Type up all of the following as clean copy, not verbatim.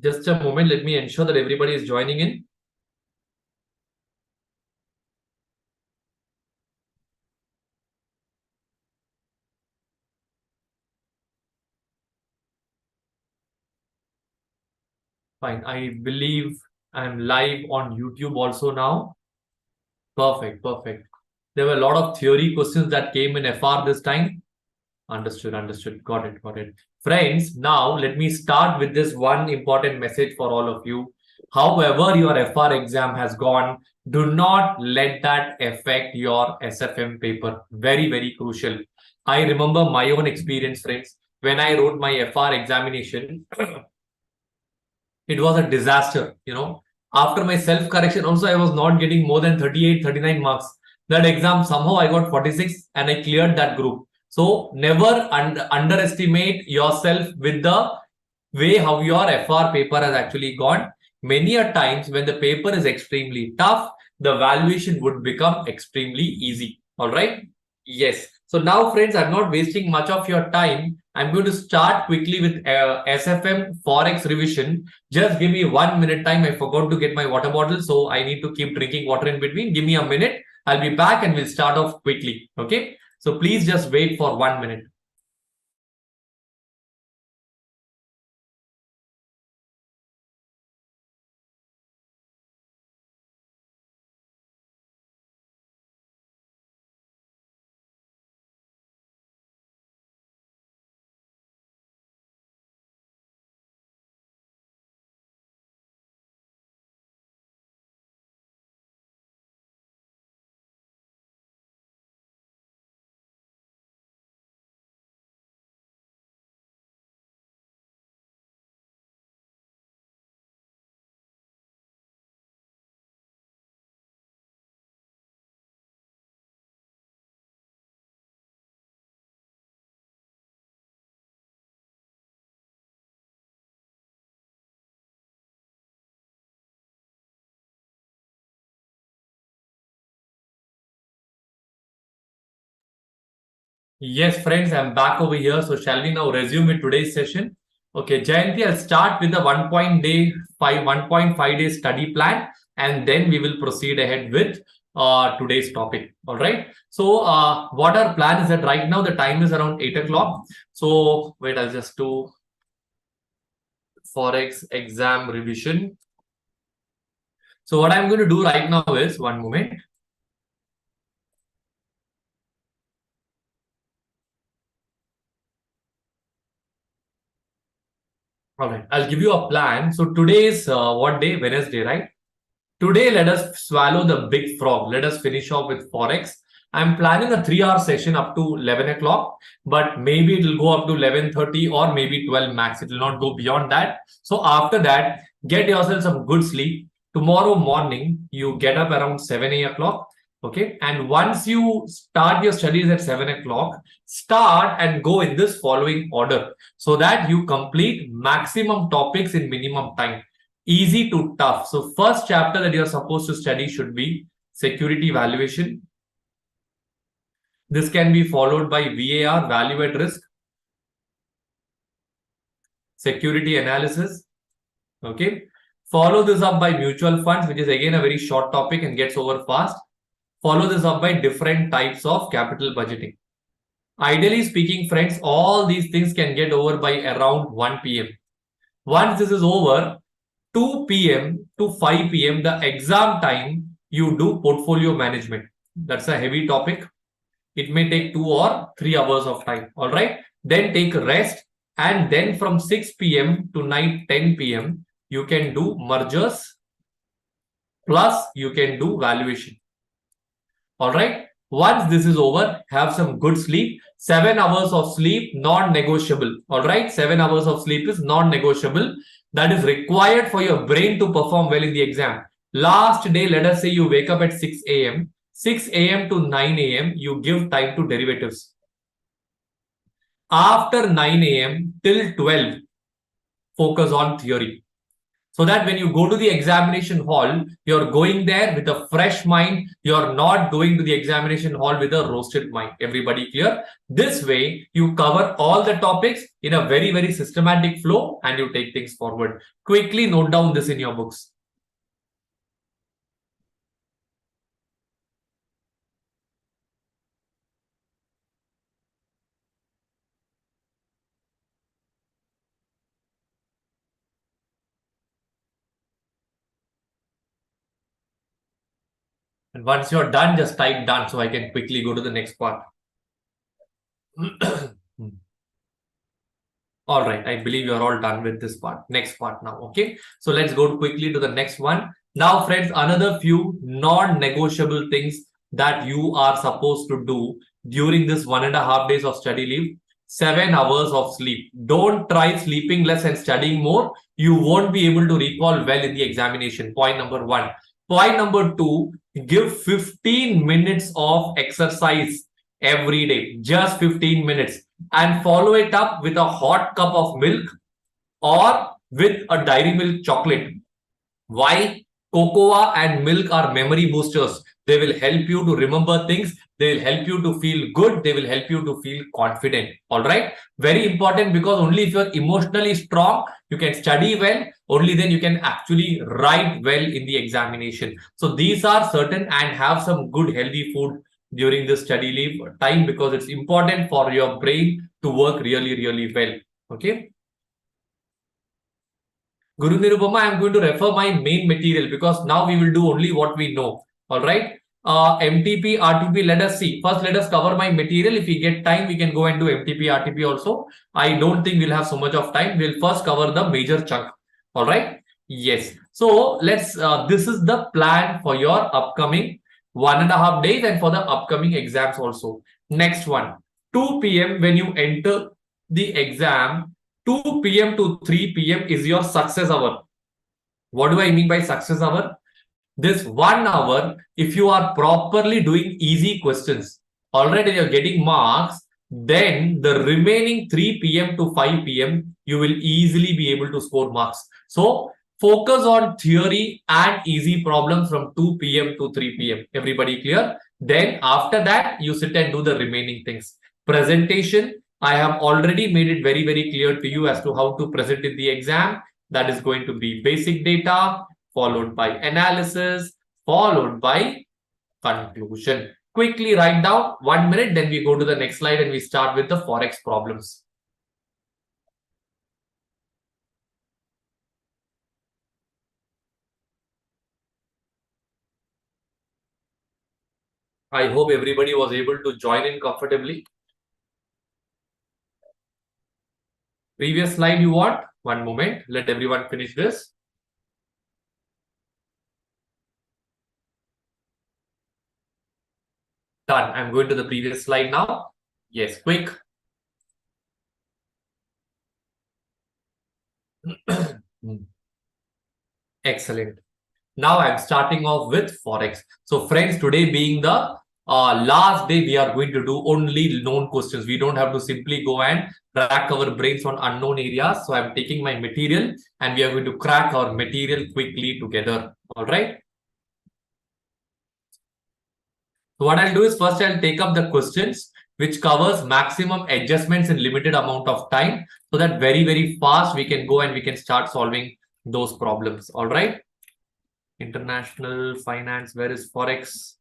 Just a moment. Let me ensure that everybody is joining in. Fine. I believe I'm live on YouTube also now. Perfect. Perfect. There were a lot of theory questions that came in FR this time. Understood. Understood. Got it. Got it. Friends, now let me start with this one important message for all of you. However, your FR exam has gone, do not let that affect your SFM paper. Very, very crucial. I remember my own experience, friends. When I wrote my FR examination, it was a disaster. After my self correction also, I was not getting more than 38, 39 marks. That exam, somehow I got 46 and I cleared that group. So never underestimate yourself with the way how your FR paper has actually gone. Many a times when the paper is extremely tough, the valuation would become extremely easy. All right. Yes. So now, friends, I'm not wasting much of your time. I'm going to start quickly with SFM Forex revision. Just give me 1 minute time. I forgot to get my water bottle, so I need to keep drinking water in between. Give me a minute. I'll be back and we'll start off quickly. Okay. So please just wait for 1 minute. Yes, friends, I'm back over here. So shall we now resume with today's session? Okay, Jayanti, I'll start with the 1.5 day study plan, and then we will proceed ahead with today's topic. All right. So what our plan is that right now the time is around 8 o'clock. So wait, I'll just do Forex exam revision. So what I'm going to do right now is one moment. All right, I'll give you a plan. So today is what day? Wednesday, right? Today, let us swallow the big frog. Let us finish off with Forex. I'm planning a 3 hour session up to 11 o'clock, but maybe it will go up to 11:30 or maybe 12 max. It will not go beyond that. So after that, get yourself some good sleep. Tomorrow morning, you get up around 7 o'clock. Okay. And once you start your studies at 7 o'clock, start and go in this following order so that you complete maximum topics in minimum time. Easy to tough. So first chapter that you're supposed to study should be security valuation. This can be followed by VAR, value at risk, security analysis. Okay. Follow this up by mutual funds, which is again a very short topic and gets over fast. Follow this up by different types of capital budgeting. Ideally speaking, friends, all these things can get over by around 1 p.m. Once this is over, 2 p.m. to 5 p.m., the exam time, you do portfolio management. That's a heavy topic. It may take 2 or 3 hours of time. All right. Then take rest. And then from 6 p.m. to night 10 p.m., you can do mergers plus you can do valuation. All right. Once this is over, have some good sleep. 7 hours of sleep, non-negotiable. All right. 7 hours of sleep is non-negotiable. That is required for your brain to perform well in the exam. Last day, let us say you wake up at 6 a.m. 6 a.m. to 9 a.m., you give time to derivatives. After 9 a.m. till 12, focus on theory. So that when you go to the examination hall, you're going there with a fresh mind. You're not going to the examination hall with a roasted mind. Everybody clear? This way, you cover all the topics in a very, very systematic flow and you take things forward. Quickly note down this in your books. And once you're done, just type done so I can quickly go to the next part. All right, I believe you're all done with this part. Next part now, okay? So let's go quickly to the next one. Now, friends, another few non-negotiable things that you are supposed to do during this 1.5 days of study leave. 7 hours of sleep. Don't try sleeping less and studying more. You won't be able to recall well in the examination. Point number one. Point number two, give 15 minutes of exercise every day. Just 15 minutes. And follow it up with a hot cup of milk or with a dairy milk chocolate. Why? Cocoa and milk are memory boosters. They will help you to remember things. They will help you to feel good. They will help you to feel confident. All right. Very important, because only if you're emotionally strong, you can study well. Only then you can actually write well in the examination. So these are certain, and have some good healthy food during the study leave time, because it's important for your brain to work really, really well. Okay. Guru Nirupama, I am going to refer my main material, because now we will do only what we know. All right. MTP, RTP, let us see. First, let us cover my material. If we get time, we can go and do MTP, RTP also. I don't think we'll have so much of time. We'll first cover the major chunk. All right. Yes. So let's, this is the plan for your upcoming 1.5 days and for the upcoming exams also. Next one, 2 p.m. when you enter the exam, 2 p.m. to 3 p.m. is your success hour. What do I mean by success hour? This 1 hour, if you are properly doing easy questions, already you're getting marks, then the remaining 3 p.m. to 5 p.m., you will easily be able to score marks. So focus on theory and easy problems from 2 p.m. to 3 p.m. Everybody clear? Then after that, you sit and do the remaining things. Presentation, I have already made it very, very clear to you as to how to present in the exam. That is going to be basic data, followed by analysis, followed by conclusion. Quickly write down 1 minute, then we go to the next slide and we start with the Forex problems. I hope everybody was able to join in comfortably. Previous slide you want? One moment. Let everyone finish this. Done. I'm going to the previous slide now. Yes, quick. Excellent. Now I'm starting off with Forex. So friends, today being the last day, we are going to do only known questions. We don't have to simply go and crack our brains on unknown areas. So I'm taking my material and we are going to crack our material quickly together. All right. So what I'll do is, first I'll take up the questions which covers maximum adjustments in limited amount of time, so that very, very fast we can go and we can start solving those problems. All right. International finance, where is Forex?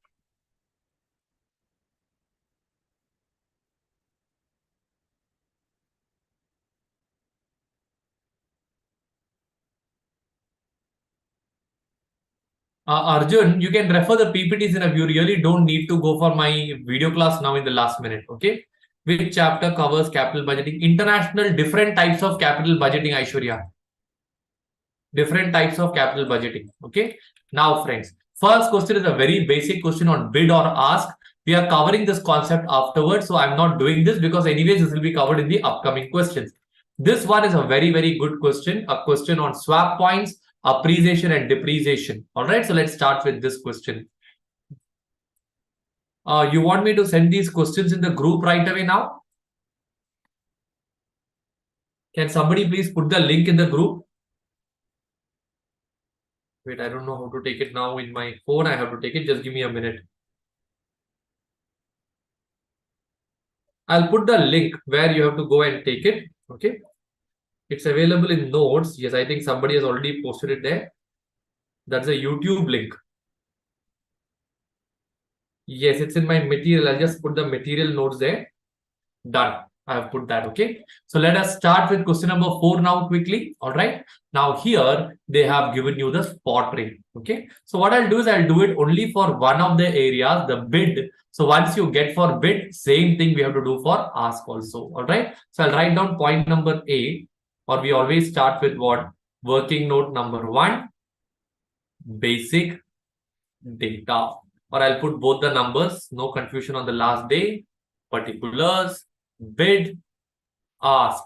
Arjun, you can refer the PPTs in a view. You really don't need to go for my video class now in the last minute. Okay. Which chapter covers capital budgeting? International, different types of capital budgeting, Aishwarya. Different types of capital budgeting. Okay. Now, friends, first question is a very basic question on bid or ask. We are covering this concept afterwards, so I'm not doing this, because anyways this will be covered in the upcoming questions. This one is a very, very good question, a question on swap points, appreciation and depreciation. All right, so let's start with this question. You want me to send these questions in the group right away now? Can somebody please put the link in the group? Wait, I don't know how to take it now in my phone. I have to take it. Just give me a minute. I'll put the link where you have to go and take it. Okay. It's available in notes. Yes, I think somebody has already posted it there. That's a YouTube link. Yes, it's in my material. I'll just put the material notes there. Done. I have put that. Okay. So let us start with question number 4 now quickly. All right. Now here they have given you the spot rate. Okay. So what I'll do is I'll do it only for one of the areas, the bid. So once you get for bid, same thing we have to do for ask also. All right. So I'll write down point number A, or we always start with what? Working note number 1, basic data. Or I'll put both the numbers, no confusion on the last day, particulars, bid, ask.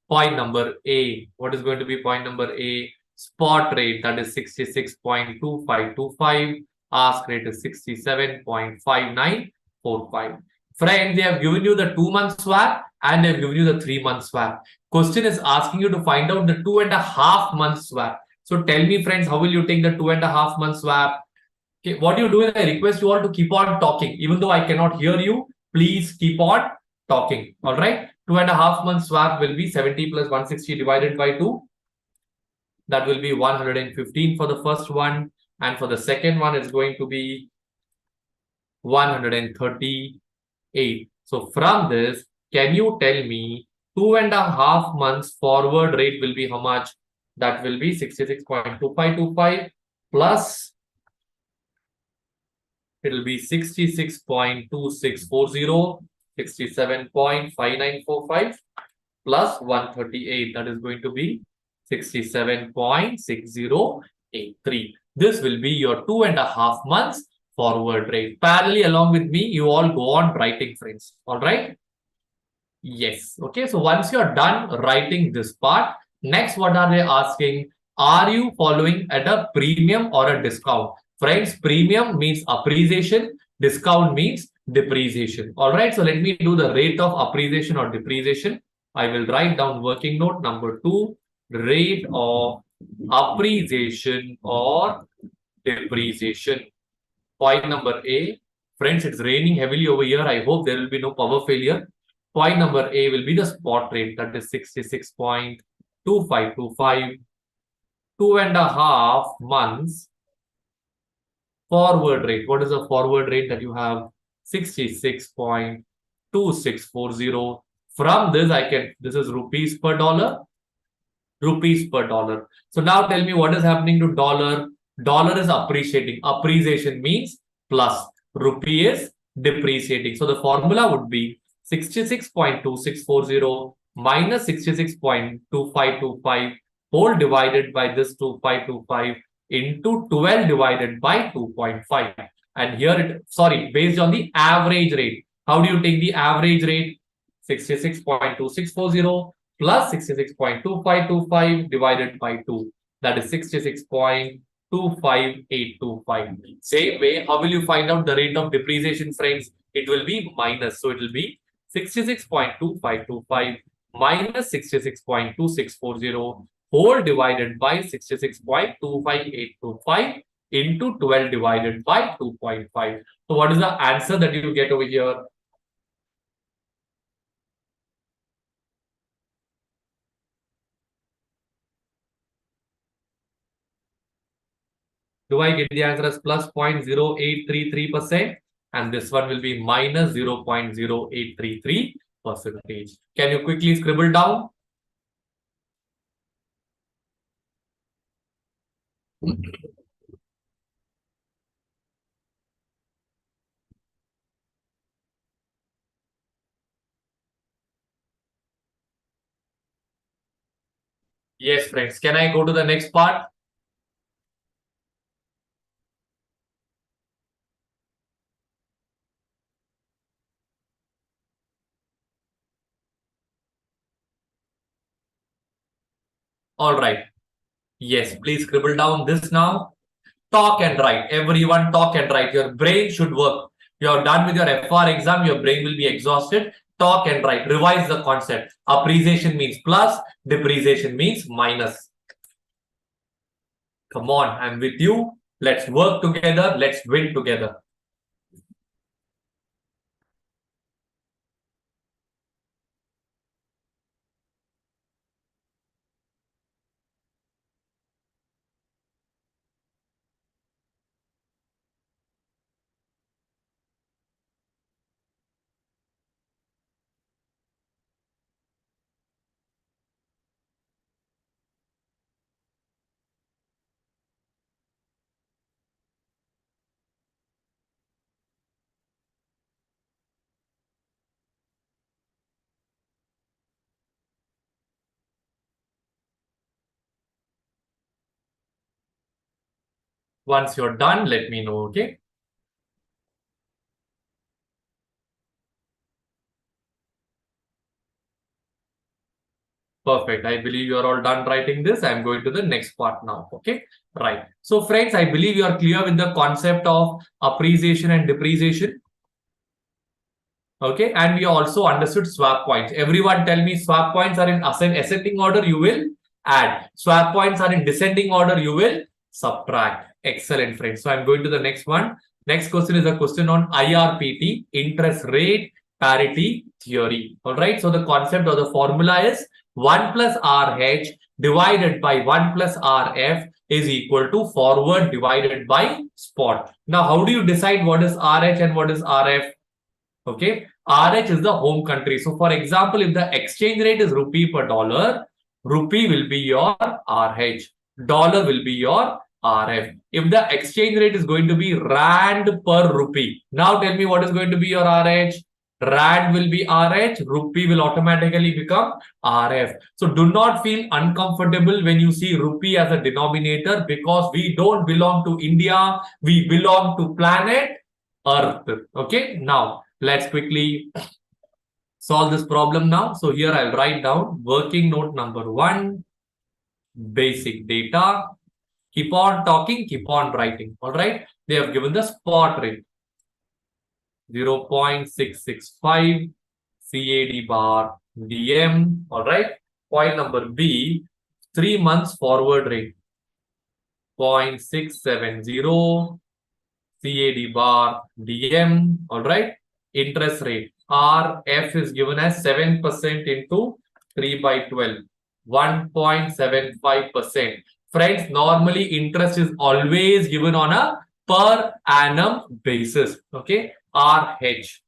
Point number A. What is going to be point number A? Spot rate, that is 66.2525. Ask rate is 67.5945. Friends, they have given you the 2-month swap and they have given you the 3-month swap. Question is asking you to find out the 2.5-month swap. So tell me, friends, how will you take the 2.5-month swap? Okay, what you do is I request you all to keep on talking. Even though I cannot hear you, please keep on talking. All right. 2.5-month swap will be 70 plus 160 divided by 2. That will be 115 for the first one. And for the second one, it's going to be 138. So from this, can you tell me 2.5 months forward rate will be how much? That will be 66.2525 plus it will be 66.2640, 67.5945 plus 138. That is going to be 67.6083. This will be your 2.5 months forward rate. Parallelly, along with me, you all go on writing, friends. All right. Yes. Okay. So once you're done writing this part, next, what are they asking? Are you following at a premium or a discount? Friends, premium means appreciation, discount means depreciation. All right. So let me do the rate of appreciation or depreciation. I will write down working note number 2, rate of appreciation or depreciation. Point number A. Friends, it's raining heavily over here. I hope there will be no power failure. Point number A will be the spot rate, that is 66.2525. 2.5 months forward rate. What is the forward rate that you have? 66.2640. From this, this is rupees per dollar. Rupees per dollar. So now tell me what is happening to dollar. Dollar is appreciating. Appreciation means plus. Rupee is depreciating. So the formula would be 66.2640 minus 66.2525 whole divided by this 2525 into 12 divided by 2.5. And here based on the average rate. How do you take the average rate? 66.2640 plus 66.2525 divided by 2. That is 66.25825. Same way, how will you find out the rate of depreciation, friends? It will be minus. So it will be 66.2525 minus 66.2640 whole divided by 66.25825 into 12 divided by 2.5. So what is the answer that you get over here? Do I get the answer as plus 0.0833%? And this one will be minus 0.0833 percentage. Can you quickly scribble down? Yes, friends. Can I go to the next part? All right. Yes, please scribble down this now. Talk and write. Everyone talk and write. Your brain should work. You're done with your FR exam. Your brain will be exhausted. Talk and write. Revise the concept. Appreciation means plus. Depreciation means minus. Come on, I'm with you. Let's work together. Let's win together. Once you're done, let me know, okay? Perfect. I believe you are all done writing this. I'm going to the next part now. Okay. Right. So, friends, I believe you are clear with the concept of appreciation and depreciation. Okay. And we also understood swap points. Everyone tell me swap points are in ascending order, you will add. Swap points are in descending order, you will subtract. Excellent, friends. So, I'm going to the next one. Next question is a question on IRPT, interest rate parity theory. All right. So, the concept or the formula is 1 plus RH divided by 1 plus RF is equal to forward divided by spot. Now, how do you decide what is RH and what is RF? Okay, RH is the home country. So, for example, if the exchange rate is rupee per dollar, rupee will be your RH, dollar will be your RF. If the exchange rate is going to be rand per rupee, now tell me what is going to be your RH. Rand will be RH, rupee will automatically become RF. So do not feel uncomfortable when you see rupee as a denominator because we don't belong to India, we belong to planet Earth. Okay, now let's quickly solve this problem now. So here I'll write down working note number 1, basic data. Keep on talking, keep on writing. All right. They have given the spot rate 0.665 CAD bar DM. All right. Point number B, 3 months forward rate 0.670 CAD bar DM. All right. Interest rate RF is given as 7% into 3 by 12, 1.75%. Friends, normally interest is always given on a per annum basis. Okay. RH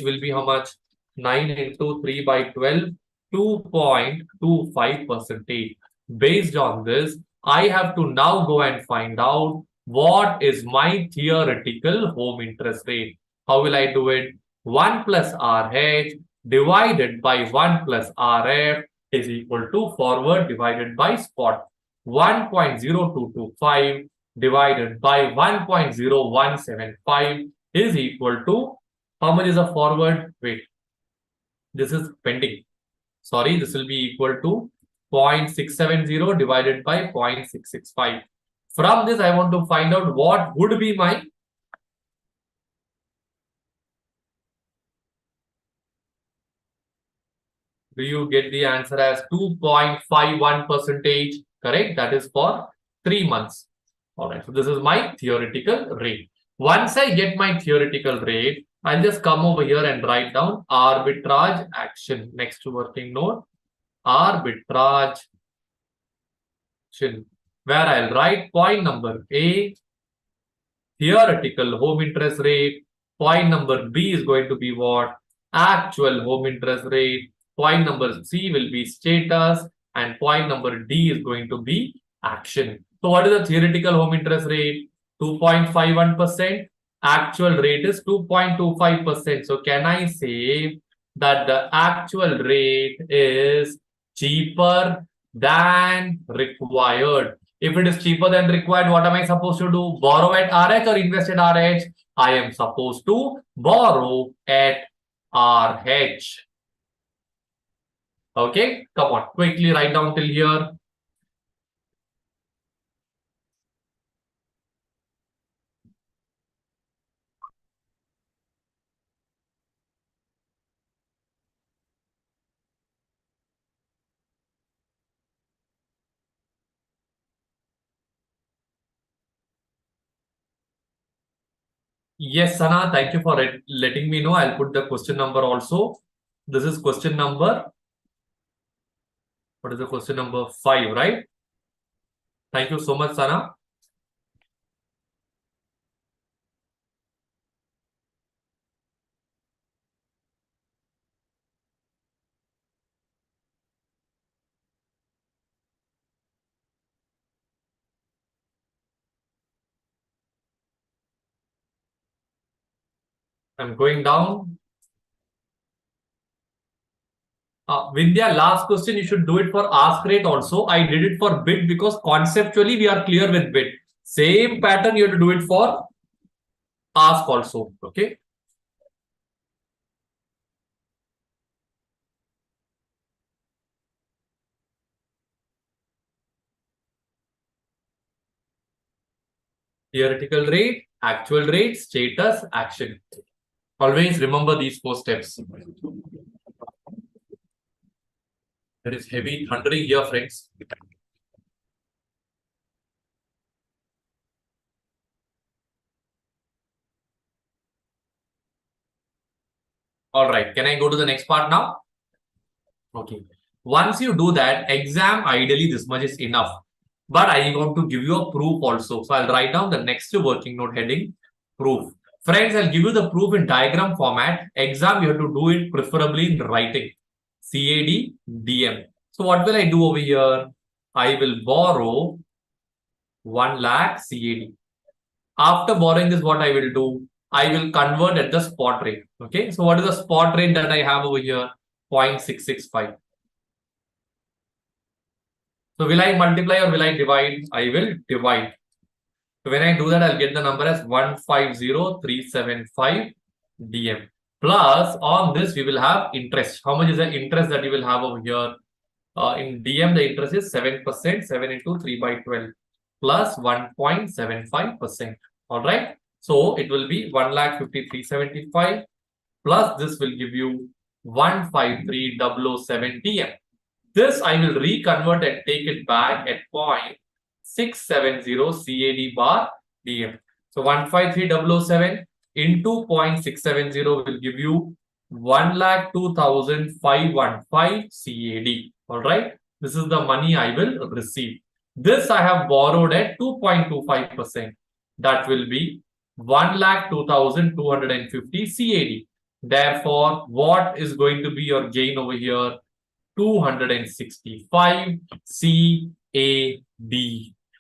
will be how much? 9 into 3 by 12, 2.25 percentage. Based on this, I have to now go and find out what is my theoretical home interest rate. How will I do it? 1 plus RH divided by 1 plus RF is equal to forward divided by spot. 1.0225 divided by 1.0175 is equal to how much is a forward? Wait, this is pending. Sorry, this will be equal to 0.670 divided by 0.665. From this, I want to find out what would be my. Do you get the answer as 2.51 percentage? Correct. That is for 3 months. All right. So this is my theoretical rate. Once I get my theoretical rate, I'll just come over here and write down arbitrage action next to working note. Arbitrage action, where I'll write point number A, theoretical home interest rate. Point number B is going to be what? Actual home interest rate. Point number C will be status. And point number D is going to be action. So what is the theoretical home interest rate? 2.51%. Actual rate is 2.25%. So can I say that the actual rate is cheaper than required? If it is cheaper than required, what am I supposed to do? Borrow at RH or invest at RH? I am supposed to borrow at RH. Okay, come on, quickly write down till here. Yes, Sana, thank you for letting me know. I'll put the question number also. This is question number, what is the question number 5, right? Thank you so much, Sana. I'm going down. Vidya, last question. You should do it for ask rate also. I did it for bid because conceptually we are clear with bid. Same pattern you have to do it for ask also. Okay. Theoretical rate, actual rate, status, action. Always remember these 4 steps. There is heavy thundering here, friends. All right. Can I go to the next part now? Okay. Once you do that, exam ideally this much is enough. But I want to give you a proof also. So I'll write down the next working note heading, proof. Friends, I'll give you the proof in diagram format. Exam, you have to do it preferably in writing. CAD, DM. So what will I do over here? I will borrow 1 lakh CAD. After borrowing this, what I will do? I will convert at the spot rate. Okay. So what is the spot rate that I have over here? 0.665. So will I multiply or will I divide? I will divide. So when I do that, I'll get the number as 150375 DM. Plus on this, we will have interest. How much is the interest that you will have over here? In DM, the interest is 7%, 7 into 3 by 12 plus 1.75%. All right. So it will be 1,53,375 plus this will give you 153,007 DM. This I will reconvert and take it back at 0.670 CAD bar DM. So 153,007 into 0.670 will give you 1,02,515 CAD. All right. This is the money I will receive. This I have borrowed at 2.25%. That will be 1,02,250 CAD. Therefore, what is going to be your gain over here? 265 CAD.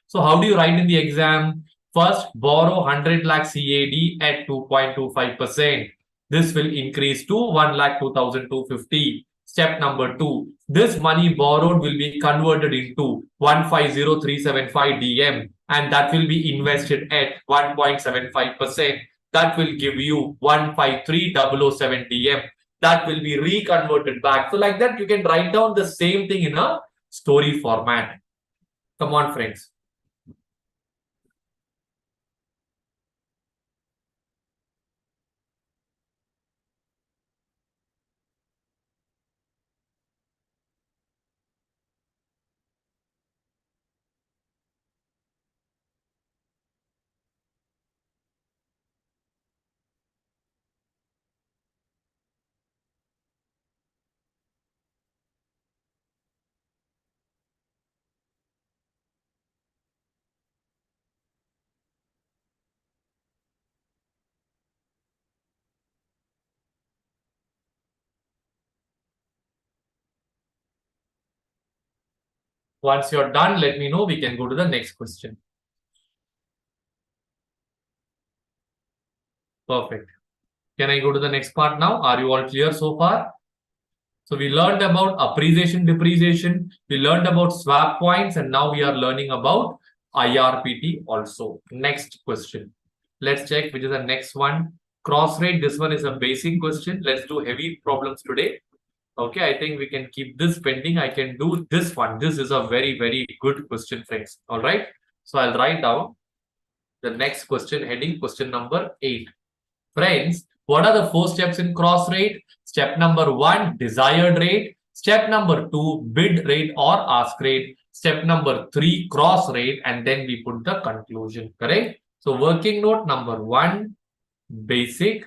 So how do you write in the exam? First, borrow 100 lakh CAD at 2.25%. This will increase to 1,02,250. Step number 2. This money borrowed will be converted into 150375 DM and that will be invested at 1.75%. That will give you 153,007 DM. That will be reconverted back. So like that, you can write down the same thing in a story format. Come on, friends. Once you're done, let me know. We can go to the next question. Perfect. Can I go to the next part now? Are you all clear so far? So we learned about appreciation, depreciation. We learned about swap points, and now we are learning about IRPT also. Next question. Let's check which is the next one. Cross rate. This one is a basic question. Let's do heavy problems today. Okay, I think we can keep this pending. I can do this one. This is a very, very good question, friends. All right. So I'll write down the next question heading, question number 8. Friends, what are the 4 steps in cross rate? Step number 1, desired rate. Step number 2, bid rate or ask rate. Step number 3, cross rate. And then we put the conclusion, correct? So working note number 1, basic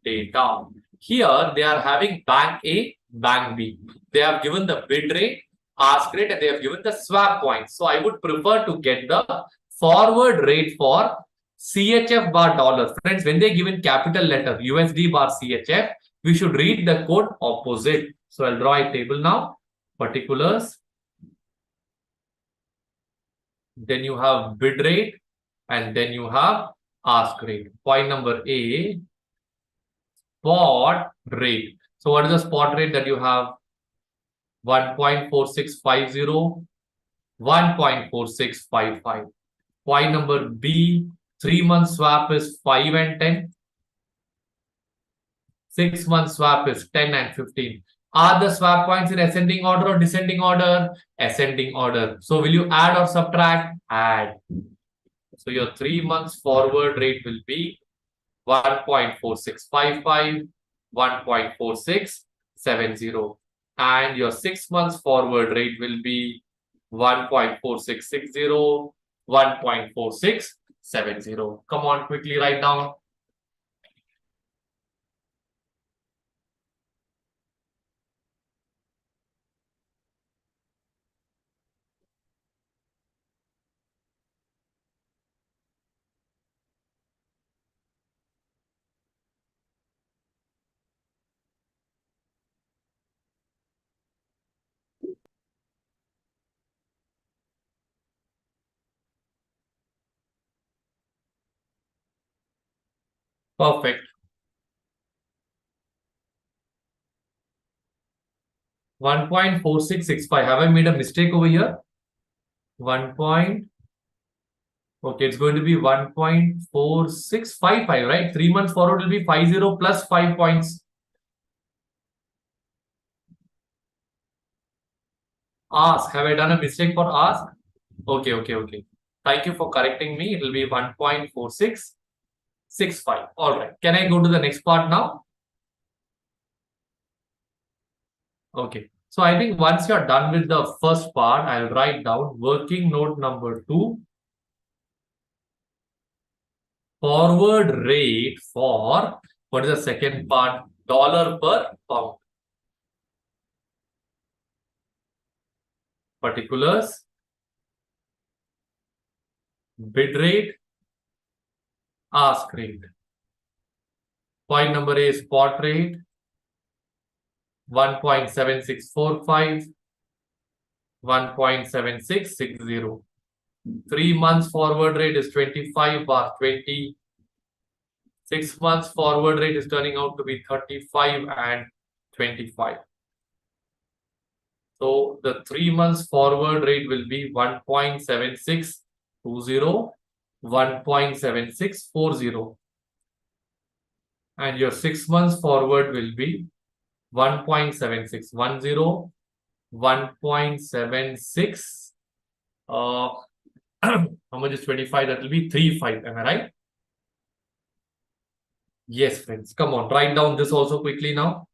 data. Here they are having bank A, bank B. They have given the bid rate, ask rate, and they have given the swap points. So I would prefer to get the forward rate for CHF bar dollar. Friends, when they give in capital letter USD bar CHF, we should read the code opposite. So I'll draw a table now. Particulars. Then you have bid rate, and then you have ask rate. Point number A, spot rate. So what is the spot rate that you have? 1.4650, 1.4655. Point number B, 3-month swap is 5 and 10. 6-month swap is 10 and 15. Are the swap points in ascending order or descending order? Ascending order. So will you add or subtract? Add. So your 3 months forward rate will be 1.4655, 1.4670. And your 6 months forward rate will be 1.4660, 1.4670. Come on, quickly write down. Perfect. 1.4665. Have I made a mistake over here? 1. Okay, it's going to be 1.4655, right? 3 months forward will be 50 plus 5 points. Ask. Have I done a mistake for ask? Okay. Thank you for correcting me. It will be 1.4665. All right. Can I go to the next part now? Okay. So I think once you're done with the first part, I'll write down working note number 2. Forward rate for, what is the second part? Dollar per pound. Particulars. Bid rate. Ask rate. Point number A, spot rate. 1.7645, 1.7660. 3 months forward rate is 25 bar 20. 6 months forward rate is turning out to be 35 and 25. So the 3 months forward rate will be 1.7620, 1.7640. And your 6 months forward will be 1.7610, 1.76. How much is 25? That will be 35. Am I right? Yes, friends. Come on, write down this also quickly now.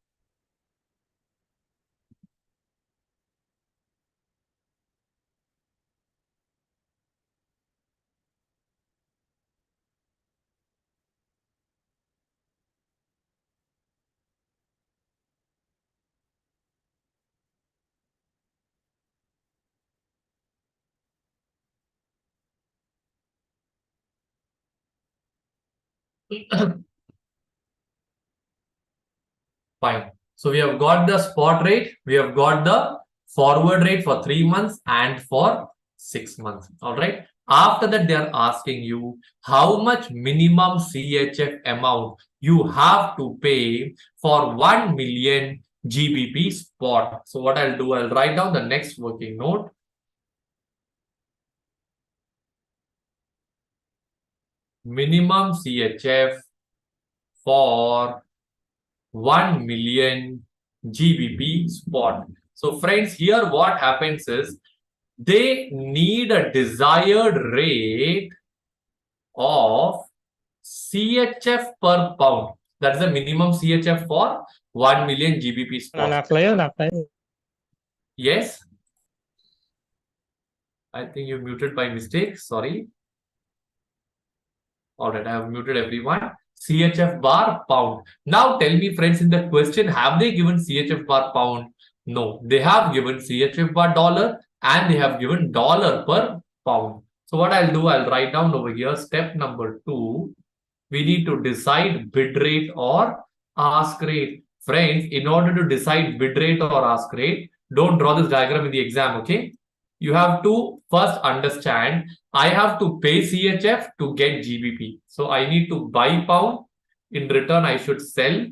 Fine. So we have got the spot rate, we have got the forward rate for 3 months and for 6 months. All right. After that, they are asking you how much minimum CHF amount you have to pay for 1 million GBP spot. So what I'll do, I'll write down the next working note. Minimum CHF for 1 million GBP spot. So friends, here what happens is they need a desired rate of CHF per pound. That's the minimum CHF for 1 million GBP spot. Yes. I think you muted by mistake. Sorry. All right, I have muted everyone. CHF bar pound. Now tell me, friends, in the question, have they given CHF bar pound? No, they have given CHF bar dollar and they have given dollar per pound. So what I'll do, I'll write down over here, step number 2, we need to decide bid rate or ask rate. Friends, in order to decide bid rate or ask rate, don't draw this diagram in the exam, okay? You have to first understand, I have to pay CHF to get GBP. So I need to buy pound. In return, I should sell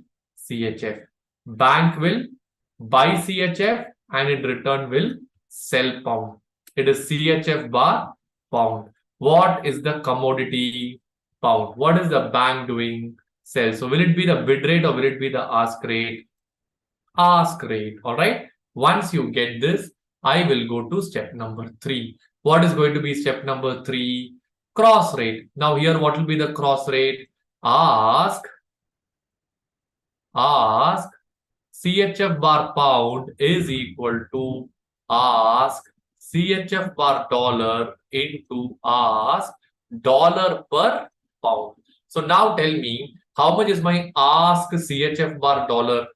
CHF. Bank will buy CHF and in return will sell pound. It is CHF bar pound. What is the commodity? Pound. What is the bank doing? Sell. So will it be the bid rate or will it be the ask rate? Ask rate. All right. Once you get this, I will go to step number 3. What is going to be step number 3? Cross rate. Now here, what will be the cross rate? Ask CHF bar pound is equal to ask CHF bar dollar into ask dollar per pound. So now tell me, how much is my ask CHF bar dollar?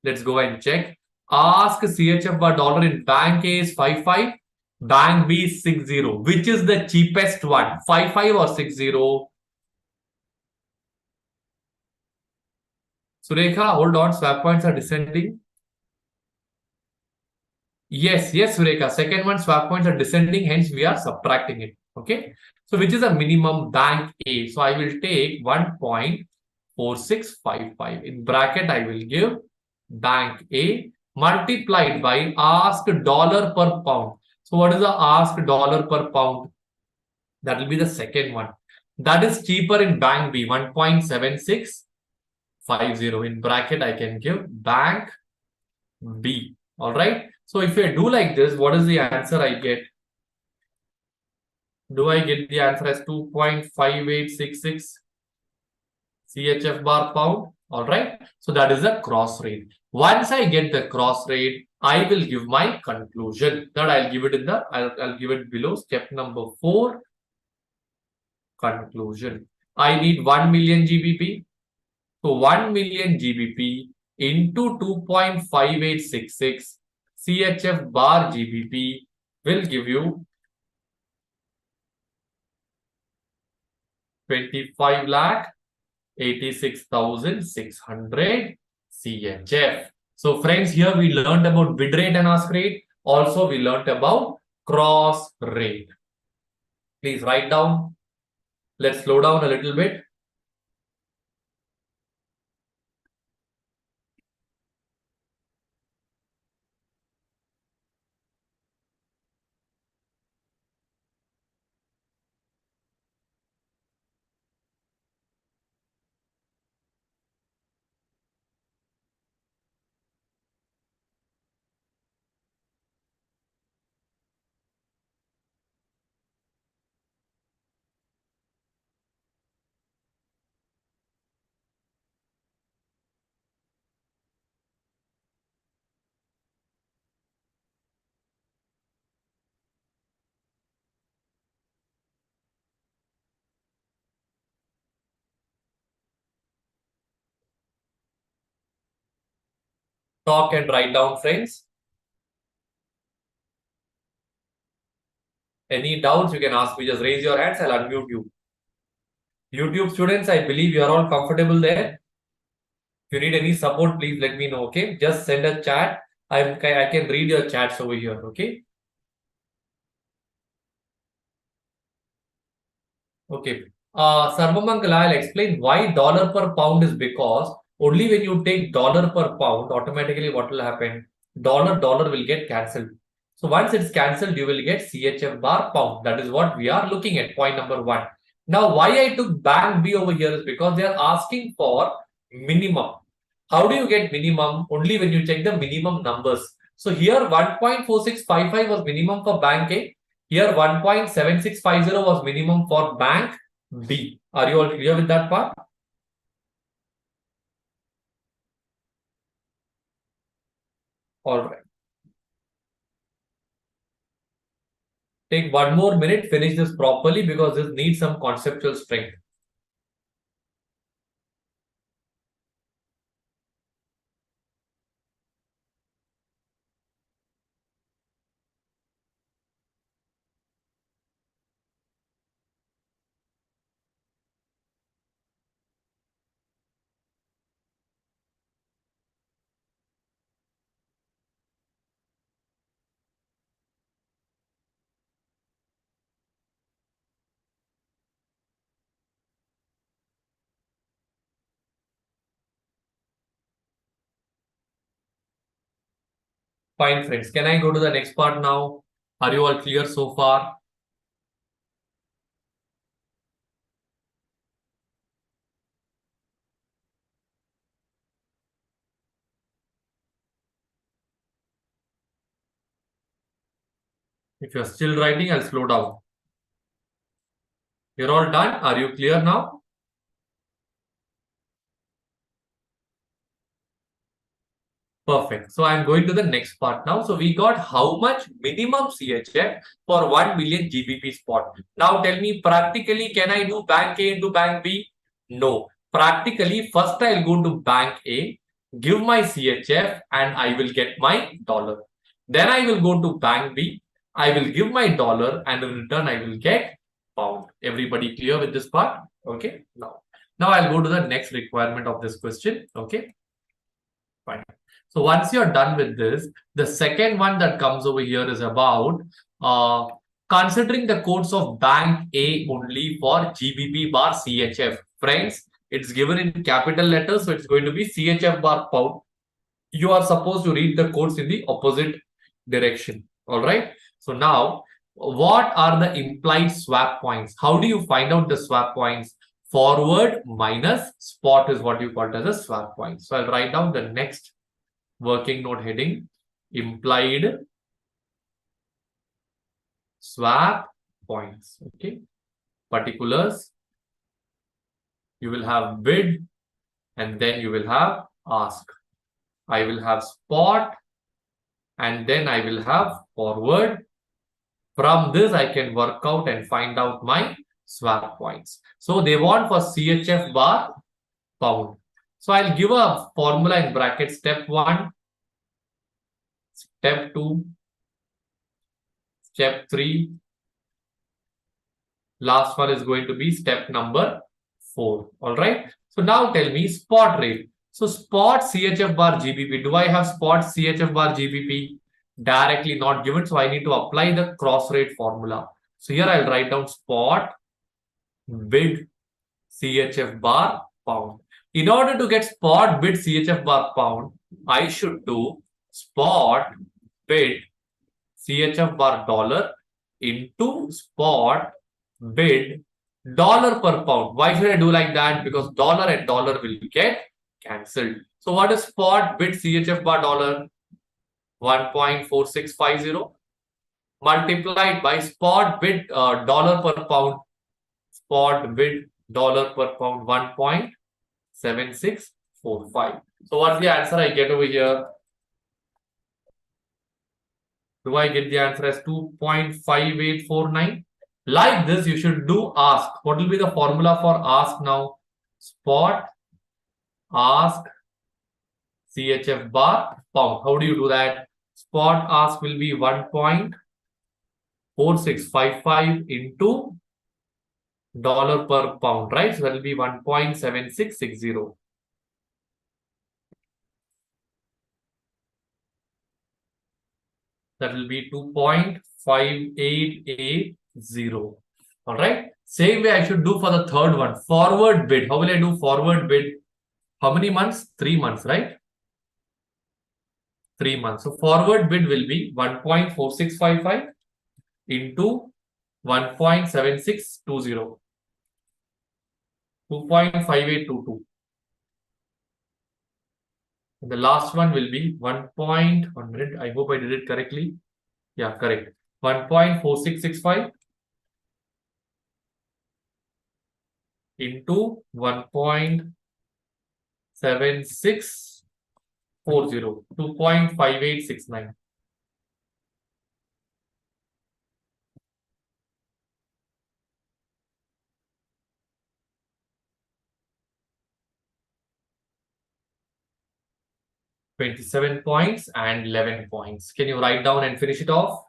Let's go and check. Ask CHF bar dollar in bank A is 55, bank B is 60. Which is the cheapest one? 55 or 60? Surekha, hold on. Swap points are descending. Yes, Surekha. Second one, swap points are descending, hence we are subtracting it. Okay. So which is a minimum? Bank A. So I will take 1.4655. In bracket, I will give bank A multiplied by ask dollar per pound. So what is the ask dollar per pound? That will be the second one. That is cheaper in bank B, 1.7650. In bracket, I can give bank B. All right. So if I do like this, what is the answer I get? Do I get the answer as 2.5866 CHF bar pound? All right. So that is the cross rate. Once I get the cross rate, I will give my conclusion. That I'll give it in the, I'll give it below step number 4, conclusion. I need 1 million GBP. So 1 million GBP into 2.5866 CHF bar GBP will give you 25 lakh 86,600 CHF. So friends, here we learned about bid rate and ask rate. Also, we learned about cross rate. Please write down. Let's slow down a little bit. Talk and write down, friends. Any doubts you can ask me. Just raise your hands. I'll unmute you. YouTube students, I believe you are all comfortable there. If you need any support, please let me know. Okay, just send a chat. I can read your chats over here. Okay. Okay. Sarvamangala, I'll explain why dollar per pound is because only when you take dollar per pound, automatically what will happen? Dollar will get cancelled. So once it's cancelled, you will get CHF bar pound. That is what we are looking at. Point number 1. Now, why I took bank B over here is because they are asking for minimum. How do you get minimum? Only when you check the minimum numbers. So here 1.4655 was minimum for bank A. Here 1.7650 was minimum for bank B. Are you all clear with that part? All right. Take one more minute, finish this properly because this needs some conceptual strength. Fine, friends. Can I go to the next part now? Are you all clear so far? If you're still writing, I'll slow down. You're all done? Are you clear now? Perfect. So I'm going to the next part now. So we got how much minimum CHF for 1 million GBP spot. Now tell me practically, can I do bank A into bank B? No. Practically, first I'll go to bank A, give my CHF and I will get my dollar. Then I will go to bank B, I will give my dollar and in return I will get pound. Everybody clear with this part? Okay. Now I'll go to the next requirement of this question. Okay. Fine. So once you're done with this, the second one that comes over here is about uh, considering the codes of Bank A only for GBP bar CHF. Friends, it's given in capital letters, so it's going to be CHF bar pound. You are supposed to read the codes in the opposite direction. All right. So now, what are the implied swap points? How do you find out the swap points? Forward minus spot is what you call it as a swap point. So I'll write down the next working note heading, implied swap points. Okay. Particulars, you will have bid and then you will have ask. I will have spot and then I will have forward. From this, I can work out and find out my swap points. So they want for CHF bar pound. So I'll give a formula in bracket step 1, step 2, step 3. Last one is going to be step number 4. All right. So now tell me spot rate. So spot CHF bar GBP. Do I have spot CHF bar GBP? Directly not given. So I need to apply the cross rate formula. So here I'll write down spot bid CHF bar pound. In order to get spot bid CHF bar pound, I should do spot bid CHF bar dollar into spot bid dollar per pound. Why should I do like that? Because dollar and dollar will get cancelled. So what is spot bid CHF bar dollar? 1.4650 multiplied by spot bid dollar per pound. Spot bid dollar per pound 1.7645. So what's the answer I get over here? Do I get the answer as 2.5849? Like this, you should do ask. What will be the formula for ask now? Spot ask CHF bar pound. How do you do that? Spot ask will be 1.4655 into dollar per pound, right? So that will be 1.7660. That will be 2.5880. All right. Same way I should do for the third one. Forward bid. How will I do forward bid? How many months? 3 months, right? 3 months. So forward bid will be 1.4655 into 1.7620. 2.5822. And the last one will be 1. 1 minute. I hope I did it correctly. Yeah, correct. 1.4665 into 1.7640. 2.5869. 27 points and 11 points. Can you write down and finish it off?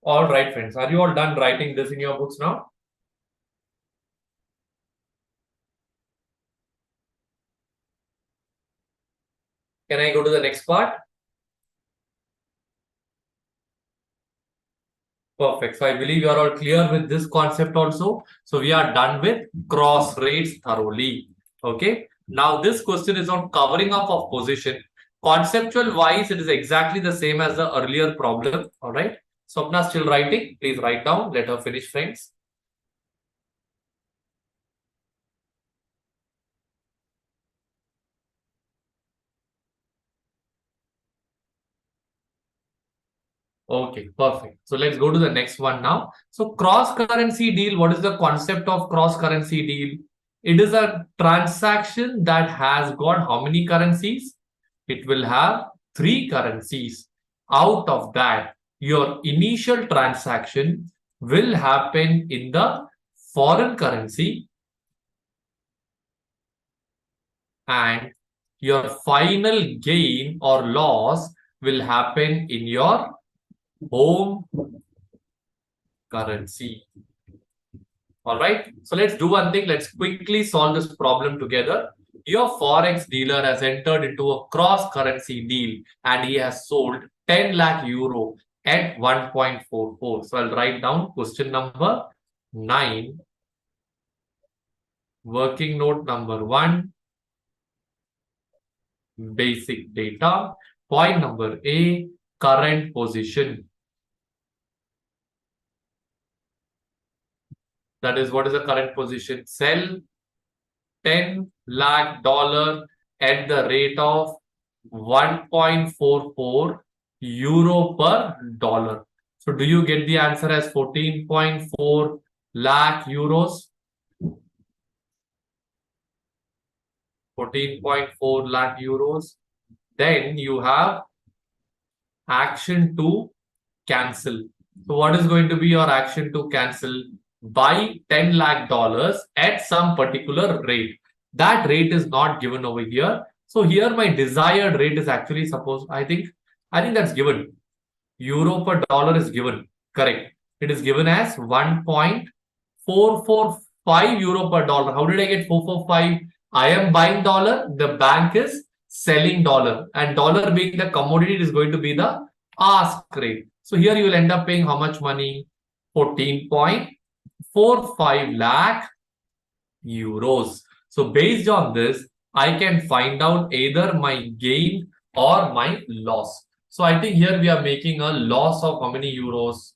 All right, friends. Are you all done writing this in your books now? Can I go to the next part? Perfect. So I believe you are all clear with this concept also. So we are done with cross rates thoroughly. Okay. Now this question is on covering up of position. Conceptual wise, it is exactly the same as the earlier problem. All right. Swapna still writing. Please write down. Let her finish, friends. Okay, perfect. So let's go to the next one now. So cross currency deal, what is the concept of cross currency deal? It is a transaction that has got how many currencies? It will have three currencies. Out of that, your initial transaction will happen in the foreign currency and your final gain or loss will happen in your home currency. All right. So let's do one thing. Let's quickly solve this problem together. Your Forex dealer has entered into a cross currency deal and he has sold 10 lakh euro at 1.44. So I'll write down question number 9, working note number 1, basic data. Point number A, current position. That is, what is the current position? Sell 10 lakh dollar at the rate of 1.44 euro per dollar. So do you get the answer as 14.4 lakh euros? 14.4 lakh euros. Then you have action to cancel. So what is going to be your action to cancel? Buy 10 lakh dollars at some particular rate. That rate is not given over here. So here my desired rate is actually I think that's given. Euro per dollar is given. Correct. It is given as 1.445 euro per dollar. How did I get 445? I am buying dollar. The bank is selling dollar. And dollar being the commodity, it is going to be the ask rate. So here you will end up paying how much money? 14.45 lakh euros. So based on this, I can find out either my gain or my loss. So I think here we are making a loss of how many euros?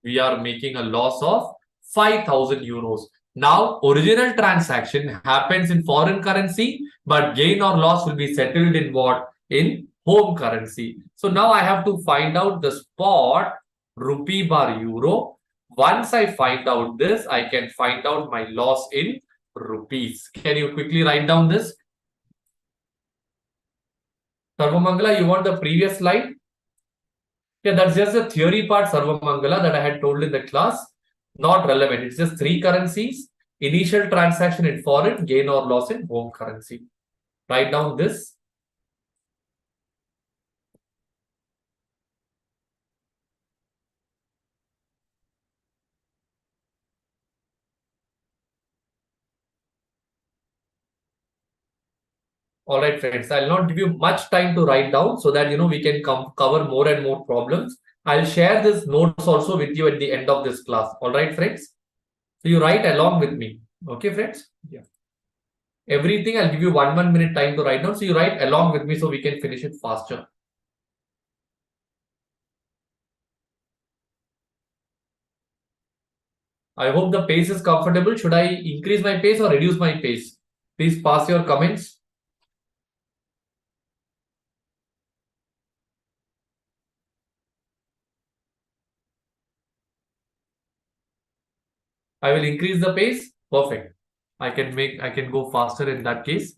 We are making a loss of 5,000 euros. Now, original transaction happens in foreign currency, but gain or loss will be settled in what? In home currency. So now I have to find out the spot rupee bar euro. Once I find out this, I can find out my loss in rupees. Can you quickly write down this? Sarvamangala, you want the previous slide? Yeah, that's just the theory part, Sarvamangala, that I had told in the class. Not relevant. It's just three currencies. Initial transaction in foreign, gain or loss in home currency. Write down this. All right, friends. I'll not give you much time to write down so that we can cover more and more problems. I'll share this notes also with you at the end of this class. All right, friends. So you write along with me. Okay, friends. Yeah. Everything I'll give you 1 minute time to write down. So you write along with me so we can finish it faster. I hope the pace is comfortable. Should I increase my pace or reduce my pace? Please pass your comments. I will increase the pace. Perfect. I can go faster in that case.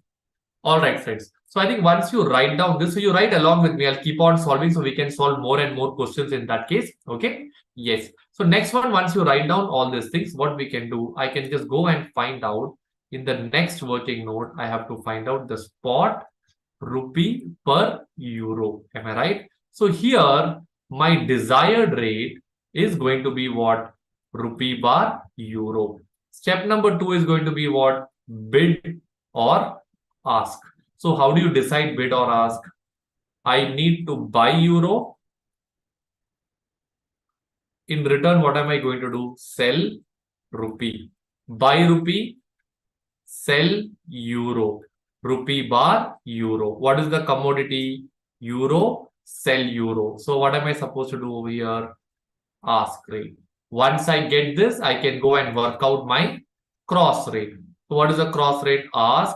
All right, friends. So I think once you write down this, so you write along with me. I'll keep on solving so we can solve more and more questions in that case. Okay. Yes. So next one, once you write down all these things, what we can do, I can just go and find out in the next working note. I have to find out the spot rupee per euro. Am I right? So here, my desired rate is going to be what? Rupee bar euro. Step number 2 is going to be what? Bid or ask. So how do you decide bid or ask? I need to buy euro. In return, what am I going to do? Sell rupee. Buy rupee, sell euro. Rupee bar euro. What is the commodity? Euro, sell euro. So what am I supposed to do over here? Ask rate. Once I get this, I can go and work out my cross rate. So what is the cross rate? Ask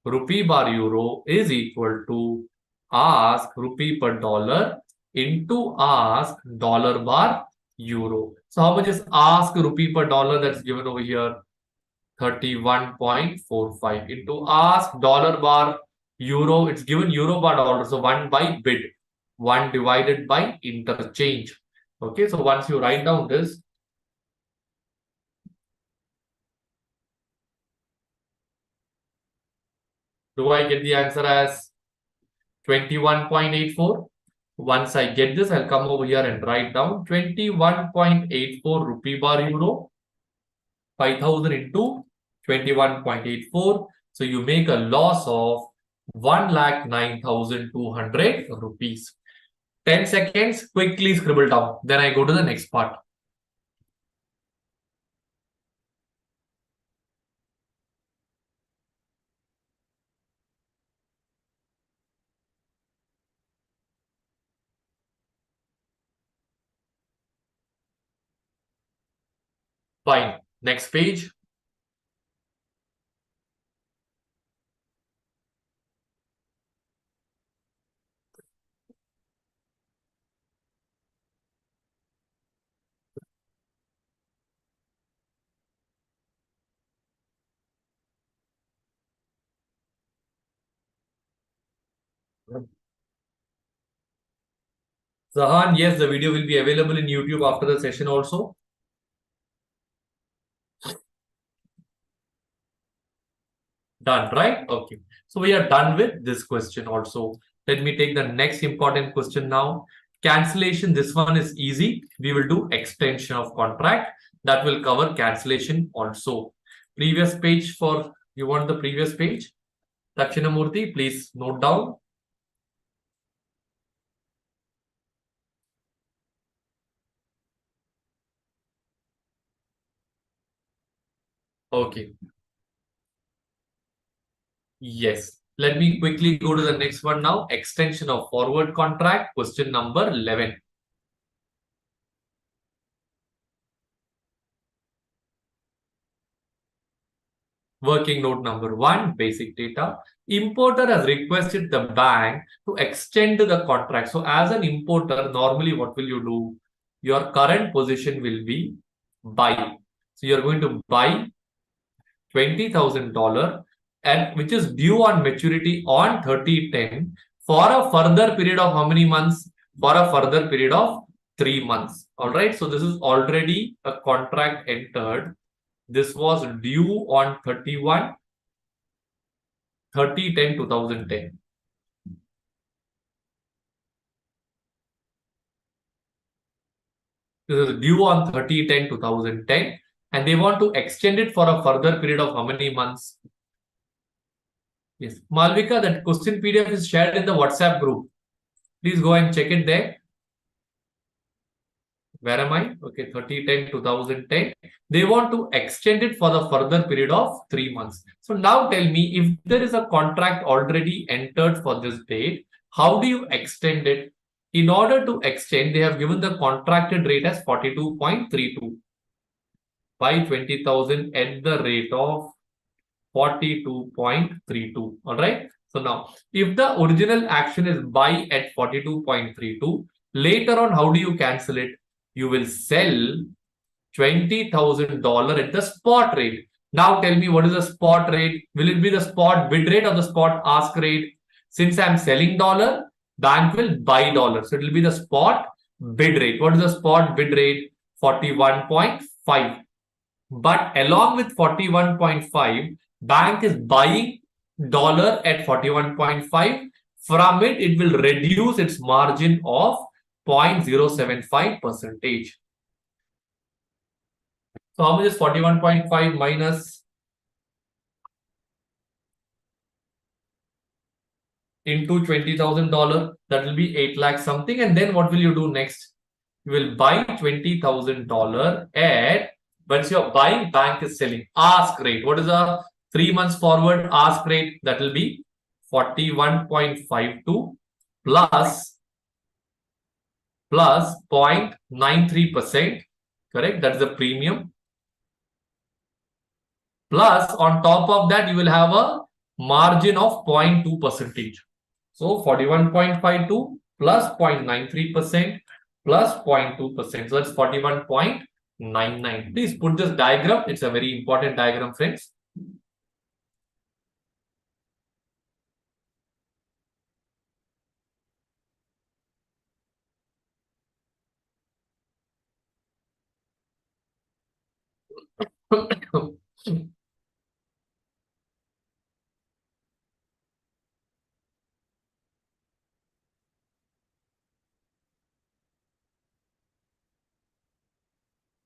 rupee bar euro is equal to ask rupee per dollar into ask dollar bar euro. So how much is ask rupee per dollar? That's given over here? 31.45 into ask dollar bar euro. It's given euro bar dollar. So 1 by bid. 1 divided by interchange. Okay, so once you write down this, do I get the answer as 21.84? Once I get this, I'll come over here and write down 21.84 rupee bar euro. 5,000 into 21.84. So you make a loss of 1,09,200 rupees. 10 seconds, quickly scribble down. Then I go to the next part. Fine. Next page. Zahan, yes, the video will be available in YouTube after the session also. Done, right? Okay. So we are done with this question also. Let me take the next important question now. Cancellation, this one is easy. We will do extension of contract. That will cover cancellation also. Previous page for, you want the previous page? Dakshinamurthy, please note down. Okay. Yes. Let me quickly go to the next one now. Extension of forward contract, question number 11. Working note number 1, basic data. Importer has requested the bank to extend the contract. So as an importer, normally what will you do? Your current position will be buy. So you're going to buy $20,000 and which is due on maturity on 30/10 for a further period of how many months? For a further period of 3 months. All right. So this is already a contract entered. This was due on 30/10/2010. This is due on 30/10/2010 and they want to extend it for a further period of how many months? Yes. Malvika, that question PDF is shared in the WhatsApp group. Please go and check it there. Where am I? Okay, 30/10/2010. They want to extend it for the further period of 3 months. So now tell me, if there is a contract already entered for this date, how do you extend it? In order to extend, they have given the contracted rate as 42.32. Buy 20,000 at the rate of 42.32. All right. So now, if the original action is buy at 42.32, later on, how do you cancel it? You will sell $20,000 at the spot rate. Now tell me, what is the spot rate? Will it be the spot bid rate or the spot ask rate? Since I'm selling dollar, bank will buy dollar. So it will be the spot bid rate. What is the spot bid rate? 41.5. But along with 41.5, bank is buying dollar at 41.5. From it, it will reduce its margin of 0.075 percentage. So how much is 41.5 minus into $20,000? That will be 8 lakh something. And then what will you do next? You will buy $20,000 at, once you're buying, bank is selling. Ask rate. What is a 3 months forward ask rate? That will be 41.52 plus 0.93%. Correct? That's the premium. Plus, on top of that, you will have a margin of 0.2 percentage. So 41.52 plus 0.93% plus 0.2%. So that's 41.99. Please put this diagram. It's a very important diagram, friends.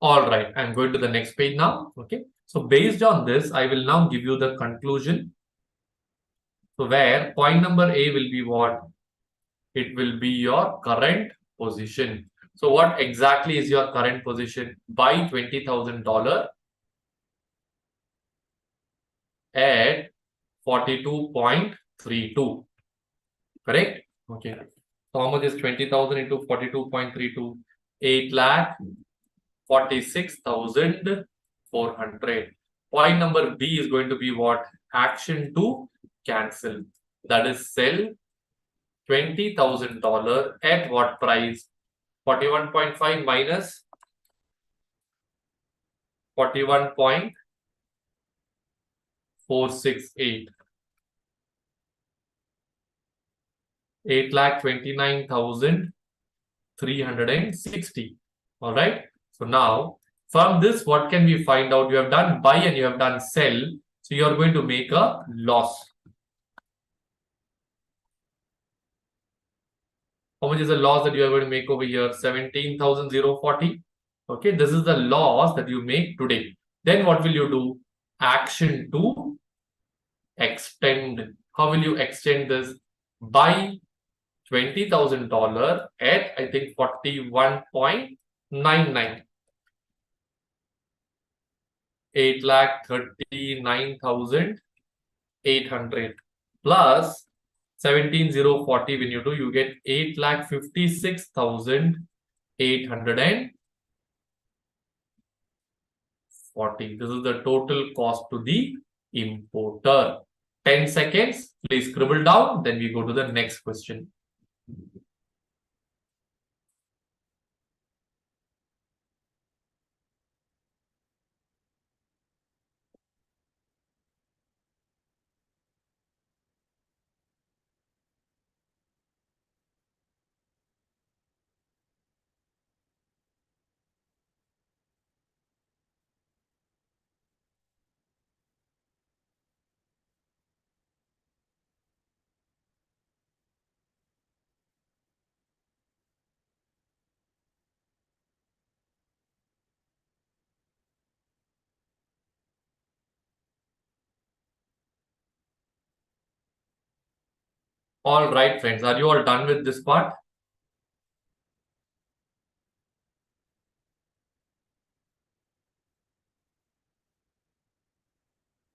All right, I'm going to the next page now. Okay. So based on this, I will now give you the conclusion. So where point number A will be what? It will be your current position. So what exactly is your current position? Buy $20,000 at 42.32. Correct? Okay. So how much is 20,000 into 42.32? 8 lakh 46,400. Point number B is going to be what? Action to cancel. That is sell $20,000 at what price? 41.5 minus 41.468. 8,29,360. All right. So now from this, what can we find out? You have done buy and you have done sell. So you are going to make a loss. How much is the loss that you are going to make over here? 17,040. Okay, this is the loss that you make today. Then what will you do? Action to extend. How will you extend this? Buy $20,000 at, I think, 41.99. 8,39,800 plus 17,040. When you do, you get 8,56,840. This is the total cost to the importer. 10 seconds. Please scribble down. Then we go to the next question. All right, friends. Are you all done with this part?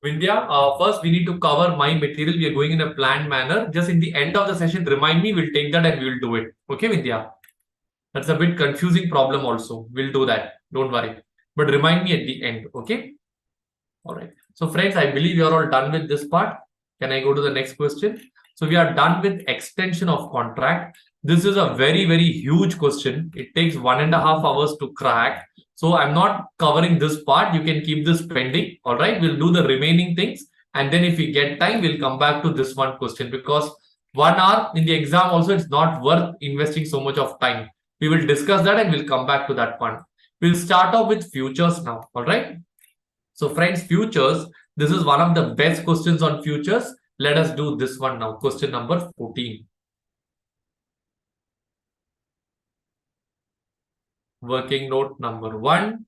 Vindhya, first we need to cover my material. We are going in a planned manner. Just in the end of the session, remind me. We'll take that and we'll do it. Okay, Vindhya? That's a bit confusing problem also. We'll do that. Don't worry. But remind me at the end. Okay? All right. So friends, I believe you're all done with this part. Can I go to the next question? So we are done with extension of contract. This is a very, very huge question. It takes 1.5 hours to crack. So I'm not covering this part. You can keep this pending. All right. We'll do the remaining things. And then if we get time, we'll come back to this one question, because 1 hour in the exam also, it's not worth investing so much of time. We will discuss that and we'll come back to that one. We'll start off with futures now. All right. So friends, futures, this is one of the best questions on futures. Let us do this one now. Question number 14. Working note number 1.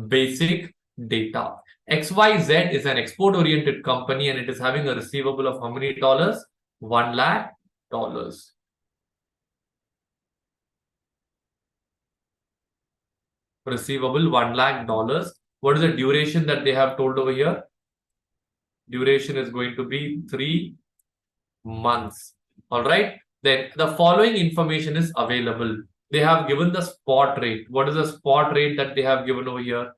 basic data. XYZ is an export-oriented company and it is having a receivable of how many dollars? $1 lakh. Receivable $1 lakh. What is the duration that they have told over here? Duration is going to be 3 months. All right. Then the following information is available. They have given the spot rate. What is the spot rate that they have given over here?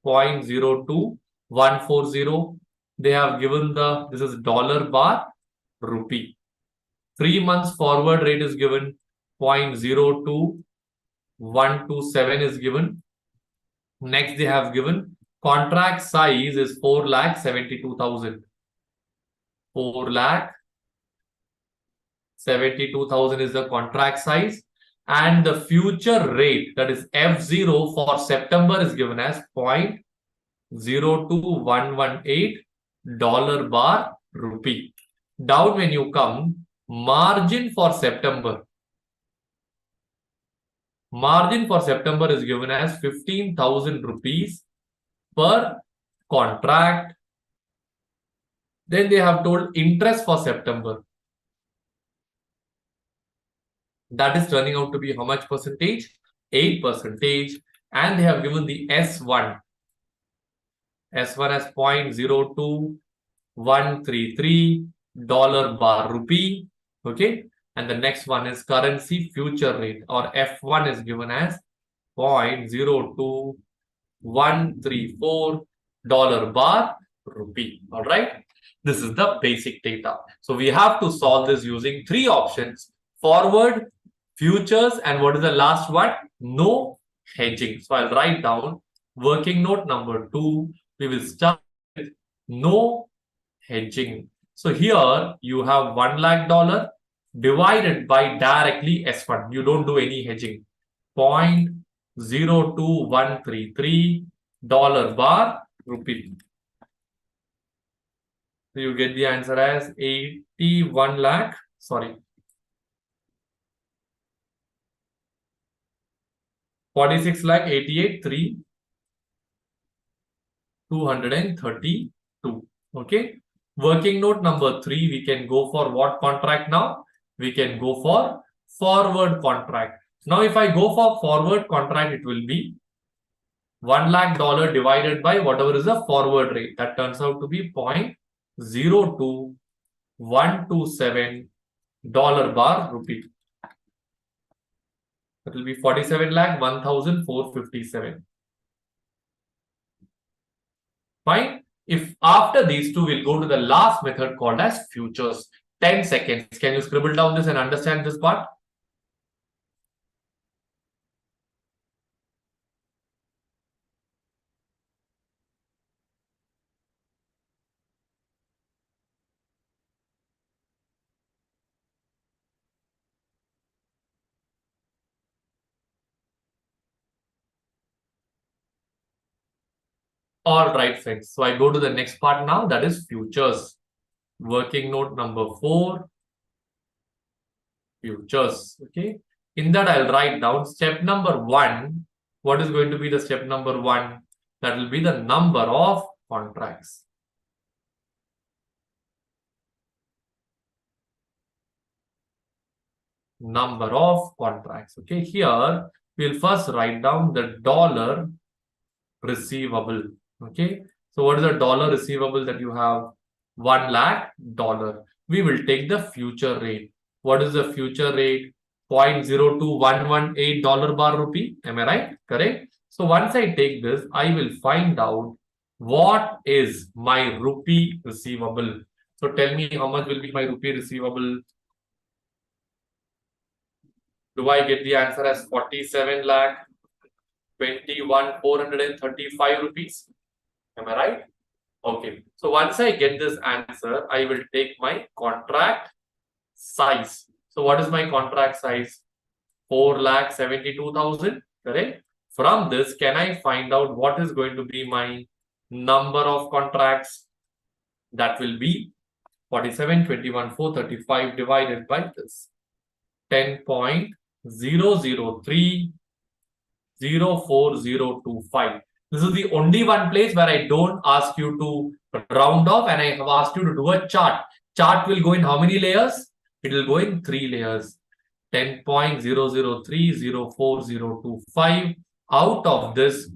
0.02140. They have given this is dollar bar rupee. 3 months forward rate is given. 0.02127 is given. Next, they have given contract size is 4,72,000. 4,72,000 is the contract size. And the future rate, that is F0 for September, is given as 0.02118 dollar bar rupee. Down when you come, margin for September. Margin for September is given as 15,000 rupees per contract. Then they have told interest for September. That is turning out to be how much percentage? 8%. And they have given the S1. S1 as 0.02133 dollar bar rupee. Okay. And the next one is currency future rate, or F1 is given as 0.02134 dollar bar rupee. All right. This is the basic data. So we have to solve this using 3 options: forward, futures, and what is the last one? No hedging. So I'll write down working note number 2. We will start with no hedging. So here you have $1 lakh divided by directly S1. You don't do any hedging. 0.02133 dollar bar rupee. So you get the answer as 81 lakh. Sorry. 46 lakh 88,232. Okay. Working note number 3, we can go for what contract now? We can go for forward contract. Now, if I go for forward contract, it will be $1 lakh divided by whatever is the forward rate. That turns out to be 0.02127 dollar bar rupee. That will be 47 lakh 1,457. Fine. If after these two, we'll go to the last method called as futures. 10 seconds. Can you scribble down this and understand this part? All right, friends. So I go to the next part now, that is futures. Working note number 4, futures. Okay. In that, I'll write down step number 1. What is going to be the step number 1? That will be the number of contracts. Number of contracts. Okay. Here, we'll first write down the dollar receivable. Okay. So what is the dollar receivable that you have? $1 lakh. We will take the future rate. What is the future rate? 0.02118 dollar bar rupee. Am I right? Correct. So once I take this, I will find out what is my rupee receivable. So tell me how much will be my rupee receivable. Do I get the answer as 47 lakh 21,435 rupees? Am I right? Okay. So once I get this answer, I will take my contract size. So what is my contract size? 4,72,000. Correct. From this, can I find out what is going to be my number of contracts? That will be 47, 21, 435 divided by this. 10.003 04025. This is the only one place where I don't ask you to round off and I have asked you to do a chart. Chart will go in how many layers? It will go in 3 layers. 10.00304025. Out of this,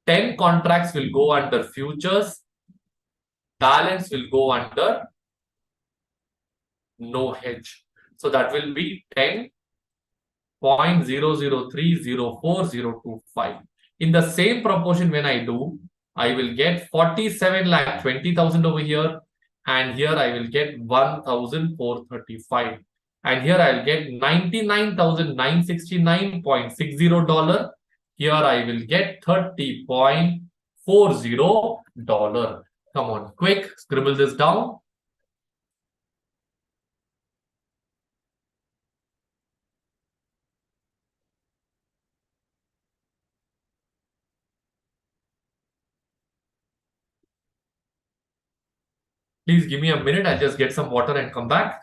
10 contracts will go under futures. Balance will go under no hedge. So that will be 10.00304025. In the same proportion, when I do, I will get 47,20,000 over here, and here I will get 1,435, and here I'll get $99,969.60. Here I will get $30.40. Come on, quick, scribble this down. Please give me a minute. I'll just get some water and come back.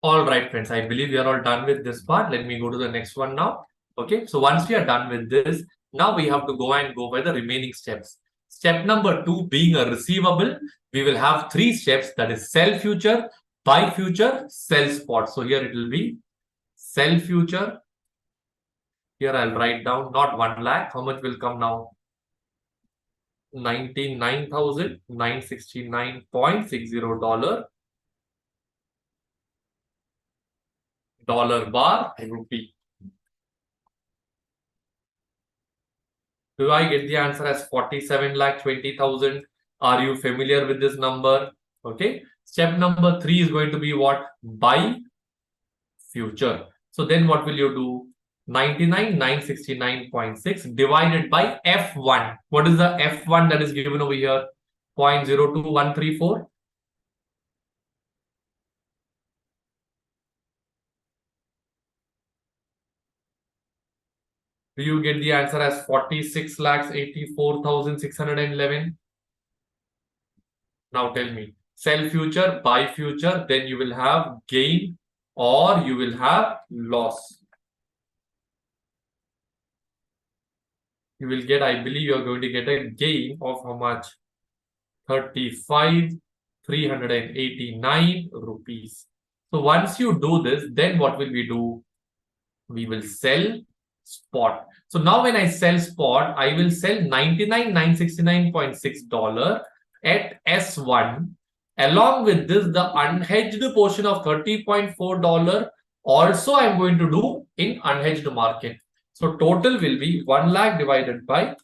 All right, friends, I believe we are all done with this part. Let me go to the next one now. Okay, so once we are done with this, now we have to go by the remaining steps. Step number 2 being a receivable, we will have 3 steps, that is sell future, buy future, sell spot. So here it will be sell future. Here I'll write down not 1 lakh. How much will come now? $99,969.60. Dollar bar rupee. Do I get the answer as 47,20,000? Are you familiar with this number? Okay. Step number 3 is going to be what? Buy future. So then what will you do? 99,969.6 divided by F1. What is the F1 that is given over here? 0.02134. Do you get the answer as 46,84,611? Now tell me, sell future, buy future, then you will have gain or you will have loss. You will get, I believe you are going to get a gain of how much? 35,389 rupees. So once you do this, then what will we do? We will sell spot. So now when I sell spot, I will sell $99,969.6 at S1. Along with this, the unhedged portion of $30.4 also I'm going to do in unhedged market. So total will be 1 lakh divided by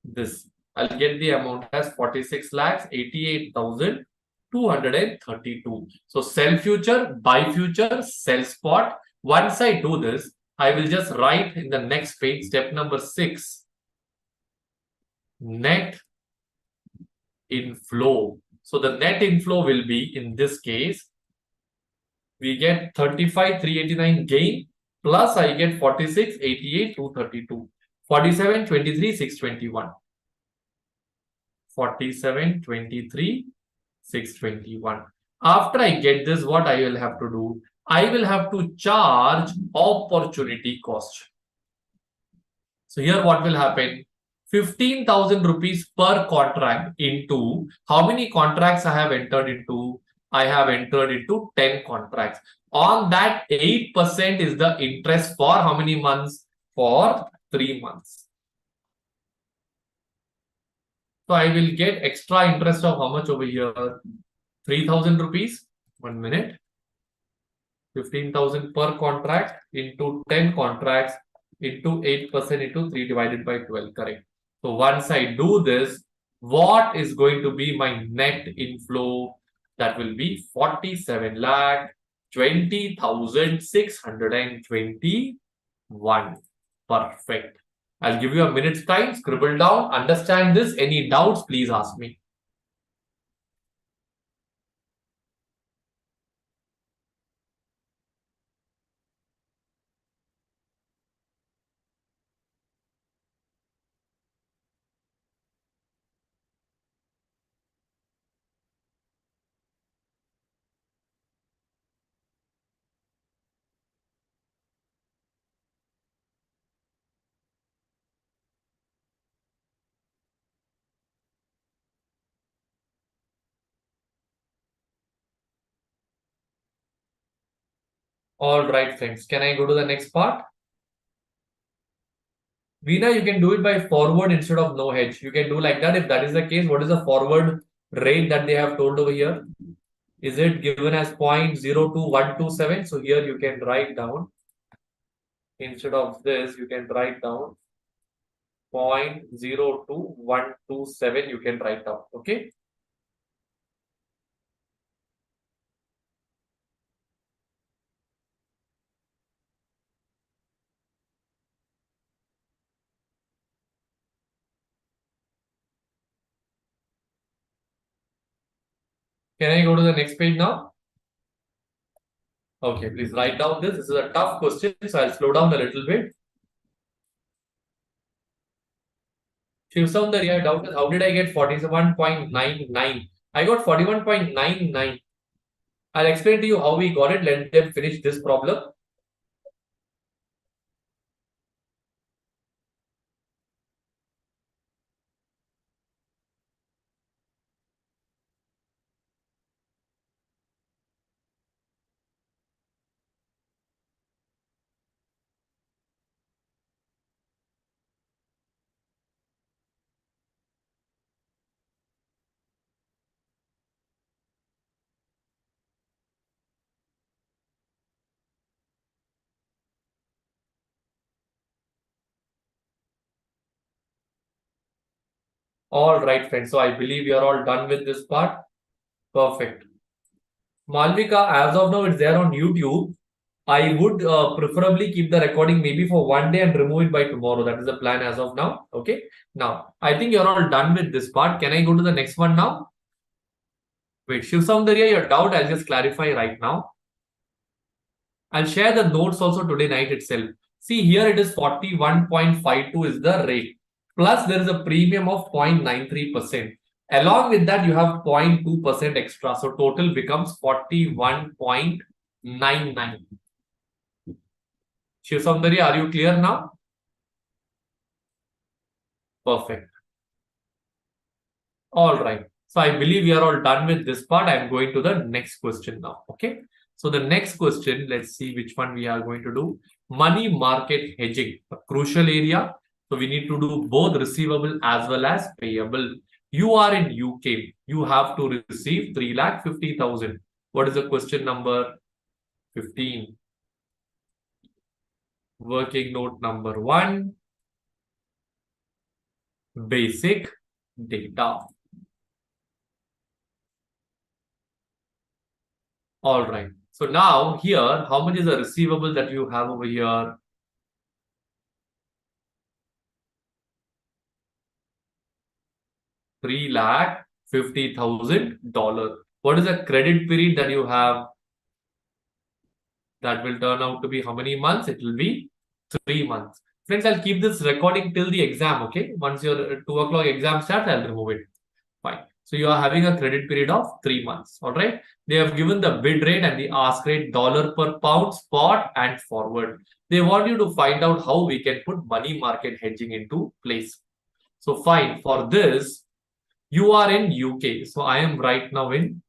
this. I'll get the amount as 46,88,232. So sell future, buy future, sell spot. Once I do this, I will just write in the next page, step number 6, net inflow. So the net inflow will be, in this case, we get 35,389 gain, plus I get 46,88,232. 47,23,621. 47,23,621. After I get this, what I will have to do? I will have to charge opportunity cost. So here what will happen? 15,000 rupees per contract into how many contracts I have entered into? I have entered into 10 contracts. On that, 8% is the interest for how many months? For 3 months. So I will get extra interest of how much over here? 3,000 rupees. 1 minute. 15,000 per contract into 10 contracts into 8% into 3 divided by 12. Correct. So once I do this, what is going to be my net inflow? That will be 47 lakh 20,621. Perfect. I'll give you a minute's time. Scribble down. Understand this. Any doubts, please ask me. All right, friends. Can I go to the next part? Veena, you can do it by forward instead of no hedge. You can do like that. If that is the case, what is the forward rate that they have told over here? Is it given as 0.02127? So here you can write down, instead of this, you can write down 0.02127. You can write down. Okay. Can I go to the next page now? Okay, please write down this. This is a tough question, so I'll slow down a little bit. Shiv Soundarya, doubt is how did I get 41.99? I got 41.99. I'll explain to you how we got it. Let them finish this problem. All right, friends. So I believe you're all done with this part. Perfect. Malvika, as of now, it's there on YouTube. I would preferably keep the recording maybe for one day and remove it by tomorrow. That is the plan as of now. Okay. Now, I think you're all done with this part. Can I go to the next one now? Wait, Shiv Soundarya, your doubt, I'll just clarify right now. I'll share the notes also today night itself. See, here it is 41.52 is the rate. Plus, there is a premium of 0.93%. Along with that, you have 0.2% extra. So, total becomes 41.99. Shiv Soundarya, are you clear now? Perfect. All right. So, I believe we are all done with this part. I'm going to the next question now. Okay. So the next question, let's see which one we are going to do. Money market hedging, a crucial area. So we need to do both receivable as well as payable. You are in UK. You have to receive 3,50,000. What is the question number 15? Working note number 1. Basic data. All right. So now here, how much is the receivable that you have over here? $3,50,000. What is the credit period that you have? That will turn out to be how many months? It will be 3 months. Friends, I'll keep this recording till the exam, okay? Once your 2 o'clock exam starts, I'll remove it. Fine. So you are having a credit period of 3 months, all right? They have given the bid rate and the ask rate dollar per pound, spot and forward. They want you to find out how we can put money market hedging into place. So fine, for this, you are in UK. So I am right now in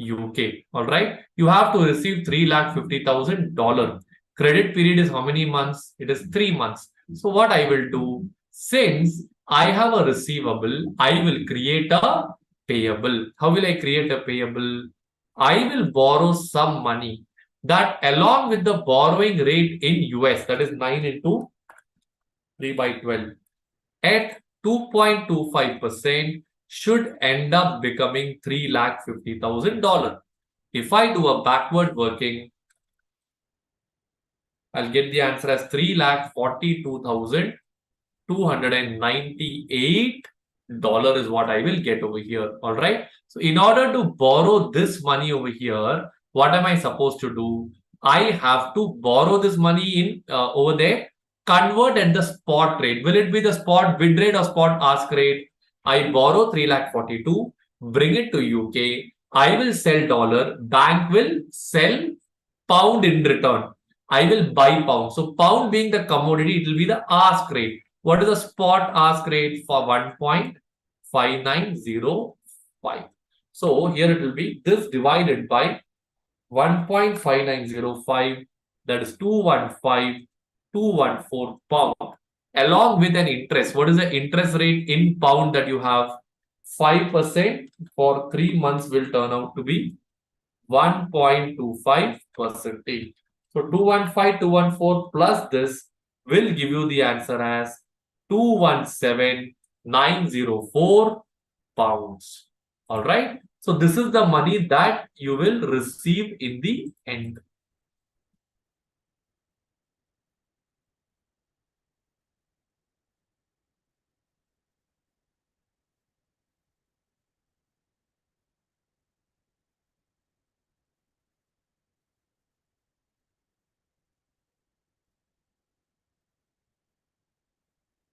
UK. All right. You have to receive $350,000. Credit period is how many months? It is 3 months. So what I will do, since I have a receivable, I will create a payable. How will I create a payable? I will borrow some money that along with the borrowing rate in US, that is 9 into 3 by 12 at 2.25% should end up becoming $350,000. If I do a backward working, I'll get the answer as 3,42,298 is what I will get over here. All right. So in order to borrow this money over here, what am I supposed to do? I have to borrow this money in over there, convert at the spot rate. Will it be the spot bid rate or spot ask rate? I borrow 3,42,000, bring it to UK. I will sell dollar. Bank will sell pound in return. I will buy pound. So pound being the commodity, it will be the ask rate. What is the spot ask rate for 1.5905? So here it will be this divided by 1.5905, that is 215,214 pound, along with an interest. What is the interest rate in pound that you have? 5% for 3 months will turn out to be 1.25%. So 215,214 plus this will give you the answer as 217,904 pounds. All right. So this is the money that you will receive in the end.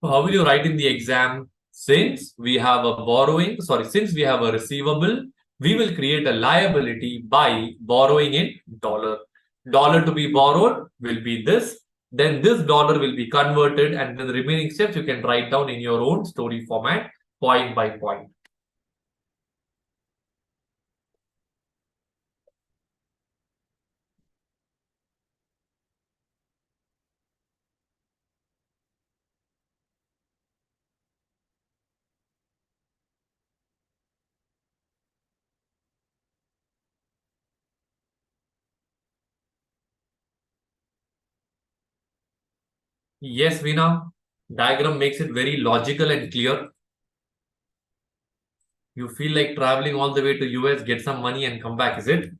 So how will you write in the exam? Since we have a since we have a receivable, we will create a liability by borrowing in dollar. Dollar to be borrowed will be this. Then this dollar will be converted, and then the remaining steps you can write down in your own story format, point by point. Yes, Veena. Diagram makes it very logical and clear. You feel like traveling all the way to US, get some money and come back, is it?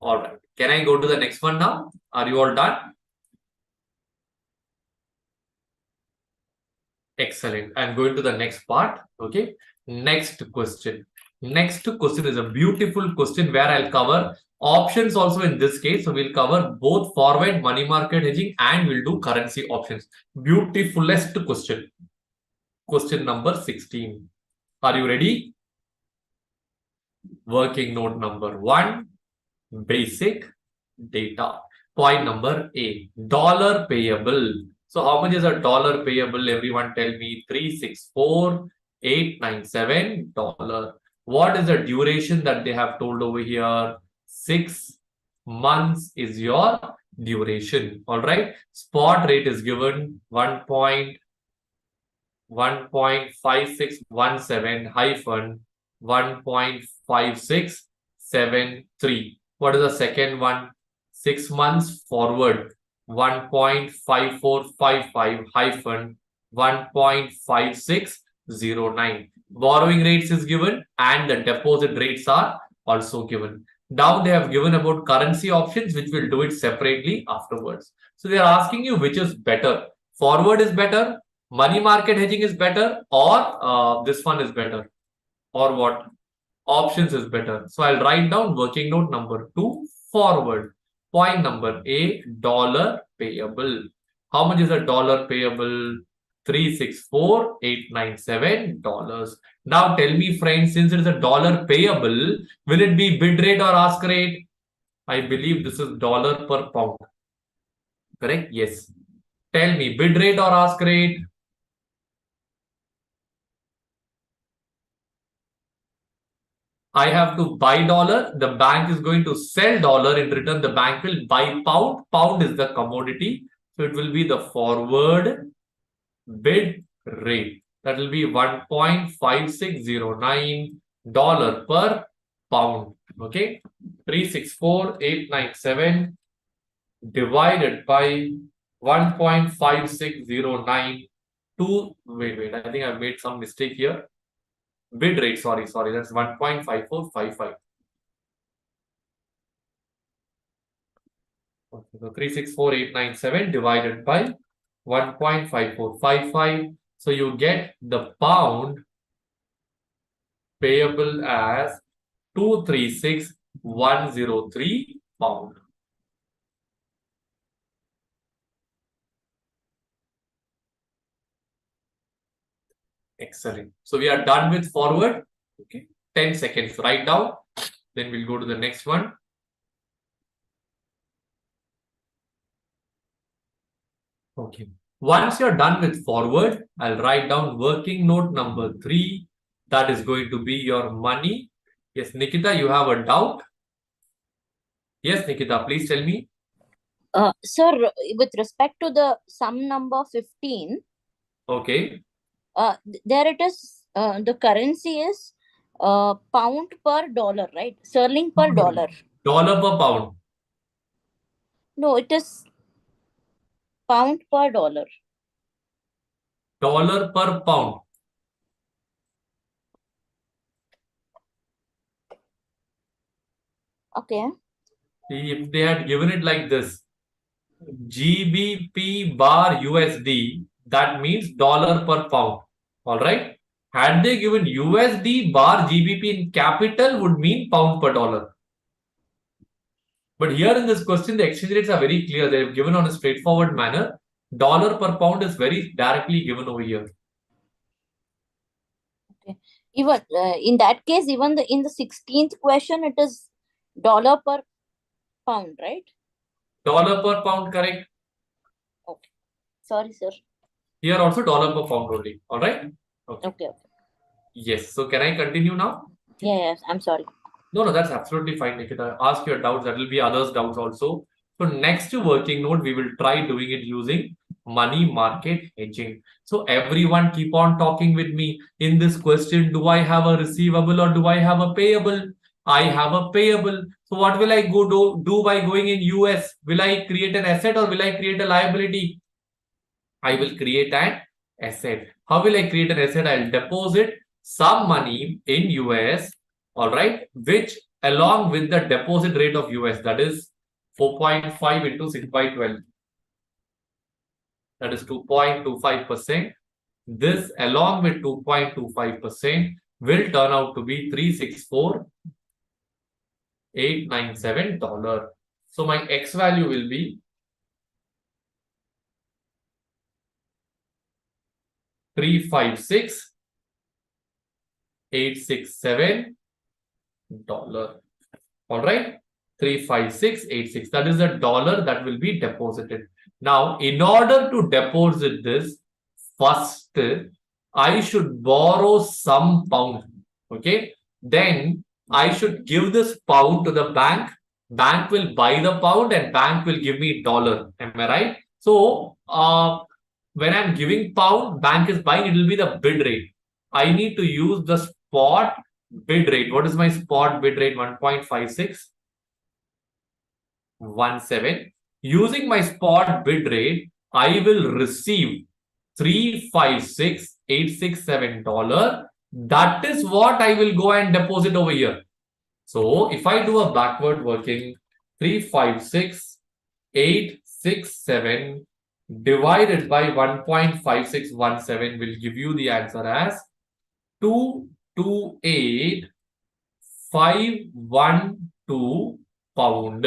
All right. Can I go to the next one now? Are you all done? Excellent. I'm going to the next part. Okay. Next question. Next question is a beautiful question where I'll cover options also in this case. So we'll cover both forward money market hedging and we'll do currency options. Beautifulest question. Question number 16. Are you ready? Working note number 1. Basic data. Point number A. Dollar payable. So how much is a dollar payable? Everyone tell me. 364,897 dollar. What is the duration that they have told over here? 6 months is your duration. All right. Spot rate is given 1.5617 hyphen 1.5673. What is the second one? 6 months forward 1.5455 hyphen 1.5609. Borrowing rates is given and the deposit rates are also given. Now they have given about currency options, which will do it separately afterwards. So they are asking you which is better. Forward is better, money market hedging is better, or this one is better, or what? Options is better. So I'll write down working note number 2, forward. Point number A, dollar payable. How much is a dollar payable? 364,897 dollars. Now tell me, friends, since it is a dollar payable, will it be bid rate or ask rate? I believe this is dollar per pound. Correct? Yes. Tell me, bid rate or ask rate? I have to buy dollar. The bank is going to sell dollar. In return, the bank will buy pound. Pound is the commodity. So it will be the forward bid rate. That will be $1.5609 per pound. Okay. 364897 divided by 1.5609 to wait. I think I made some mistake here. Bid rate, sorry, that's 1.5455. Okay, so 364897 divided by 1.5455. So you get the pound payable as 236103 pound. Excellent. So we are done with forward. Okay, 10 seconds. Write down. Then we'll go to the next one. Okay. Once you're done with forward, I'll write down working note number 3. That is going to be your money. Yes, Nikita, you have a doubt? Yes, Nikita, please tell me. Sir, with respect to the sum number 15, Okay. there it is, the currency is pound per dollar, right? Sterling per dollar. Dollar per pound. No, it is pound per dollar. Dollar per pound. Okay. See, if they had given it like this, GBP bar USD, that means dollar per pound. All right. Had they given USD bar GBP in capital, would mean pound per dollar. But here in this question, the exchange rates are very clear. They're given on a straightforward manner. Dollar per pound is very directly given over here. Okay. Even in that case, even in the 16th question, it is dollar per pound, right? Dollar per pound, correct? Okay. Sorry, sir. Here also dollar per pound only. All right? Okay. Yes. So can I continue now? Yes, I'm sorry. No, that's absolutely fine, Nikita. Ask your doubts. That will be others' doubts also. So next working note, we will try doing it using money market hedging. So everyone keep on talking with me in this question. Do I have a receivable or do I have a payable? I have a payable. So what will I do by going in US? Will I create an asset or will I create a liability? I will create an asset. How will I create an asset? I'll deposit some money in US, all right, which along with the deposit rate of US, that is 4.5 into 6 by 12, that is 2.25%. This along with 2.25% will turn out to be $364,897. So my X value will be 356,867 dollar. All right, 35686. That is the dollar that will be deposited. Now, in order to deposit this, first I should borrow some pound. Okay, then I should give this pound to the bank. Bank will buy the pound and bank will give me dollar. Am I right? So, when I'm giving pound, bank is buying, it will be the bid rate. I need to use the spot bid rate. What is my spot bid rate? 1.5617. Using my spot bid rate, I will receive $356,867. That is what I will go and deposit over here. So if I do a backward working, 356,867 divided by 1.5617 will give you the answer as 228,512 pound.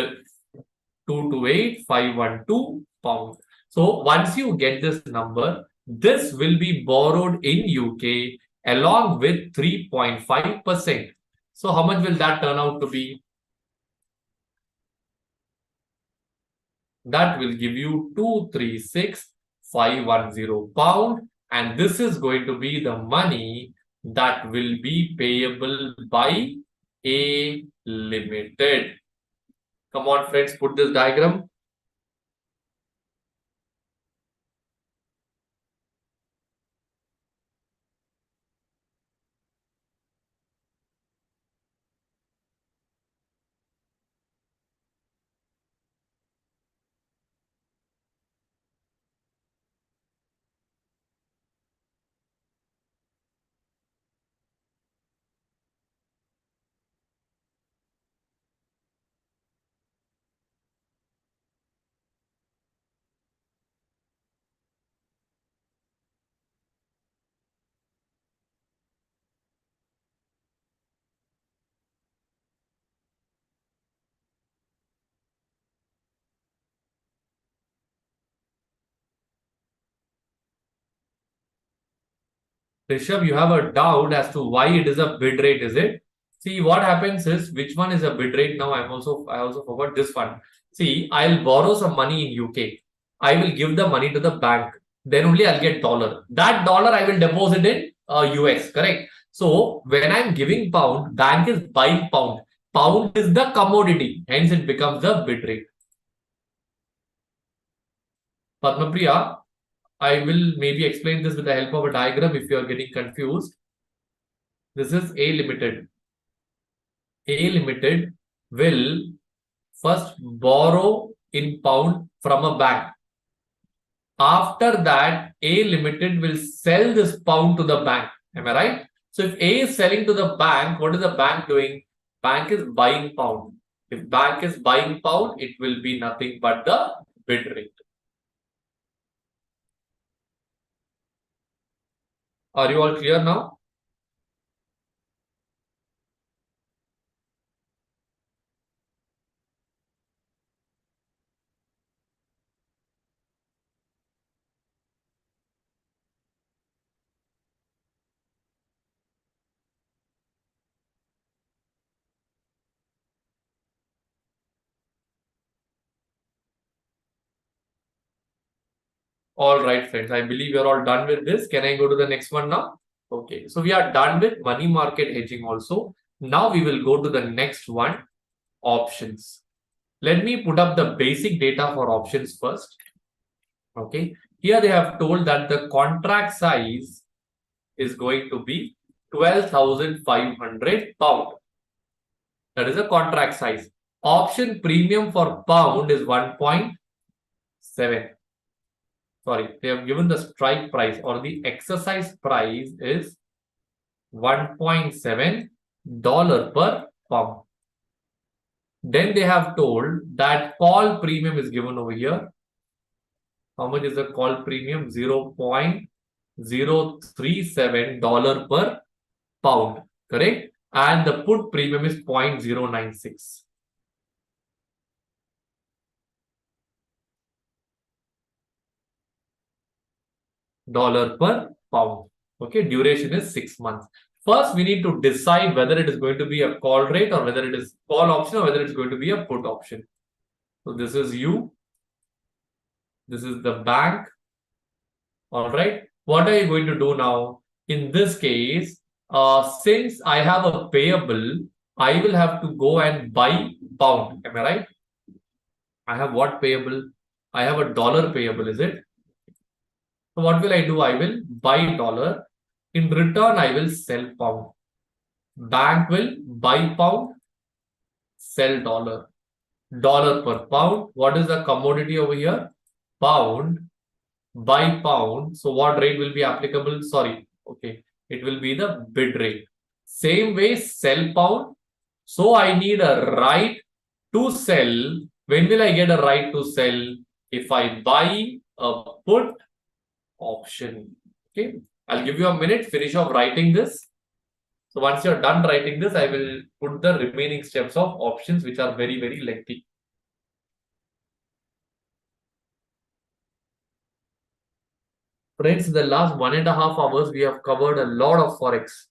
228,512 pound. So once you get this number, this will be borrowed in UK along with 3.5%. So how much will that turn out to be? That will give you 236,510 pound, and this is going to be the money that will be payable by A Limited. Come on, friends, put this diagram. Rishabh, you have a doubt as to why it is a bid rate, is it? See, what happens is, which one is a bid rate now? I also forgot this one. See, I'll borrow some money in UK. I will give the money to the bank. Then only I'll get dollar. That dollar I will deposit in US, correct? So when I'm giving pound, bank is buying pound. Pound is the commodity. Hence it becomes the bid rate. Padmapriya, I will maybe explain this with the help of a diagram if you are getting confused. This is A Limited. A Limited will first borrow in pound from a bank. After that, A Limited will sell this pound to the bank. Am I right? So if A is selling to the bank, what is the bank doing? Bank is buying pound. If bank is buying pound, it will be nothing but the bid rate. Are you all clear now? All right, friends. I believe you're all done with this. Can I go to the next one now? Okay. So we are done with money market hedging also. Now we will go to the next one, options. Let me put up the basic data for options first. Okay. Here they have told that the contract size is going to be 12,500 pound. That is a contract size. Option premium for pound is 1.7. Sorry, they have given the strike price or the exercise price is $1.7 per pound. Then they have told that call premium is given over here. How much is the call premium? $0.037 per pound, correct? And the put premium is 0.096. Dollar per pound. Okay, duration is 6 months. First, we need to decide whether it is going to be a call rate or whether it is call option or whether it's going to be a put option. So this is you. This is the bank. All right. What are you going to do now? In this case, since I have a payable, I will have to go and buy pound. Am I right? I have what payable? I have a dollar payable, is it? So what will I do? I will buy dollar. In return, I will sell pound. Bank will buy pound, sell dollar. Dollar per pound. What is the commodity over here? Pound. Buy pound. So what rate will be applicable? Sorry. Okay. It will be the bid rate. Same way, sell pound. So I need a right to sell. When will I get a right to sell? If I buy a put option. Okay. I'll give you a minute, finish off writing this. So once you're done writing this, I will put the remaining steps of options, which are very, very lengthy. Friends, in the last 1.5 hours, we have covered a lot of Forex.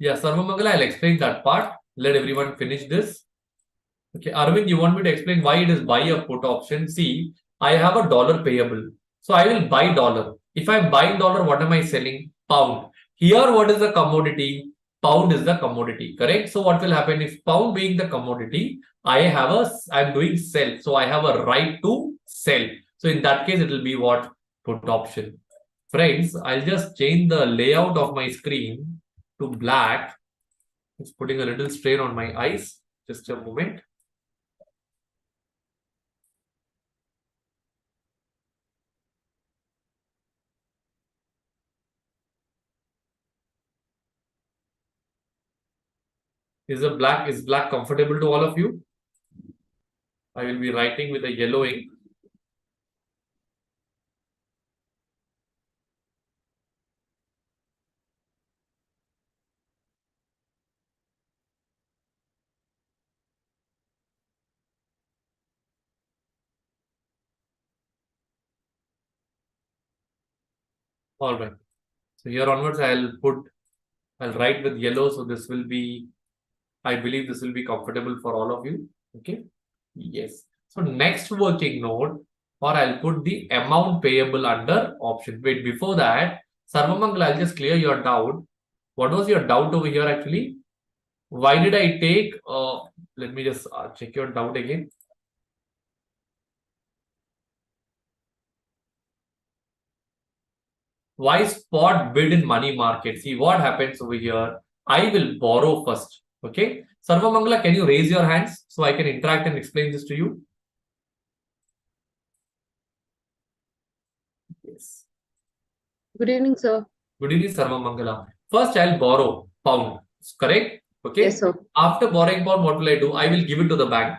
Yeah, Sarvamangala, I'll explain that part. Let everyone finish this. Okay, Arvind, you want me to explain why it is buy a put option? See, I have a dollar payable. So I will buy dollar. If I'm buying dollar, what am I selling? Pound. Here, what is the commodity? Pound is the commodity, correct? So what will happen if pound being the commodity, I'm doing sell. So I have a right to sell. So in that case, it will be what? Put option. Friends, I'll just change the layout of my screen to black. It's putting a little strain on my eyes. Just a moment. Is black comfortable to all of you? I will be writing with a yellow ink. All right. So here onwards, I'll write with yellow. So this will be, I believe this will be comfortable for all of you. Okay. Yes. So next working note, or I'll put the amount payable under option. Wait, before that, Sarvamangala, I'll just clear your doubt. What was your doubt over here actually? Why did I take, let me just check your doubt again. Why spot bid in money market? See what happens over here. I will borrow first. Okay. Sarvamangala, can you raise your hands so I can interact and explain this to you? Yes. Good evening, sir. Good evening, Sarvamangala. First, I'll borrow pound. Correct? Okay. Yes, sir. After borrowing pound, what will I do? I will give it to the bank.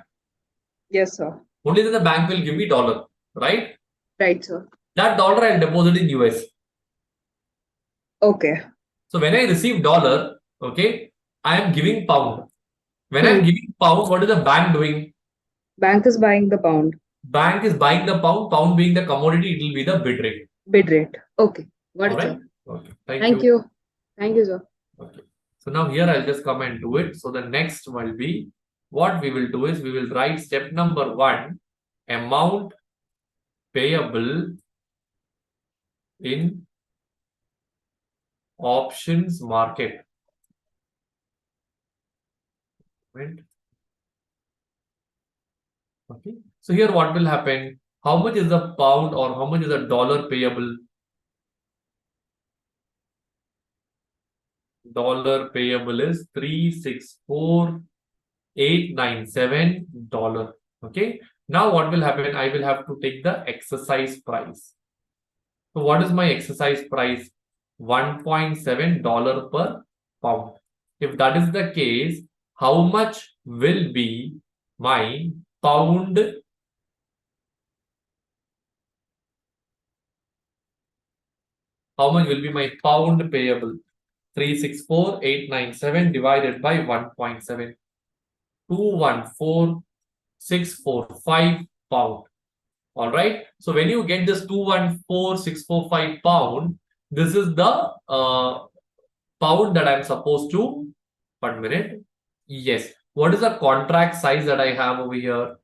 Yes, sir. Only then the bank will give me dollar. Right? Right, sir. That dollar I'll deposit in US. Okay. So when I receive dollar, okay, I am giving pound. When I'm giving pound, what is the bank doing? Bank is buying the pound. Bank is buying the pound, pound being the commodity, it will be the bid rate. Bid rate. Okay. Got All it, right. sir. Okay. Thank Thank you. you. Thank you, sir. Okay. So now here I'll just come and do it. So the next will be what we will do is we will write step number 1, amount payable in options market. Right. Okay. So here what will happen? How much is the pound or how much is the dollar payable? Dollar payable is 364,897 dollar. Okay. Now what will happen? I will have to take the exercise price. So what is my exercise price? $1.7 per pound. If that is the case, how much will be my pound? How much will be my pound payable? 364,897 divided by 1.7. 214,645 pound. All right. So when you get this 214,645 pound, this is the pound that I'm supposed to. 1 minute. Yes. What is the contract size that I have over here?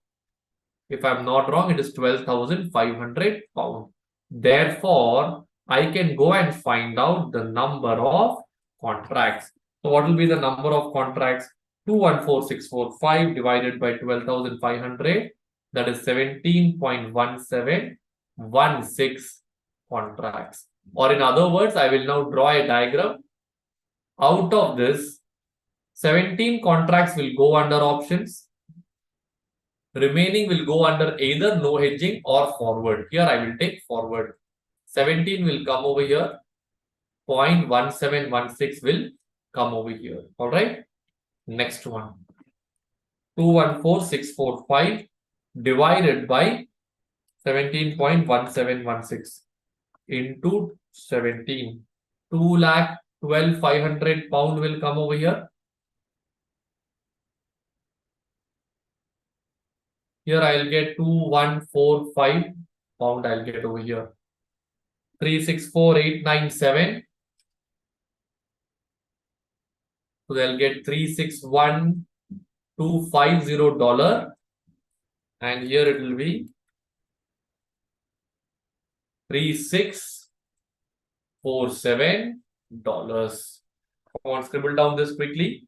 If I'm not wrong, it is 12,500 pound. Therefore, I can go and find out the number of contracts. So what will be the number of contracts? 214,645 divided by 12,500. That is 17.1716 contracts. Or in other words, I will now draw a diagram. Out of this, 17 contracts will go under options. Remaining will go under either no hedging or forward. Here I will take forward. 17 will come over here. 0.1716 will come over here. All right. Next one. 214,645 divided by 17.1716 into 17. 2,12,500 pound will come over here. Here I'll get 2,145 pound I'll get over here. 364,897 So they'll get $361,250, and here it will be $3,647. Come on, scribble down this quickly.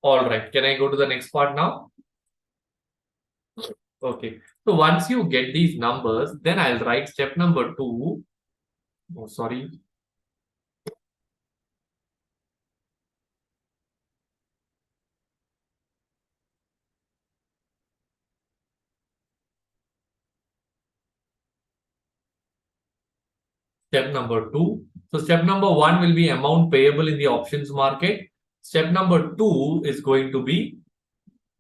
All right, can I go to the next part now? Okay, so once you get these numbers, then I'll write step number 2. Oh, sorry. Step number 2. So step number 1 will be amount payable in the options market. Step number 2 is going to be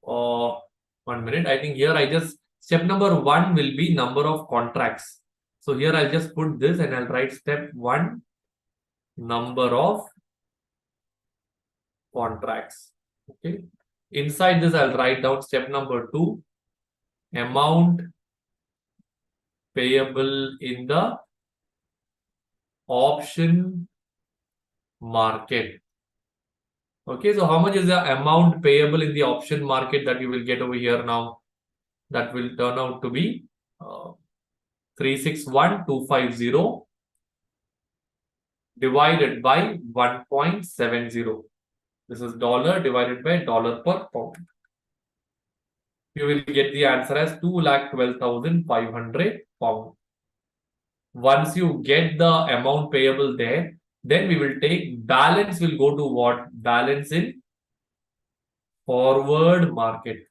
1 minute. I think here step number 1 will be number of contracts. So here I'll just put this and I'll write step 1, number of contracts. Okay. Inside this, I'll write down step number 2, amount payable in the option market. Okay, so how much is the amount payable in the option market that you will get over here now? That will turn out to be 361,250 divided by 1.70. This is dollar divided by dollar per pound. You will get the answer as 2,12,500 pound. Once you get the amount payable there, then we will take balance will go to what? Balance in forward market.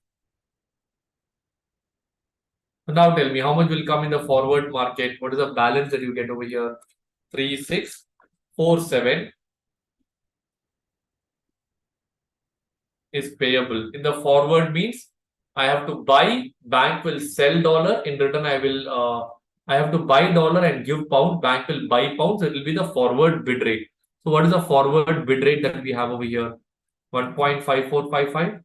So now tell me how much will come in the forward market? What is the balance that you get over here? 3,647 is payable. In the forward means I have to buy, bank will sell dollar, in return I have to buy dollar and give pound, bank will buy pounds, it will be the forward bid rate. So what is the forward bid rate that we have over here? 1.5455.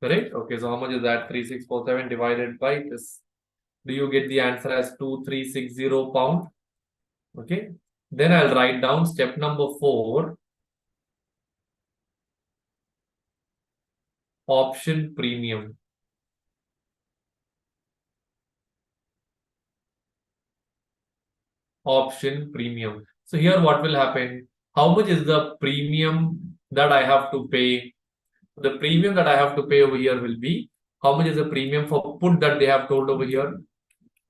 Correct? Okay, so how much is that? 3,647 divided by this. Do you get the answer as 2,360 pound? Okay. Then I'll write down step number 4, option premium. Option premium. So here what will happen? How much is the premium that I have to pay? The premium that I have to pay over here will be, how much is the premium for put that they have told over here?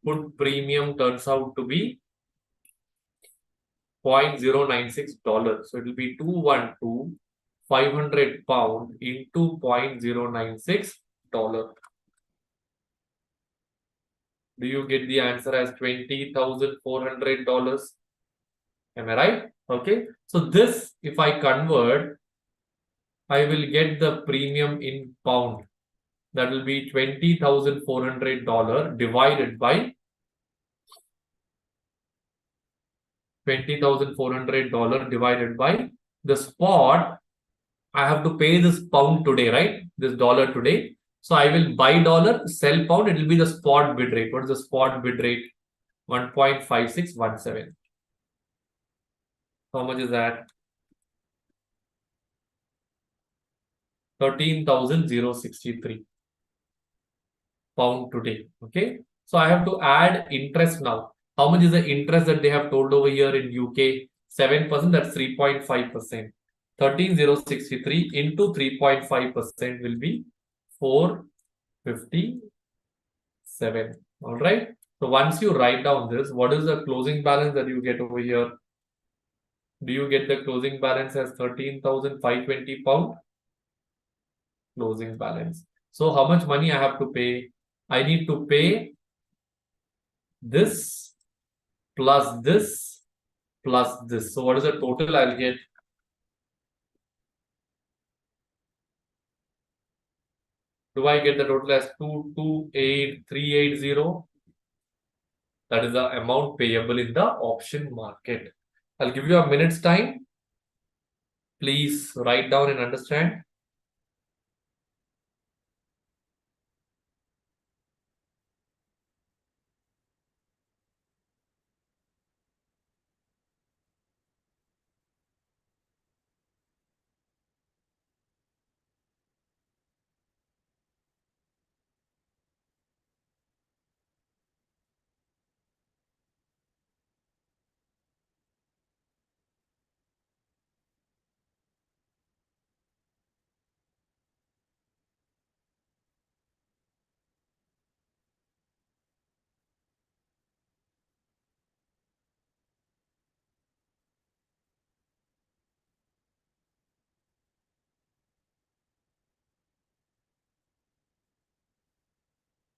Put premium turns out to be $0.096. So it will be 212,500 pound into $0.096. Do you get the answer as $20,400? Am I right? Okay. So this, if I convert, I will get the premium in pound. That will be $20,400 divided by $20,400 divided by the spot. I have to pay this pound today, right? This dollar today. So I will buy dollar, sell pound. It will be the spot bid rate. What is the spot bid rate? 1.5617. How much is that? 13,063 pound today. Okay. So I have to add interest now. How much is the interest that they have told over here in UK? 7%, that's 3.5%. 13,063 into 3.5% will be 457. All right. So once you write down this, what is the closing balance that you get over here? Do you get the closing balance as 13,520 pound? Closing balance. So how much money I have to pay? I need to pay this plus this plus this. So what is the total I'll get? Do I get the total as 228380? That is the amount payable in the option market. I'll give you a minute's time. Please write down and understand.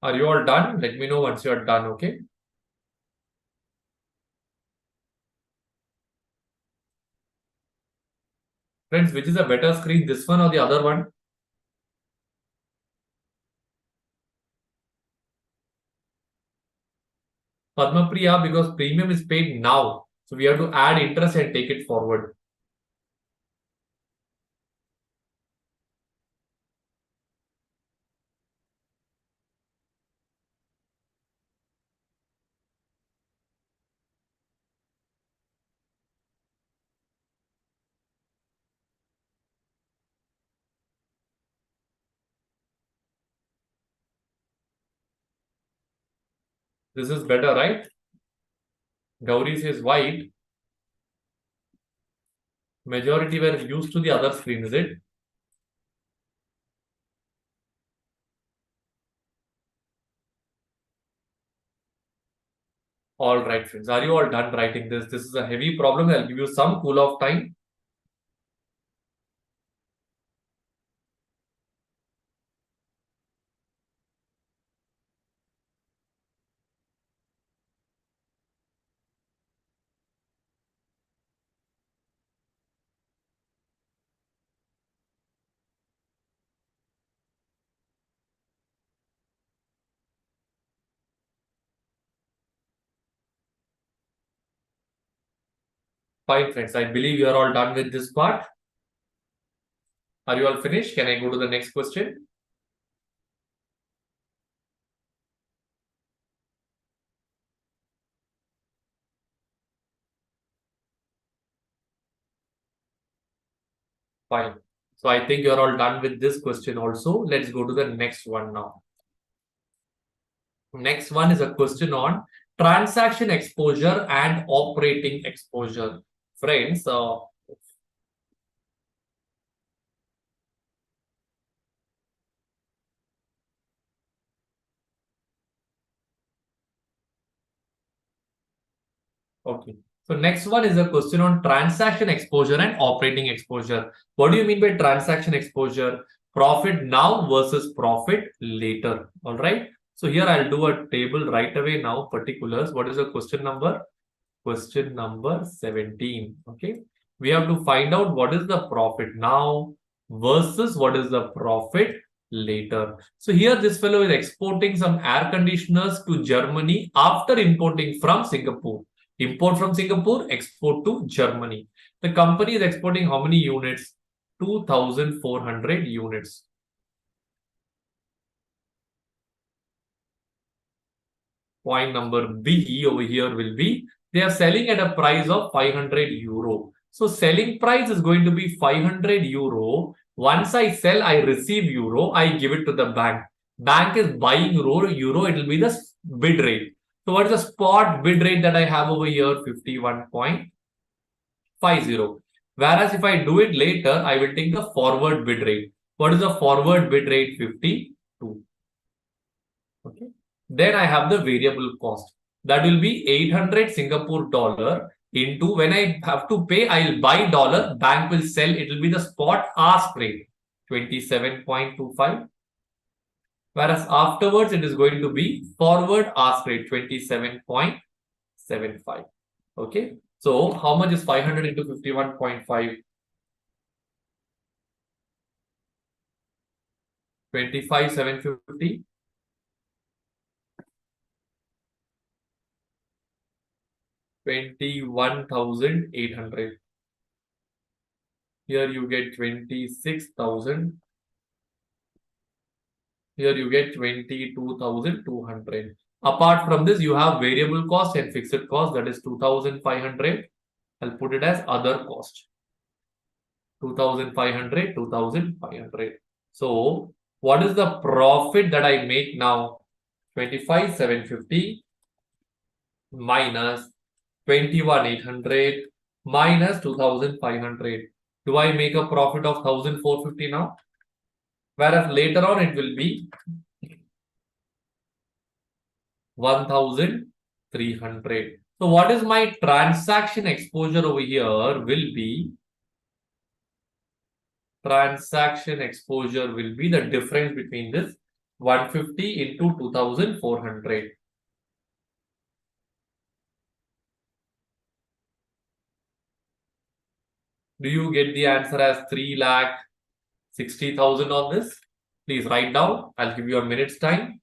Are you all done? Let me know once you are done, okay? Friends, which is a better screen, this one or the other one? Padma Priya, because premium is paid now. So we have to add interest and take it forward. This is better, right? Gauri says white. Majority were used to the other screen, is it? All right, friends. Are you all done writing this? This is a heavy problem. I'll give you some cool off time. Fine, friends. I believe you are all done with this part. Are you all finished? Can I go to the next question? Fine. So I think you're all done with this question also. Let's go to the next one now. Next one is a question on transaction exposure and operating exposure. Friends, okay. So next one is a question on transaction exposure and operating exposure. What do you mean by transaction exposure? Profit now versus profit later. All right. So here I'll do a table right away now, particulars. What is the question number? Question number 17. Okay. We have to find out what is the profit now versus what is the profit later. So here this fellow is exporting some air conditioners to Germany after importing from Singapore. Import from Singapore, export to Germany. The company is exporting how many units? 2,400 units. Point number B over here will be they are selling at a price of 500 euro. So selling price is going to be 500 euro. Once I sell, I receive euro. I give it to the bank. Bank is buying euro. It will be the bid rate. So what is the spot bid rate that I have over here? 51.50. Whereas if I do it later, I will take the forward bid rate. What is the forward bid rate? 52. Okay. Then I have the variable cost. That will be 800 Singapore dollar into when I have to pay, I'll buy dollar, bank will sell, it will be the spot ask rate, 27.25. Whereas afterwards, it is going to be forward ask rate, 27.75. 2575. Okay. So how much is 500 into 51.5? 25,750. 21,800. Here you get 26,000. Here you get 22,200. Apart from this, you have variable cost and fixed cost, that is 2,500. I'll put it as other cost. 2,500, 2,500. So, what is the profit that I make now? 25,750 minus 21,800 minus 2,500. Do I make a profit of 1,450 now? Whereas later on it will be 1,300. So what is my transaction exposure over here will be, transaction exposure will be the difference between this 150 into 2,400. Do you get the answer as 3,60,000 on this? Please write down. I'll give you a minute's time.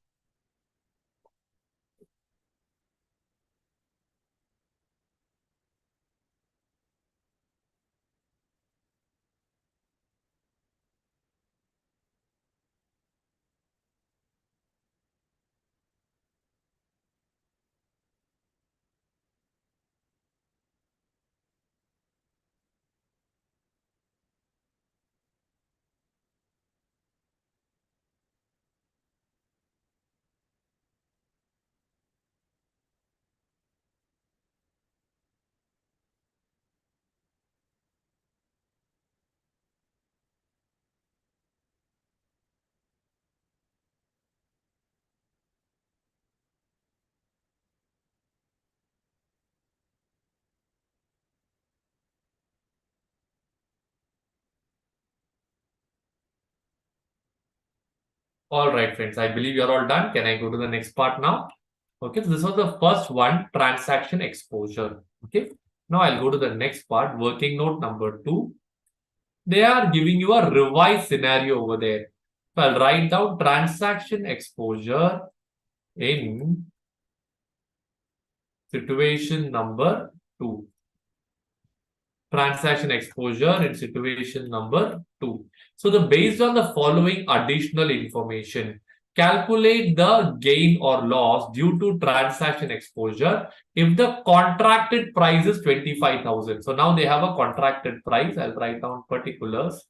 All right, friends. I believe you're all done. Can I go to the next part now? Okay, so this was the first one, transaction exposure. Okay, now I'll go to the next part, working note number 2. They are giving you a revised scenario over there. So I'll write down transaction exposure in situation number 2. Transaction exposure in situation number 2. So based on the following additional information, calculate the gain or loss due to transaction exposure if the contracted price is 25,000. So now they have a contracted price. I'll write down particulars.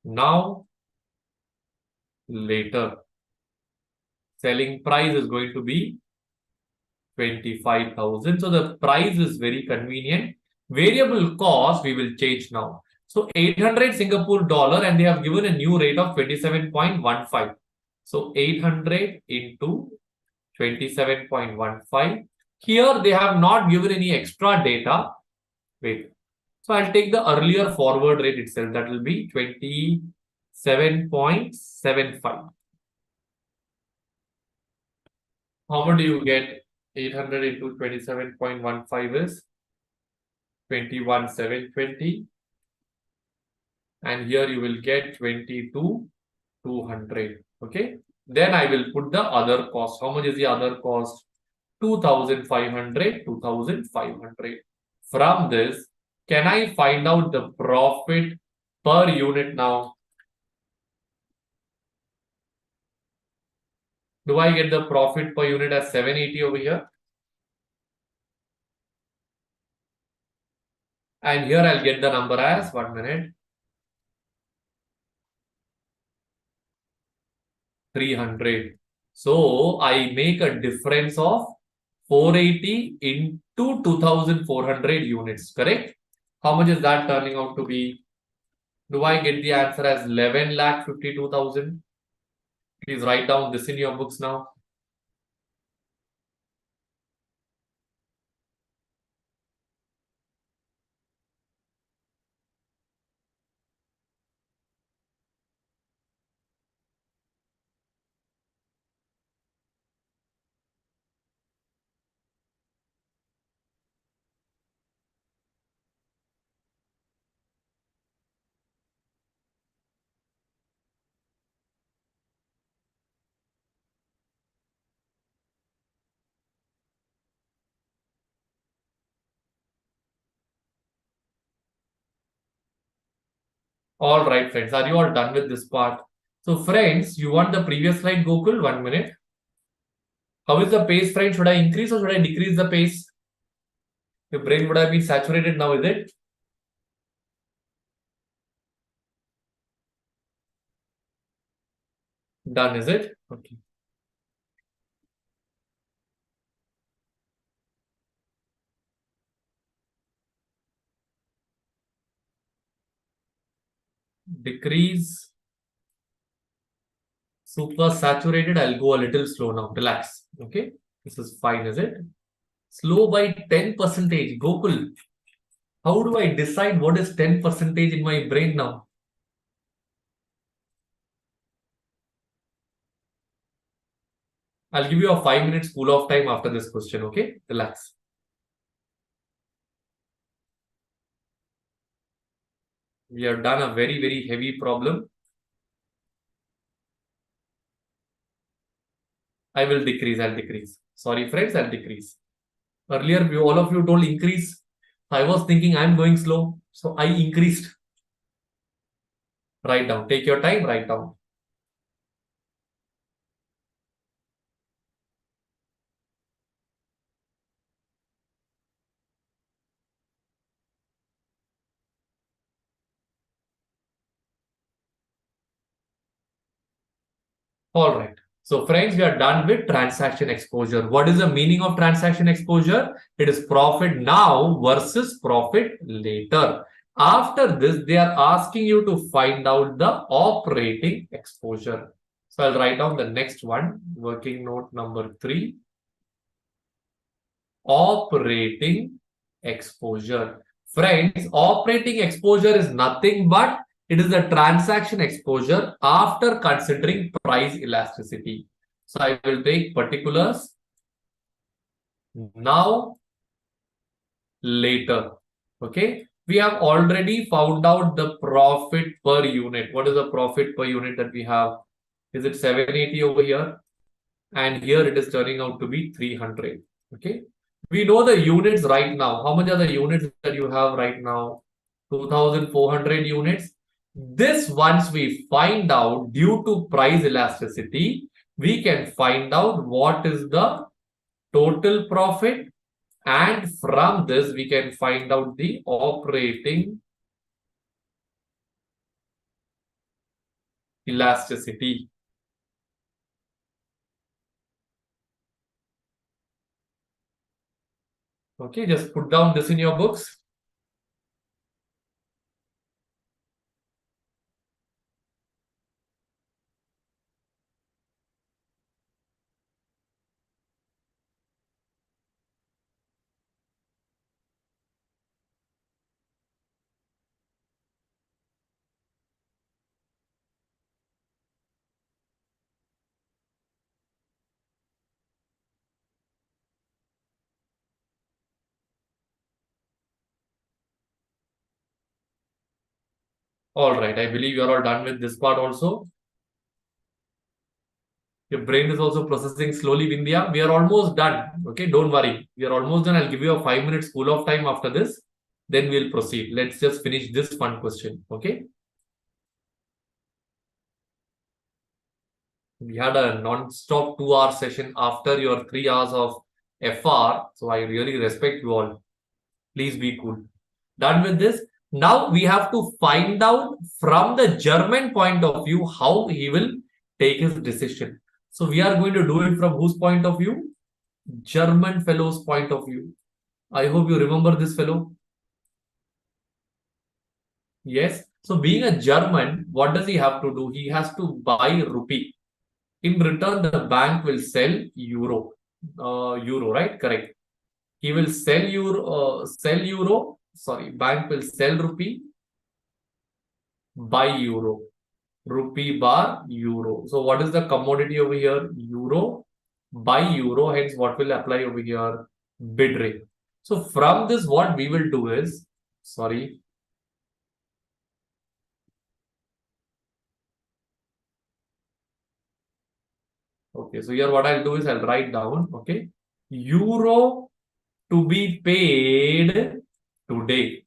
Now, later, selling price is going to be 25,000. So the price is very convenient. Variable cost we will change now. So 800 Singapore dollar and they have given a new rate of 27.15. So 800 into 27.15. Here they have not given any extra data. Wait. So I'll take the earlier forward rate itself. That will be 27.75. How much do you get? 800 into 27.15 is 21,720. And here you will get 22,200. Okay. Then I will put the other cost. How much is the other cost? 2,500, 2,500. From this, can I find out the profit per unit now? Do I get the profit per unit as 780 over here? And here I'll get the number as 1 minute. 300. So I make a difference of 480 into 2,400 units, correct? How much is that turning out to be? Do I get the answer as 11,52,000? Please write down this in your books now. All right, friends. Are you all done with this part? So, friends, you want the previous slide, Gokul? 1 minute. How is the pace, friends? Should I increase or should I decrease the pace? Your brain would have been saturated now, is it? Done, is it? Okay. Decrease. Super saturated. I'll go a little slow now. Relax. Okay. This is fine, is it? Slow by 10%. Gokul, how do I decide what is 10% in my brain now? I'll give you a 5 minutes cool off time after this question. Okay. Relax. We have done a very, very heavy problem. I will decrease. I'll decrease. Sorry, friends. I'll decrease. Earlier, all of you told increase. I was thinking I'm going slow. So I increased. Write down. Take your time. Write down. All right. So friends, we are done with transaction exposure. What is the meaning of transaction exposure? It is profit now versus profit later. After this, they are asking you to find out the operating exposure. So I'll write down the next one, working note number 3. Operating exposure. Friends, operating exposure is nothing but it is the transaction exposure after considering price elasticity. So I will take particulars now, later. Okay. We have already found out the profit per unit. What is the profit per unit that we have? Is it 780 over here? And here it is turning out to be 300. Okay. We know the units right now. How much are the units that you have right now? 2,400 units. This, once we find out due to price elasticity, we can find out what is the total profit, and from this we can find out the operating elasticity. Okay, just put down this in your books. All right, I believe you are all done with this part also. Your brain is also processing slowly, Vindhya. We are almost done. Okay, don't worry. We are almost done. I'll give you a 5 minutes cool off time after this. Then we'll proceed. Let's just finish this fun question. Okay. We had a non-stop 2-hour session after your 3 hours of FR. So I really respect you all. Please be cool. Done with this. Now we have to find out from the German point of view how he will take his decision. So we are going to do it from whose point of view? German fellow's point of view. I hope you remember this fellow. Yes. So being a German, what does he have to do? He has to buy rupee. In return, the bank will sell euro. Euro, right? Correct. He will sell euro. Sorry, bank will sell rupee, buy euro. Rupee bar euro. So what is the commodity over here? Euro. Buy euro. Hence, what will apply over here? Bid rate. So from this, what we will do is, sorry. Okay, so here what I'll do is I'll write down, okay, euro to be paid today.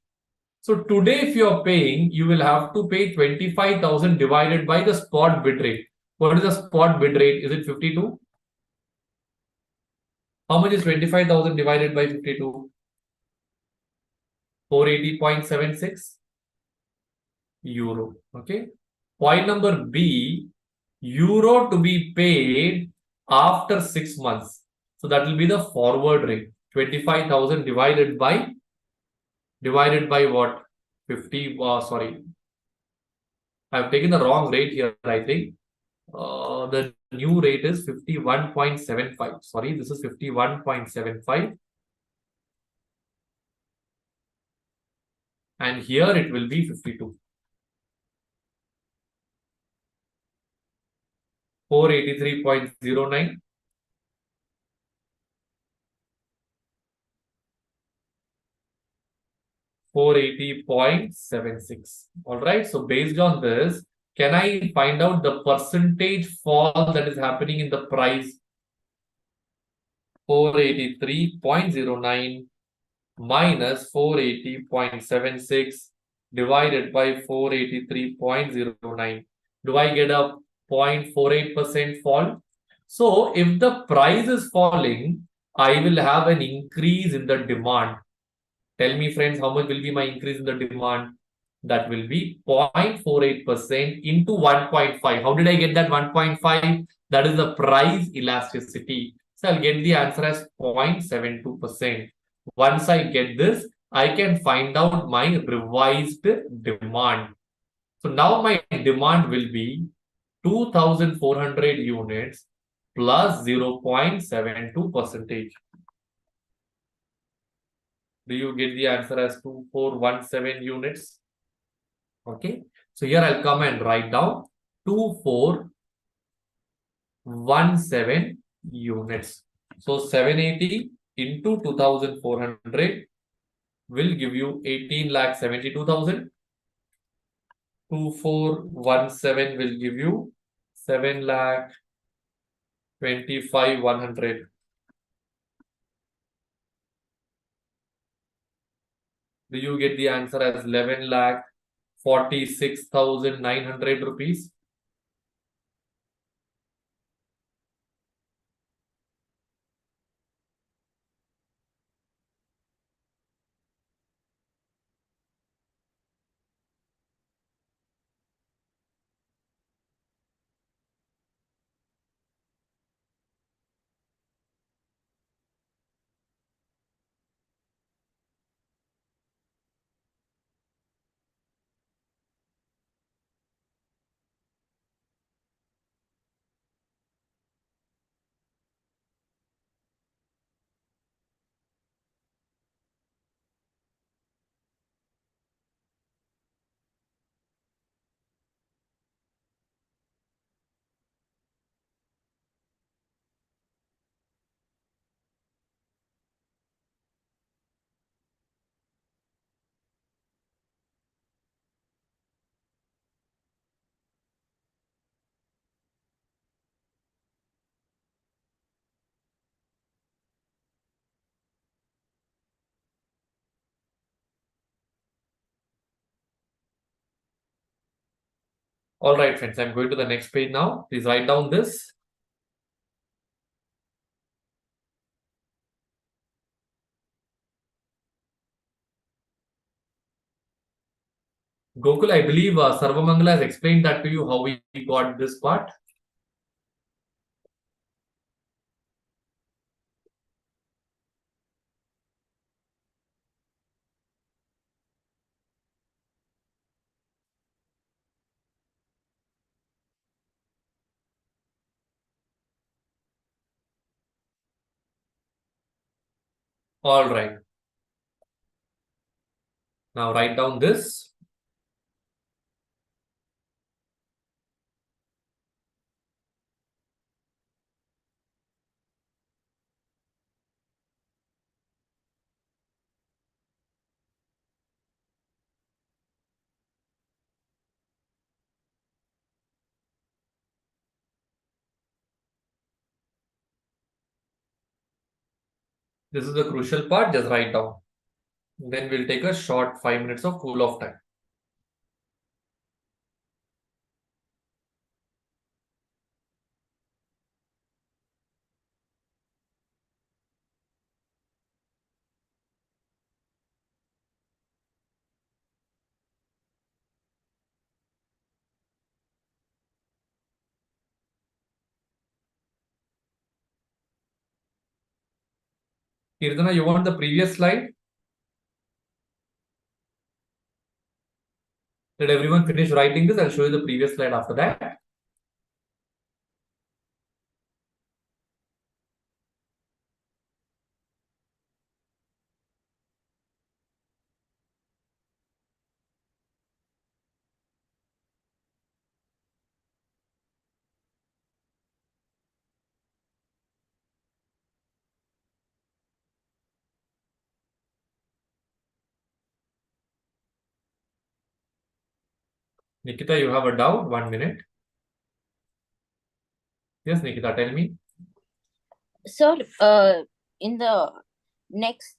So today, if you are paying, you will have to pay 25,000 divided by the spot bid rate. What is the spot bid rate? Is it 52? How much is 25,000 divided by 52? 480.76 euro. Okay. Point number B, euro to be paid after 6 months. So that will be the forward rate. 25,000 divided by what? 50. Sorry, I've taken the wrong rate here, I think. The new rate is 51.75. Sorry, this is 51.75. And here it will be 52. 483.09. 480.76. All right. So based on this, can I find out the percentage fall that is happening in the price? 483.09 minus 480.76 divided by 483.09. Do I get a 0.48% fall? So if the price is falling, I will have an increase in the demand. Tell me, friends, how much will be my increase in the demand? That will be 0.48% into 1.5. How did I get that 1.5? That is the price elasticity. So I'll get the answer as 0.72%. Once I get this, I can find out my revised demand. So now my demand will be 2,400 units plus 0.72 percentage. Do you get the answer as 2417 units? Okay. So here I'll come and write down 2417 units. So 780 into 2400 will give you 18,72,000. 2417 will give you 7,25,100. Do you get the answer as 11,46,900 rupees? All right, friends, I'm going to the next page now. Please write down this. I'm going to the next page now. Please write down this. Gokul, I believe Sarvamangala has explained that to you, how we got this part. All right. Now write down this. This is the crucial part. Just write down. Then we'll take a short 5 minutes of cool off time. Kirtana, you want the previous slide? Did everyone finish writing this? I'll show you the previous slide after that. Nikita, you have a doubt? 1 minute. Yes, Nikita, tell me. Sir, in the next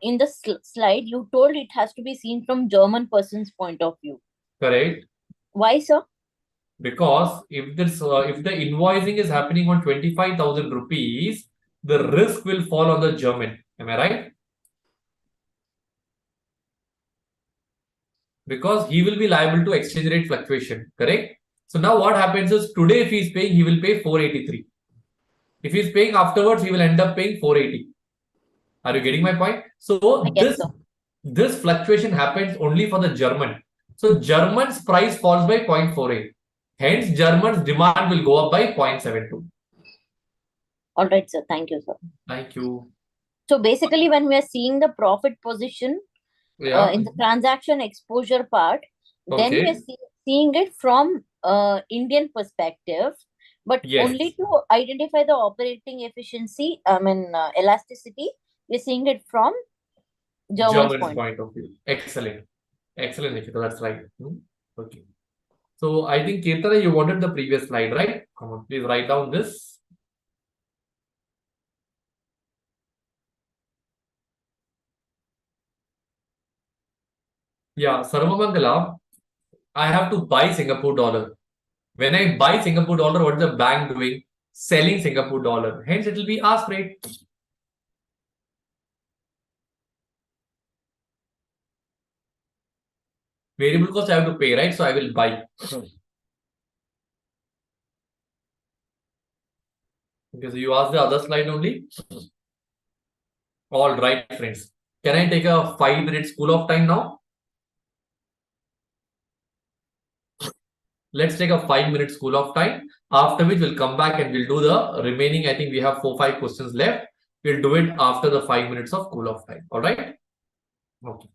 in the slide, you told it has to be seen from German person's point of view. Correct. Why, sir? Because if the invoicing is happening on 25,000 rupees, the risk will fall on the German. Am I right? Because he will be liable to exchange rate fluctuation. Correct. So now what happens is today if he is paying, he will pay 483. If he is paying afterwards, he will end up paying 480. Are you getting my point? So Yes, sir. this fluctuation happens only for the German. So German's price falls by 0.48. Hence, German's demand will go up by 0.72. All right, sir. Thank you, sir. Thank you. So basically, when we are seeing the profit position Yeah. in the transaction exposure part, then we Okay. are seeing it from Indian perspective, but Yes. only to identify the operating efficiency, elasticity, we're seeing it from German's point of view. Excellent. Excellent, Nikita. That's right. Okay. So I think Kirtana, you wanted the previous slide, right? Come on, please write down this. Yeah, Sarvamangala, I have to buy Singapore dollar. When I buy Singapore dollar, what is the bank doing? Selling Singapore dollar. Hence, it will be ask rate. Variable cost I have to pay, right? So I will buy. Okay, so you asked the other slide only. All right, friends. Can I take a 5 minute cool off time now? Let's take a 5 minute cool off time. After which we'll come back and we'll do the remaining. I think we have 4-5 questions left. We'll do it after the 5 minutes of cool off time. All right. Okay.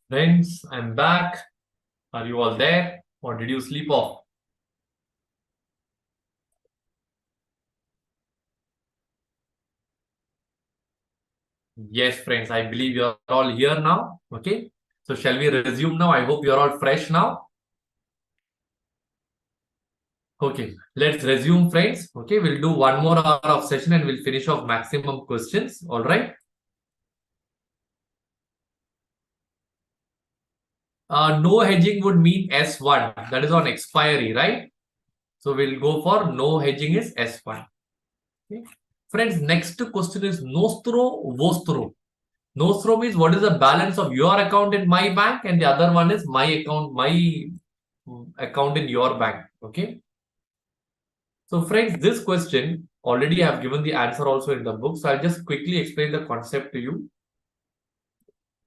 Friends, I'm back. Are you all there? Or did you sleep off? Yes, friends, I believe you're all here now. Okay. So shall we resume now? I hope you're all fresh now. Okay, let's resume, friends. Okay, we'll do one more hour of session and we'll finish off maximum questions. All right. No hedging would mean S1. That is on expiry, right? So we'll go for no hedging is S1. Okay. Friends, next question is nostro vostro. Nostro means what is the balance of your account in my bank, and the other one is my account in your bank. Okay. So friends, this question already I have given the answer also in the book. So I'll just quickly explain the concept to you.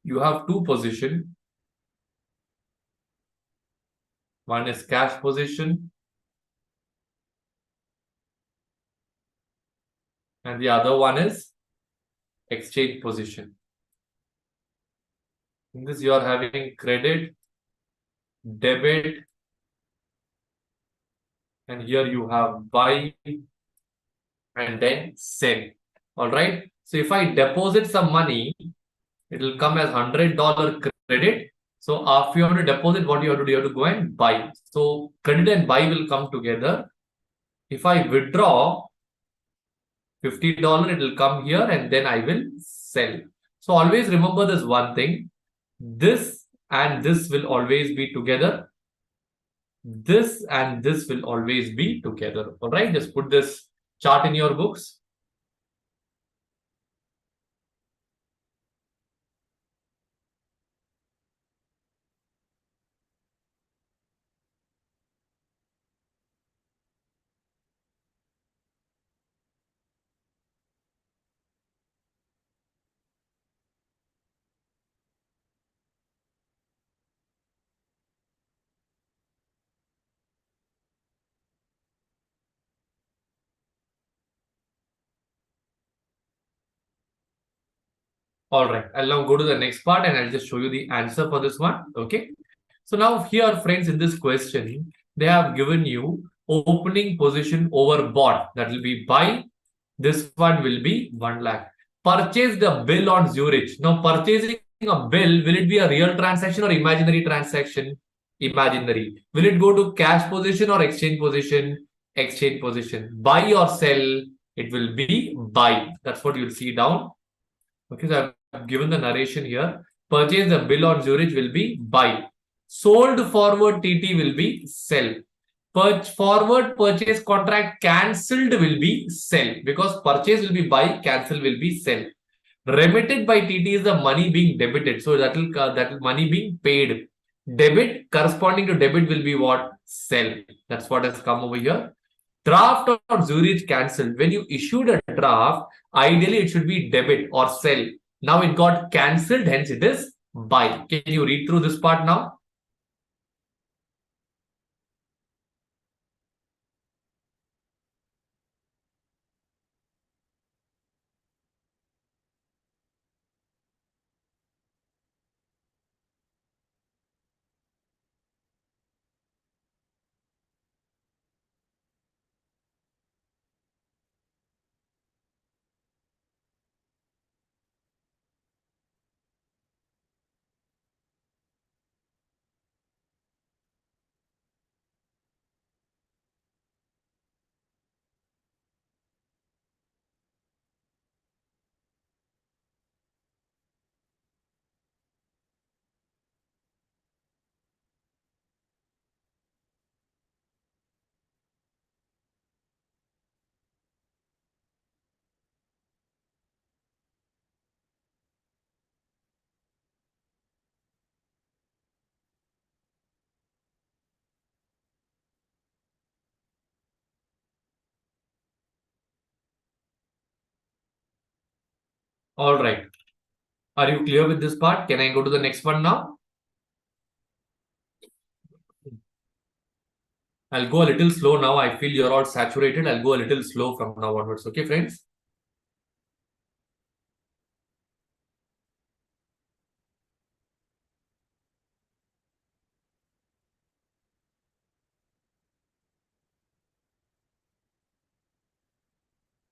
You have two positions. One is cash position and the other one is exchange position. In this, you are having credit, debit, and here you have buy and then sell. All right. So if I deposit some money, it will come as $100 credit. So after you have to deposit, what you have to do? You have to go and buy. So credit and buy will come together. If I withdraw $50, it will come here and then I will sell. So always remember this one thing. This and this will always be together. This and this will always be together. All right. Just put this chart in your books. All right, I'll now go to the next part and I'll just show you the answer for this one. Okay. So now here, friends, in this question, they have given you opening position overbought. That will be buy. This one will be 1 lakh. Purchase the bill on Zurich. Now, purchasing a bill, will it be a real transaction or imaginary transaction? Imaginary. Will it go to cash position or exchange position? Exchange position. Buy or sell? It will be buy. That's what you'll see down. Okay, so I've given the narration here. Purchase the bill on Zurich will be buy. Sold forward TT will be sell. Forward purchase contract cancelled will be sell, because purchase will be buy, cancel will be sell. Remitted by TT is the money being debited, so that will money being paid. Debit corresponding to debit will be what? Sell. That's what has come over here. Draft or Zurich cancelled. When you issued a draft, ideally it should be debit or sell. Now it got cancelled, hence it is buy. Can you read through this part now? All right. Are you clear with this part? Can I go to the next one now? I'll go a little slow now. I feel you're all saturated. I'll go a little slow from now onwards. Okay, friends?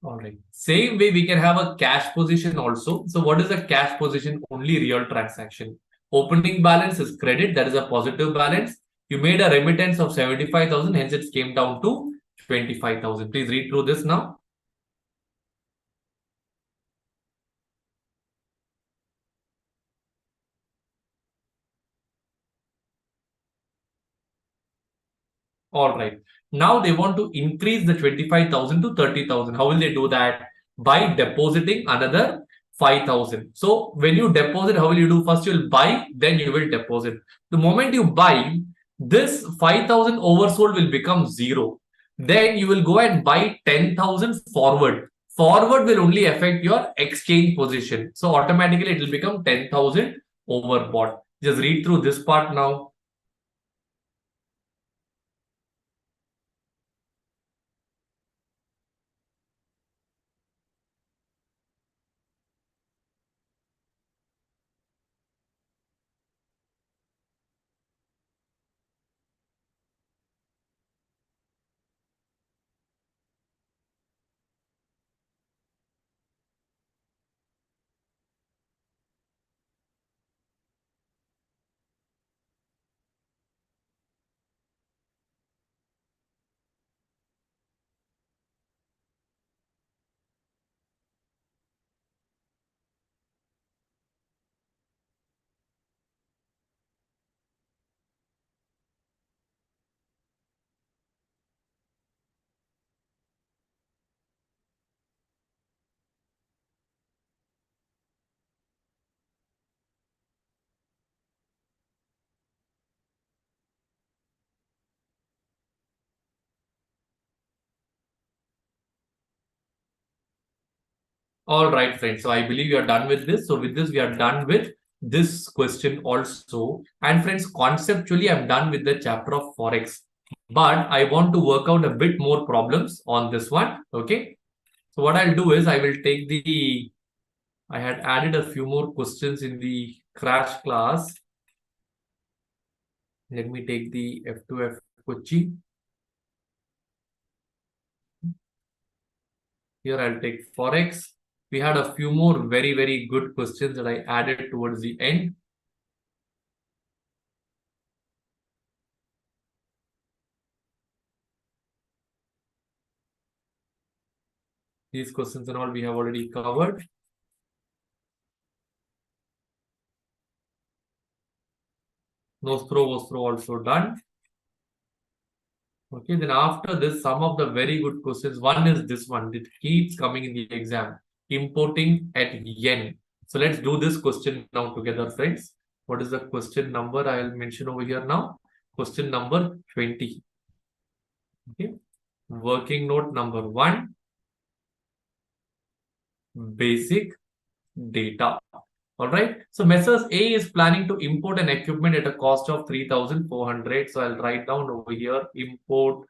All right. Same way, we can have a cash position also. So what is a cash position? Only real transaction. Opening balance is credit. That is a positive balance. You made a remittance of 75,000. Hence, it came down to 25,000. Please read through this now. All right. Now they want to increase the 25,000 to 30,000. How will they do that? By depositing another 5,000. So when you deposit, how will you do? First you will buy, then you will deposit. The moment you buy, this 5,000 oversold will become zero. Then you will go and buy 10,000 forward. Forward will only affect your exchange position. So automatically it will become 10,000 overbought. Just read through this part now. All right, friends. So I believe you are done with this. So with this, we are done with this question also. And friends, conceptually, I'm done with the chapter of Forex. But I want to work out a bit more problems on this one. Okay. So what I'll do is I will take I had added a few more questions in the crash class. Let me take the F2F Kochi. Here I'll take Forex. We had a few more very, very good questions that I added towards the end. These questions and all we have already covered. Nostro Vostro also done. Okay, then after this, some of the very good questions. One is this one. It keeps coming in the exam. Importing at yen. So let's do this question now together, friends. What is the question number? I'll mention over here now. Question number 20. Okay. Working note number 1. Basic data. All right. So Messrs A is planning to import an equipment at a cost of 3,400. So I'll write down over here import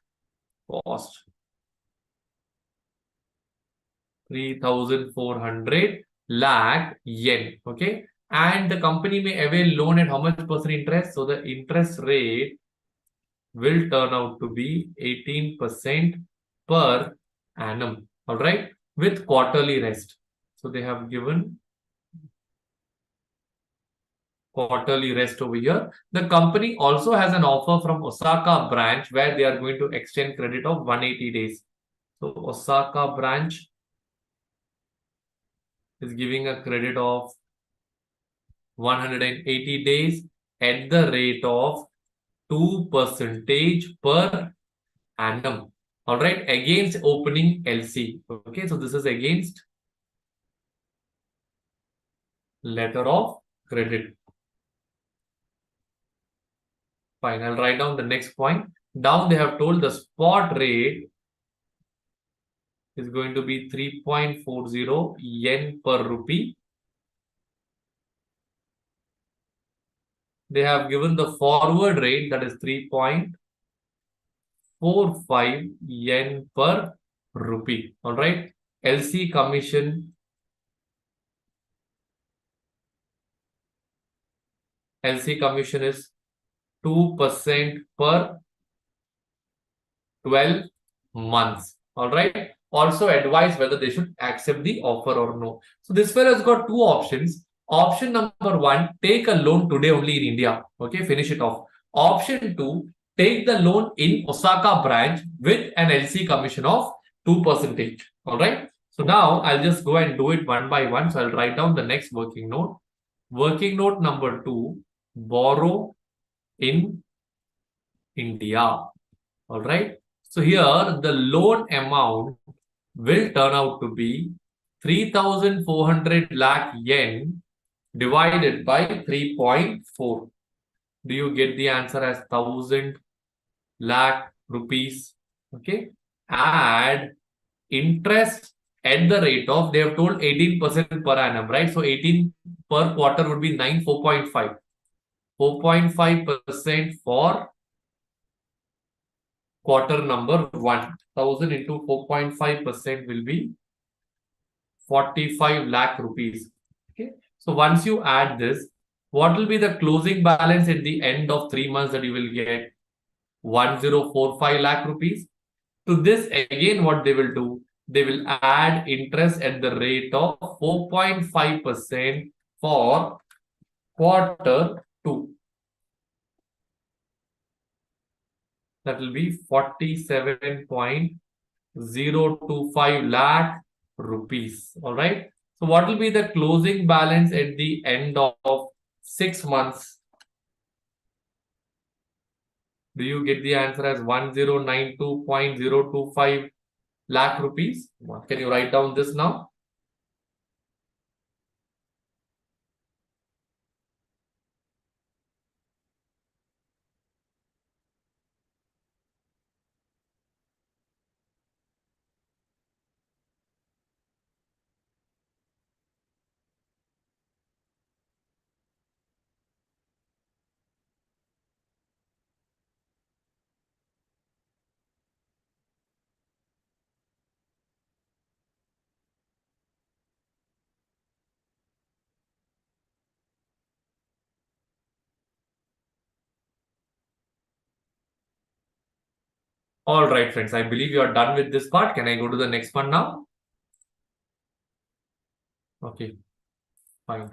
cost 3,400 lakh yen. Okay. And the company may avail loan at how much percent interest? So the interest rate will turn out to be 18% per annum. All right. With quarterly rest. So they have given quarterly rest over here. The company also has an offer from Osaka branch where they are going to extend credit of 180 days. So Osaka branch is giving a credit of 180 days at the rate of 2% per annum. All right, against opening LC. Okay, so this is against letter of credit. Fine, I'll write down the next point. Down they have told the spot rate is going to be 3.40 yen per rupee. They have given the forward rate that is 3.45 yen per rupee. All right. LC commission. LC commission is 2% per 12 months. All right. also advise whether they should accept the offer or no. So this fellow has got two options. Option number one, take a loan today only in India. Okay, finish it off. Option two, take the loan in Osaka branch with an LC commission of 2%. All right. So now I'll just go and do it one by one. So I'll write down the next working note. Working note number two, borrow in India. All right. So here the loan amount will turn out to be 3,400 lakh yen divided by 3.4. Do you get the answer as 1,000 lakh rupees? Okay. Add interest at the rate of, they have told 18% per annum, right? So 18 per quarter would be 9, 4.5. 4.5% for quarter number 1. 1,000 into 4.5% will be 45 lakh rupees. Okay. So once you add this, what will be the closing balance at the end of 3 months that you will get? 1045 lakh rupees. To this, again, what they will do? They will add interest at the rate of 4.5% for quarter 2. That will be 47.025 lakh rupees. All right. So what will be the closing balance at the end of 6 months? Do you get the answer as 1092.025 lakh rupees? Can you write down this now? All right, friends. I believe you are done with this part. Can I go to the next one now? Okay, fine.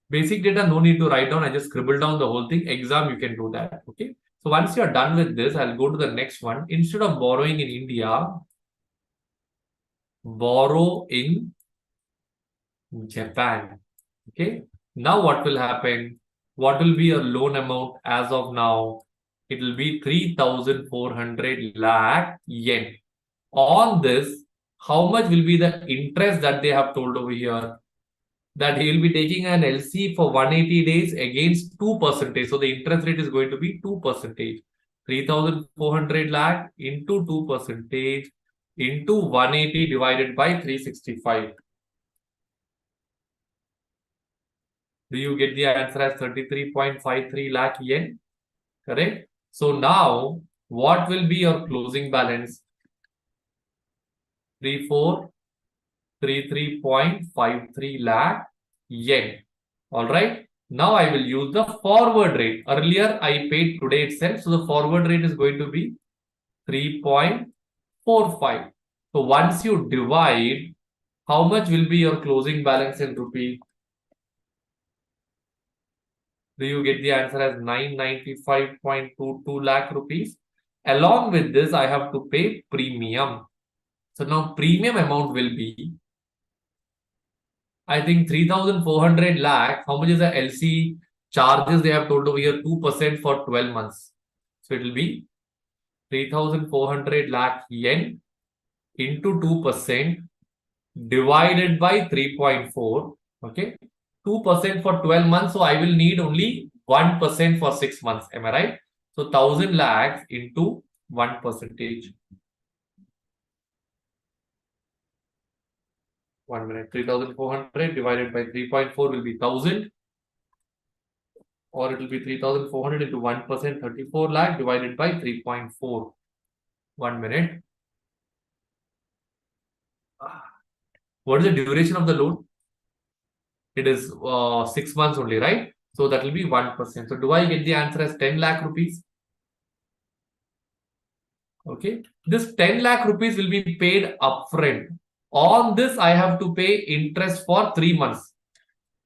Basic data, no need to write down. I just scribble down the whole thing. Exam, you can do that. Okay. So once you're done with this, I'll go to the next one. Instead of borrowing in India, borrow in Japan. Okay. Now what will happen? What will be your loan amount as of now? It will be 3,400 lakh yen. On this, how much will be the interest that they have told over here? That he will be taking an LC for 180 days against 2%. So the interest rate is going to be 2%. 3,400 lakh into 2% into 180 divided by 365. Do you get the answer as 33.53 lakh yen? Correct? So now, what will be your closing balance? 3,433.53 lakh yen. All right. Now I will use the forward rate. Earlier I paid today itself. So the forward rate is going to be 3.45. So once you divide, how much will be your closing balance in rupee? Do you get the answer as 995.22 lakh rupees? Along with this, I have to pay premium. So now premium amount will be, I think 3,400 lakh. How much is the LC charges? They have told over here 2% for 12 months. So it will be 3,400 lakh yen into 2% divided by 3.4. Okay. 2% for 12 months. So I will need only 1% for 6 months. Am I right? So 1,000 lakhs into 1%. 1 minute. 3,400 divided by 3.4 will be 1,000. Or it will be 3,400 into 1%, 34 lakh divided by 3.4. 1 minute. What is the duration of the loan? It is 6 months only, right? So that will be 1%. So do I get the answer as 10 lakh rupees? Okay. This 10 lakh rupees will be paid upfront. On this, I have to pay interest for 3 months.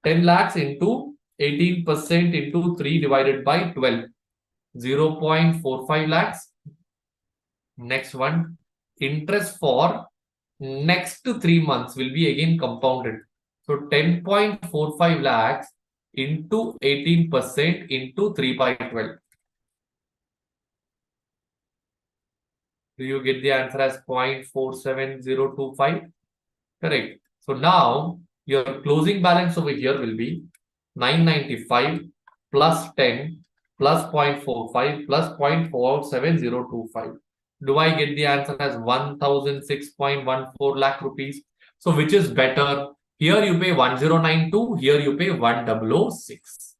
10 lakhs into 18% into 3 divided by 12. 0.45 lakhs. Next one, interest for next 3 months will be again compounded. So 10.45 lakhs into 18% into 3 by 12. Do you get the answer as 0.47025? Correct. So now your closing balance over here will be 995 plus 10 plus 0.45 plus 0.47025. Do I get the answer as 1006.14 lakh rupees? So which is better? Here you pay 1092, here you pay 1006.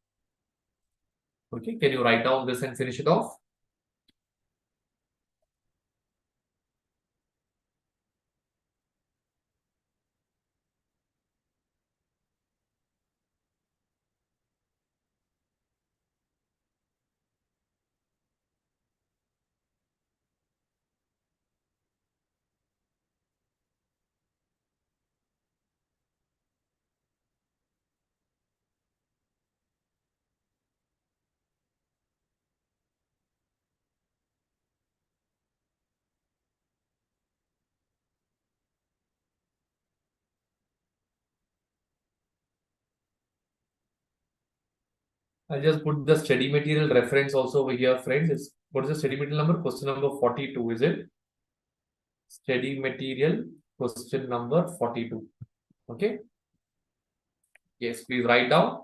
Okay, can you write down this and finish it off? I'll just put the study material reference also over here, friends. What is the study material number? Question number 42, is it? Study material, question number 42. Okay. Yes, please write down.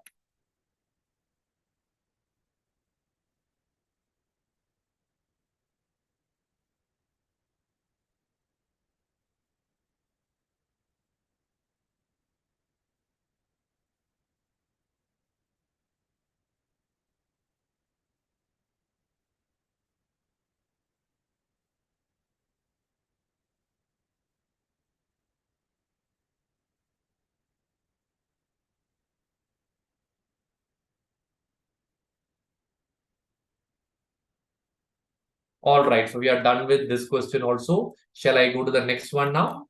All right, so we are done with this question also. Shall I go to the next one now?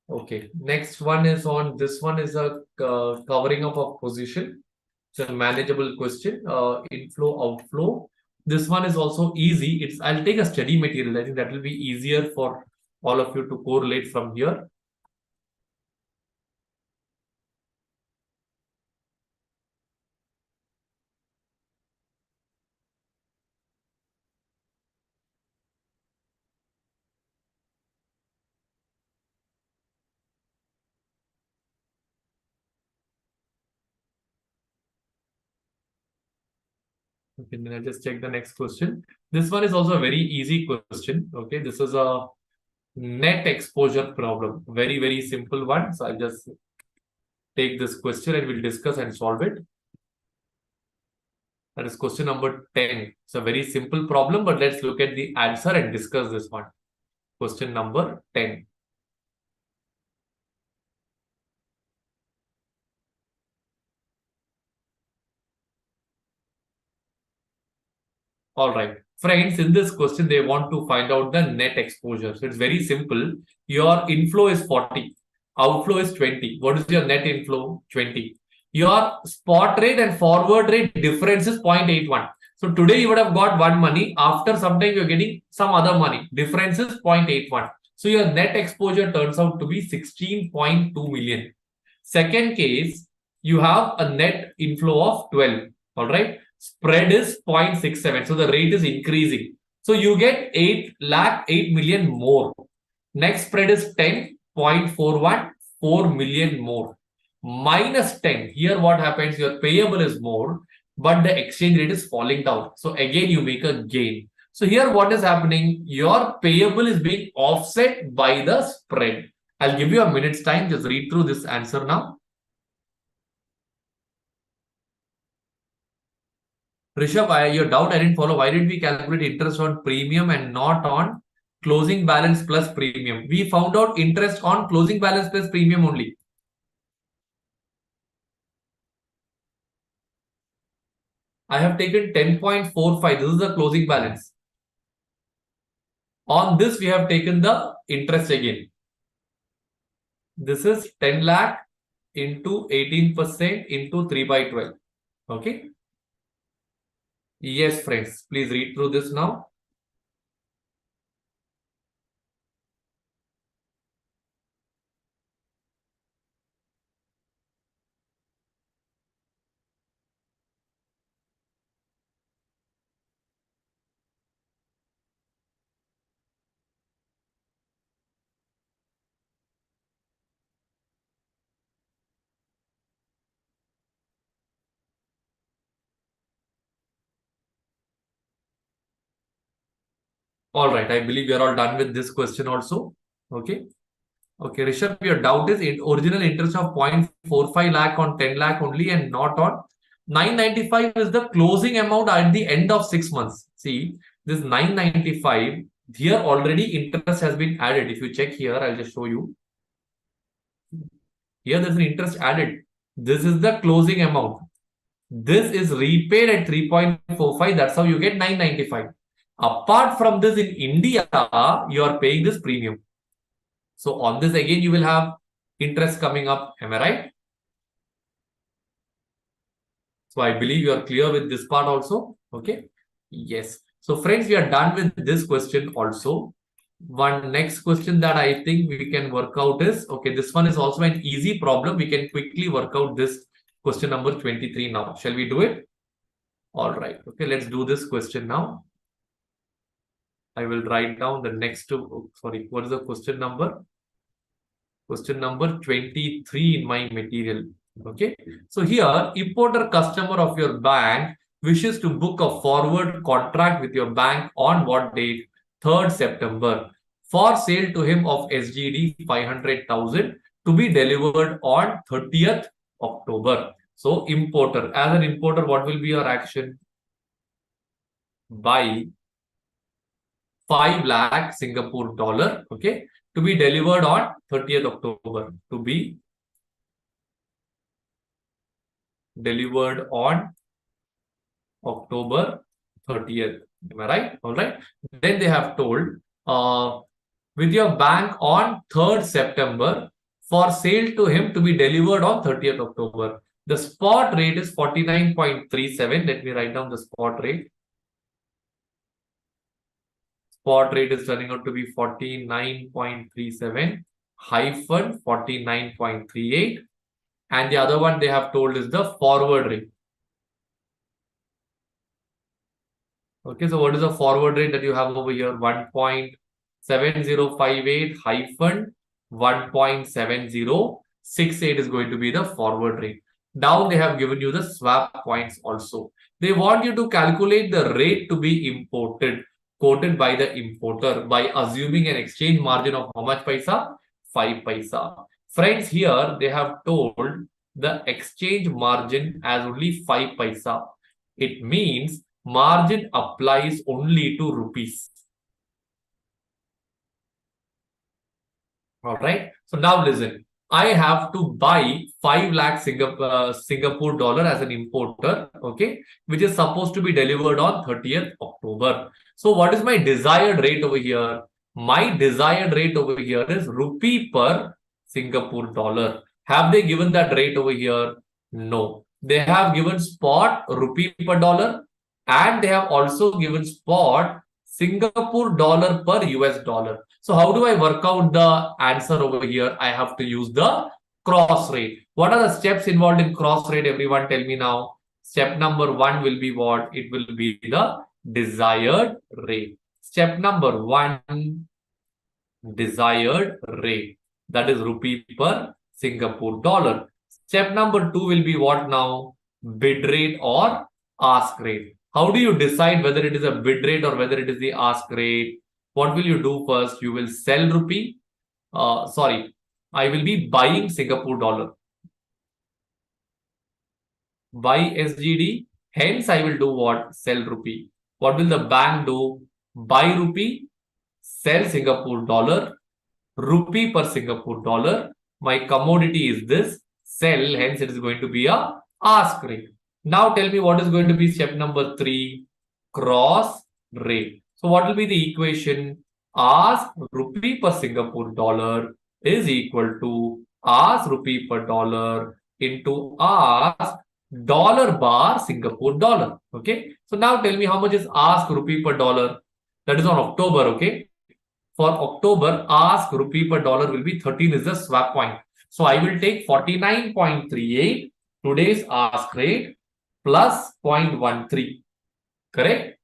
Okay, next one is on, this one is a covering up of position. It's a manageable question, inflow, outflow. This one is also easy. I'll take a study material. I think that will be easier for all of you to correlate from here. Okay, then I'll just check the next question. This one is also a very easy question. Okay, this is a net exposure problem. Very, very simple one. So I'll just take this question and we'll discuss and solve it. That is question number 10. It's a very simple problem, but let's look at the answer and discuss this one. Question number 10. All right. Friends, in this question, they want to find out the net exposure. So it's very simple. Your inflow is 40. Outflow is 20. What is your net inflow? 20. Your spot rate and forward rate difference is 0.81. So today you would have got one money. After some time, you're getting some other money. Difference is 0.81. So your net exposure turns out to be 16.2 million. Second case, you have a net inflow of 12. All right. Spread is 0.67. So the rate is increasing. So you get 8 million more. Next spread is 10.41, 4 million more. Minus 10. Here what happens? Your payable is more, but the exchange rate is falling down. So again, you make a gain. So here what is happening? Your payable is being offset by the spread. I'll give you a minute's time. Just read through this answer now. Rishabh, your doubt I didn't follow. Why did we calculate interest on premium and not on closing balance plus premium? We found out interest on closing balance plus premium only. I have taken 10.45. This is the closing balance. On this, we have taken the interest again. This is 10 lakh into 18% into 3 by 12. Okay. Yes, friends, please read through this now. All right, I believe we are all done with this question also. Okay. Okay, Rishabh, your doubt is in original interest of 0.45 lakh on 10 lakh only and not on 995 is the closing amount at the end of 6 months. See, this 995 here already interest has been added. If you check here, I'll just show you. Here there's an interest added. This is the closing amount. This is repaid at 3.45. That's how you get 995. Apart from this, in India, you are paying this premium. So on this again, you will have interest coming up. Am I right? So I believe you are clear with this part also. Okay. Yes. So friends, we are done with this question also. One next question that I think we can work out is, okay, this one is also an easy problem. We can quickly work out this question number 23 now. Shall we do it? All right. Okay, let's do this question now. I will write down the next two. Sorry, what is the question number? Question number 23 in my material. Okay. So here, importer customer of your bank wishes to book a forward contract with your bank on what date? 3rd September for sale to him of SGD 500,000 to be delivered on 30th October. So importer, as an importer, what will be your action? Buy 5 lakh Singapore dollar, okay, to be delivered on 30th October, to be delivered on October 30th. Am I right? All right. Then they have told, with your bank on 3rd September for sale to him to be delivered on 30th October. The spot rate is 49.37. Let me write down the spot rate. Spot rate is turning out to be 49.37 hyphen 49.38. And the other one they have told is the forward rate. Okay, so what is the forward rate that you have over here? 1.7058 hyphen 1.7068 is going to be the forward rate. Down they have given you the swap points also. They want you to calculate the rate to be imported, quoted by the importer by assuming an exchange margin of how much paisa? 5 paisa. Friends, here they have told the exchange margin as only 5 paisa. It means margin applies only to rupees. All right. So now listen. I have to buy 5 lakh Singapore dollar as an importer, okay, which is supposed to be delivered on 30th October. So what is my desired rate over here? My desired rate over here is rupee per Singapore dollar. Have they given that rate over here? No. They have given spot rupee per dollar and they have also given spot Singapore dollar per US dollar. So how do I work out the answer over here? I have to use the cross rate. What are the steps involved in cross rate? Everyone tell me now. Step number 1 will be what? It will be the desired rate. Step number 1, desired rate. That is rupee per Singapore dollar. Step number 2 will be what now? Bid rate or ask rate. How do you decide whether it is a bid rate or whether it is the ask rate? What will you do first? You will sell rupee. I will be buying Singapore dollar. Buy SGD. Hence, I will do what? Sell rupee. What will the bank do? Buy rupee, sell Singapore dollar, rupee per Singapore dollar. My commodity is this. Sell. Hence, it is going to be a ask rate. Now tell me what is going to be step number 3, cross rate. So what will be the equation? ask rupee per Singapore dollar is equal to ask rupee per dollar into ask dollar bar Singapore dollar. Okay. So now tell me how much is ask rupee per dollar. That is on October. Okay. For October, ask rupee per dollar will be 13 is the swap point. So I will take 49.38 today's ask rate plus 0.13. Correct?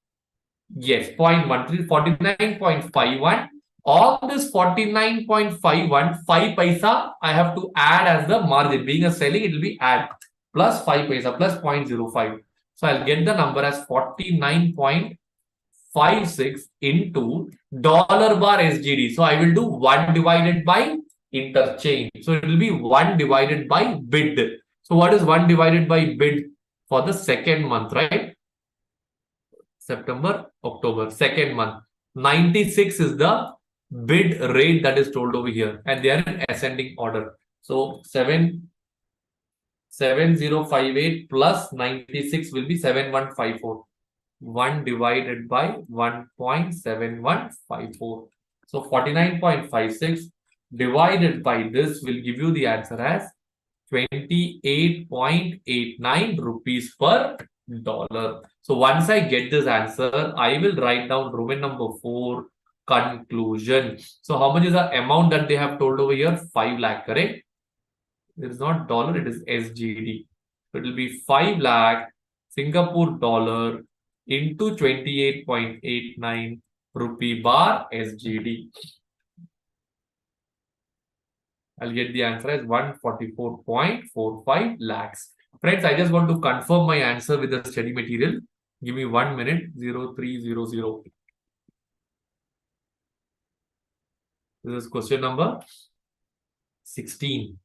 Yes, 0.13, 49.51. On this 49.51, 5 paisa I have to add as the margin. Being a selling, it will be add plus 5 paisa plus 0.05. So I'll get the number as 49.56 into dollar bar SGD. So I will do 1 divided by interchange. So it will be 1 divided by bid. So what is 1 divided by bid for the second month, right? September, October, second month. 96 is the bid rate that is told over here, and they are in ascending order. So 7058 plus 96 will be 7154. 1 divided by 1.7154. So 49.56 divided by this will give you the answer as 28.89 rupees per dollar. So once I get this answer, I will write down Roman number 4, conclusion. So how much is the amount that they have told over here? 5 lakh, correct? It is not dollar, it is SGD. So it will be 5 lakh Singapore dollar into 28.89 rupee bar SGD. I'll get the answer as 144.45 lakhs. Friends, I just want to confirm my answer with the study material. Give me 1 minute. 0300. This is question number 16.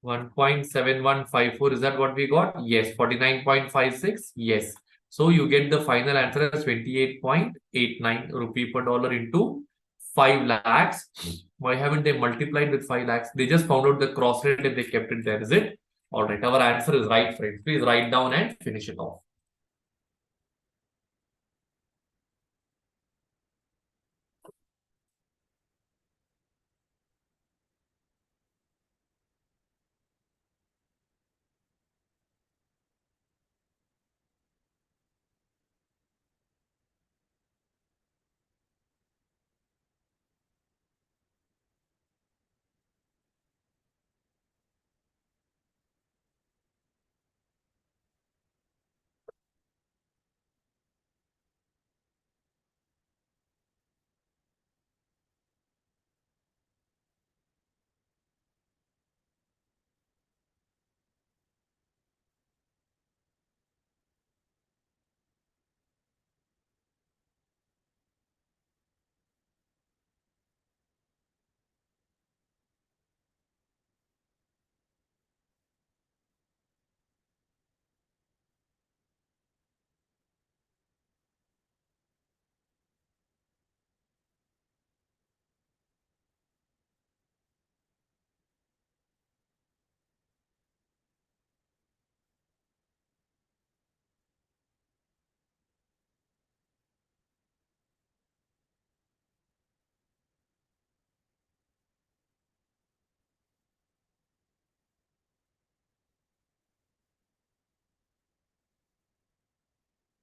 $1.7154. Is that what we got? Yes. 49.56. Yes. So you get the final answer as 28.89 rupee per dollar into 5 lakhs. Why haven't they multiplied with 5 lakhs? They just found out the cross rate and they kept it there. Is it? All right. Our answer is right, friends. Please write down and finish it off.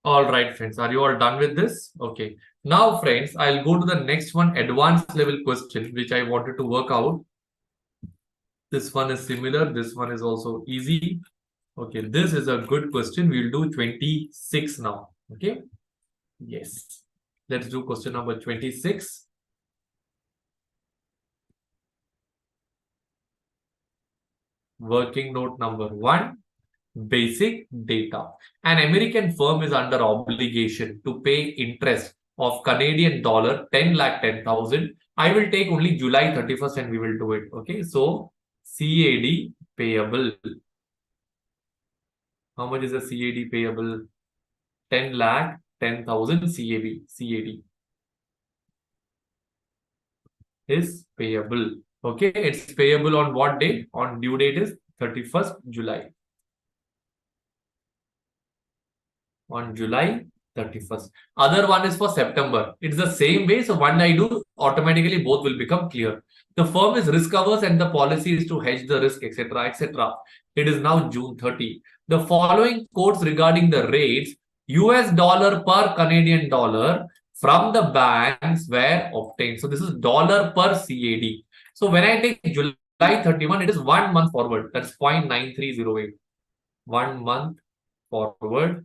All right, friends. Are you all done with this? Okay. Now, friends, I'll go to the next one, advanced level question, which I wanted to work out. This one is similar. This one is also easy. Okay, this is a good question. We'll do 26 now. Okay. Yes. Let's do question number 26. Working note number 1. Basic data. An American firm is under obligation to pay interest of Canadian dollar 10 lakh 10,000. I will take only July 31st and we will do it. Okay. So CAD payable. How much is the CAD payable? 10 lakh 10,000 CAD. CAD is payable. Okay, it's payable on what day? On due date is 31st July. On July 31st. Other one is for September. It's the same way. So when I do, automatically both will become clear. The firm is risk averse and the policy is to hedge the risk, etc., etc. It is now June 30. The following quotes regarding the rates, US dollar per Canadian dollar from the banks were obtained. So this is dollar per CAD. So when I take July 31, it is 1 month forward. That's 0.9308. 1 month forward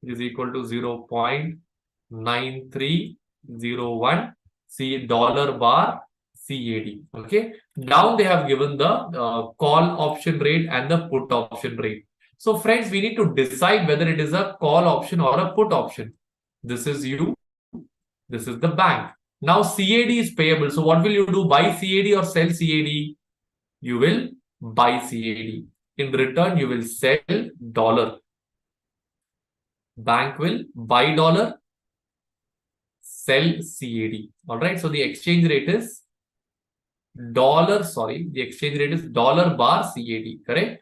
is equal to 0.9301 C dollar bar CAD. Okay. Now they have given the call option rate and the put option rate. So friends, we need to decide whether it is a call option or a put option. This is you. This is the bank. Now CAD is payable. So what will you do? Buy CAD or sell CAD? You will buy CAD. In return, you will sell dollar. Bank will buy dollar, sell CAD. All right. So the exchange rate is dollar. Sorry, the exchange rate is dollar bar CAD. Correct?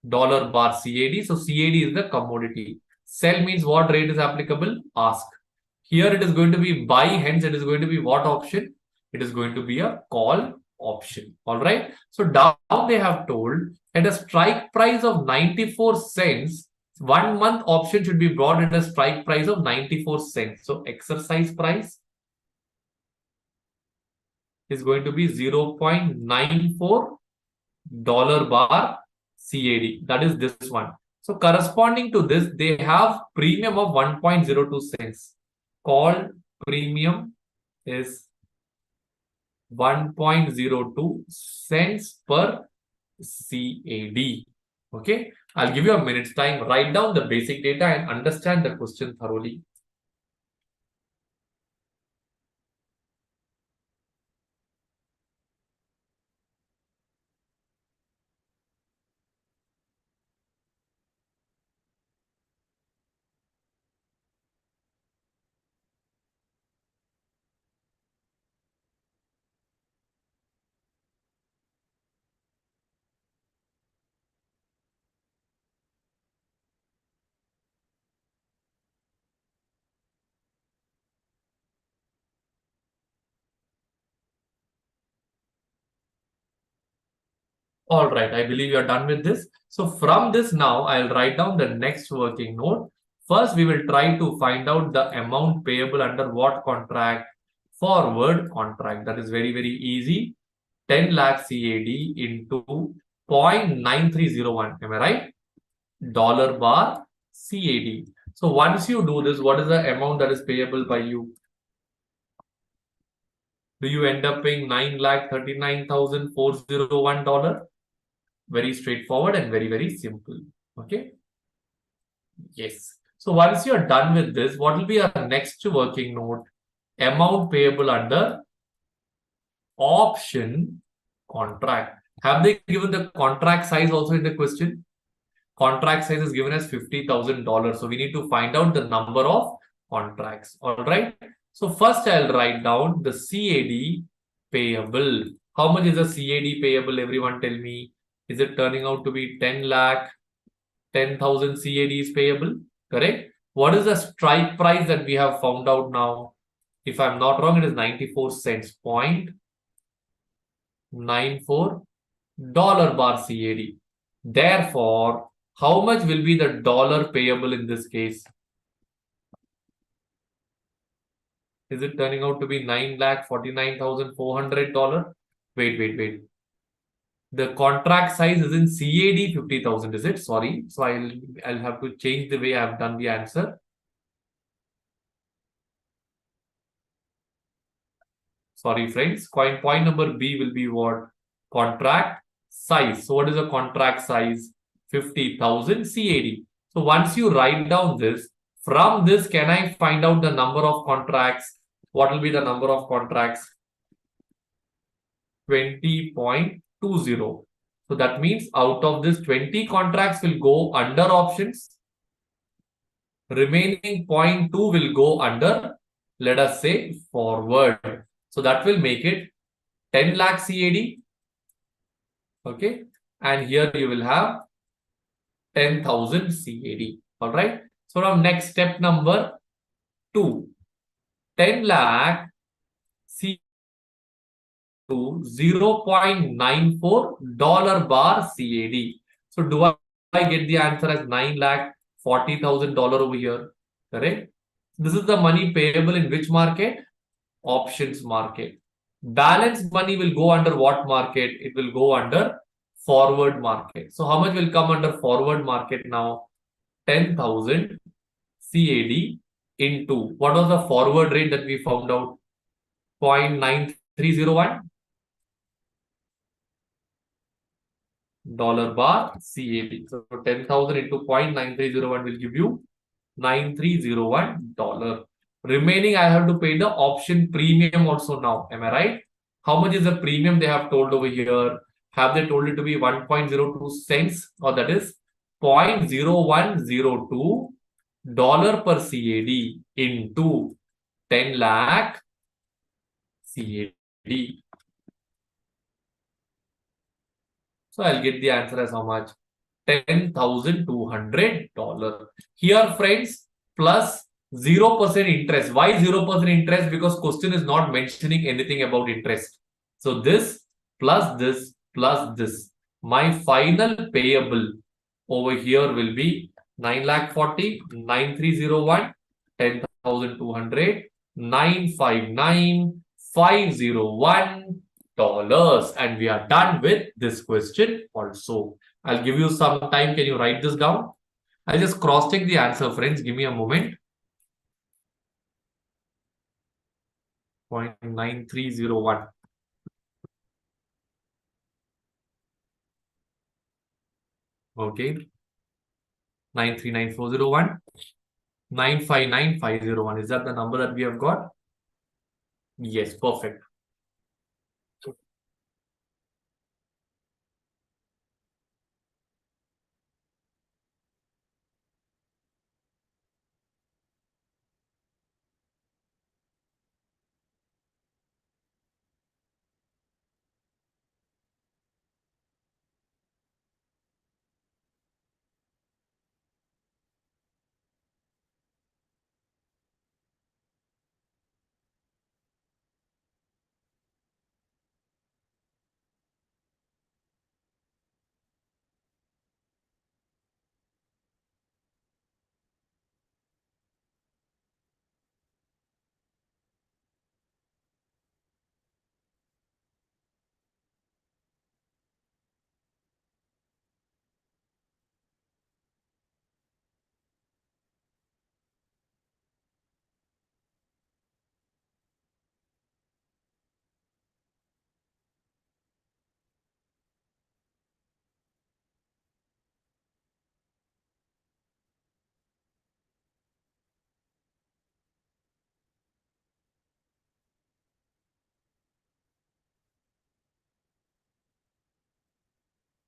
Dollar bar CAD. So CAD is the commodity. Sell means what rate is applicable? Ask. Here it is going to be buy. Hence, it is going to be what option? It is going to be a call option. All right. So down they have told at a strike price of 94 cents, 1 month option should be bought at a strike price of 94 cents. So exercise price is going to be 0.94 dollar bar CAD. That is this one. So corresponding to this, they have premium of 1.02 cents. Call premium is 1.02 cents per CAD. Okay, I'll give you a minute's time. Write down the basic data and understand the question thoroughly. All right, I believe you are done with this. So from this now, I'll write down the next working note. First, we will try to find out the amount payable under what contract? Forward contract. That is very, very easy. 10 lakh CAD into 0.9301. Am I right? Dollar bar CAD. So once you do this, what is the amount that is payable by you? Do you end up paying $9,39,401? Very straightforward and very, very simple. Okay. Yes. So once you're done with this, what will be our next working note? Amount payable under option contract. Have they given the contract size also in the question? Contract size is given as $50,000. So we need to find out the number of contracts. All right. So first I'll write down the CAD payable. How much is the CAD payable? Everyone tell me. Is it turning out to be 10 lakh? 10,000 CAD is payable. Correct. What is the strike price that we have found out now? If I'm not wrong, it is 94 cents. 0.94 dollar bar CAD. Therefore, how much will be the dollar payable in this case? Is it turning out to be $9,49,400? Wait. The contract size is in CAD 50,000, is it? Sorry. So I'll have to change the way I've done the answer. Sorry, friends. Point number B will be what? Contract size. So what is the contract size? 50,000 CAD. So once you write down this, from this, can I find out the number of contracts? What will be the number of contracts? 20.20. So that means out of this, 20 contracts will go under options. Remaining 0.2 will go under let us say forward. So that will make it 10 lakh CAD. Okay. And here you will have 10,000 CAD. All right. So now next step number 2. 10 lakh CAD to $0.94 bar CAD. So do I get the answer as $9,40,000 over here? Correct. This is the money payable in which market? Options market. Balance money will go under what market? It will go under forward market. So how much will come under forward market now? 10,000 CAD into what was the forward rate that we found out? 0.9301 dollar bar CAD. So 10,000 into 0.9301 will give you $9301. Remaining, I have to pay the option premium also now. Am I right? How much is the premium they have told over here? Have they told it to be 1.02 cents, or that is 0.0102 dollar per CAD into 10 lakh CAD. So I'll get the answer as how much? $10,200. Here, friends, plus 0% interest. Why 0% interest? Because question is not mentioning anything about interest. So this plus this plus this. My final payable over here will be 9,40,000, 9,301, 10,200, 959,501 dollars, and we are done with this question also. I'll give you some time. Can you write this down? I'll just cross check the answer, friends. Give me a moment. 0.9301. Okay. 939,401. 959,501. Is that the number that we have got? Yes, perfect.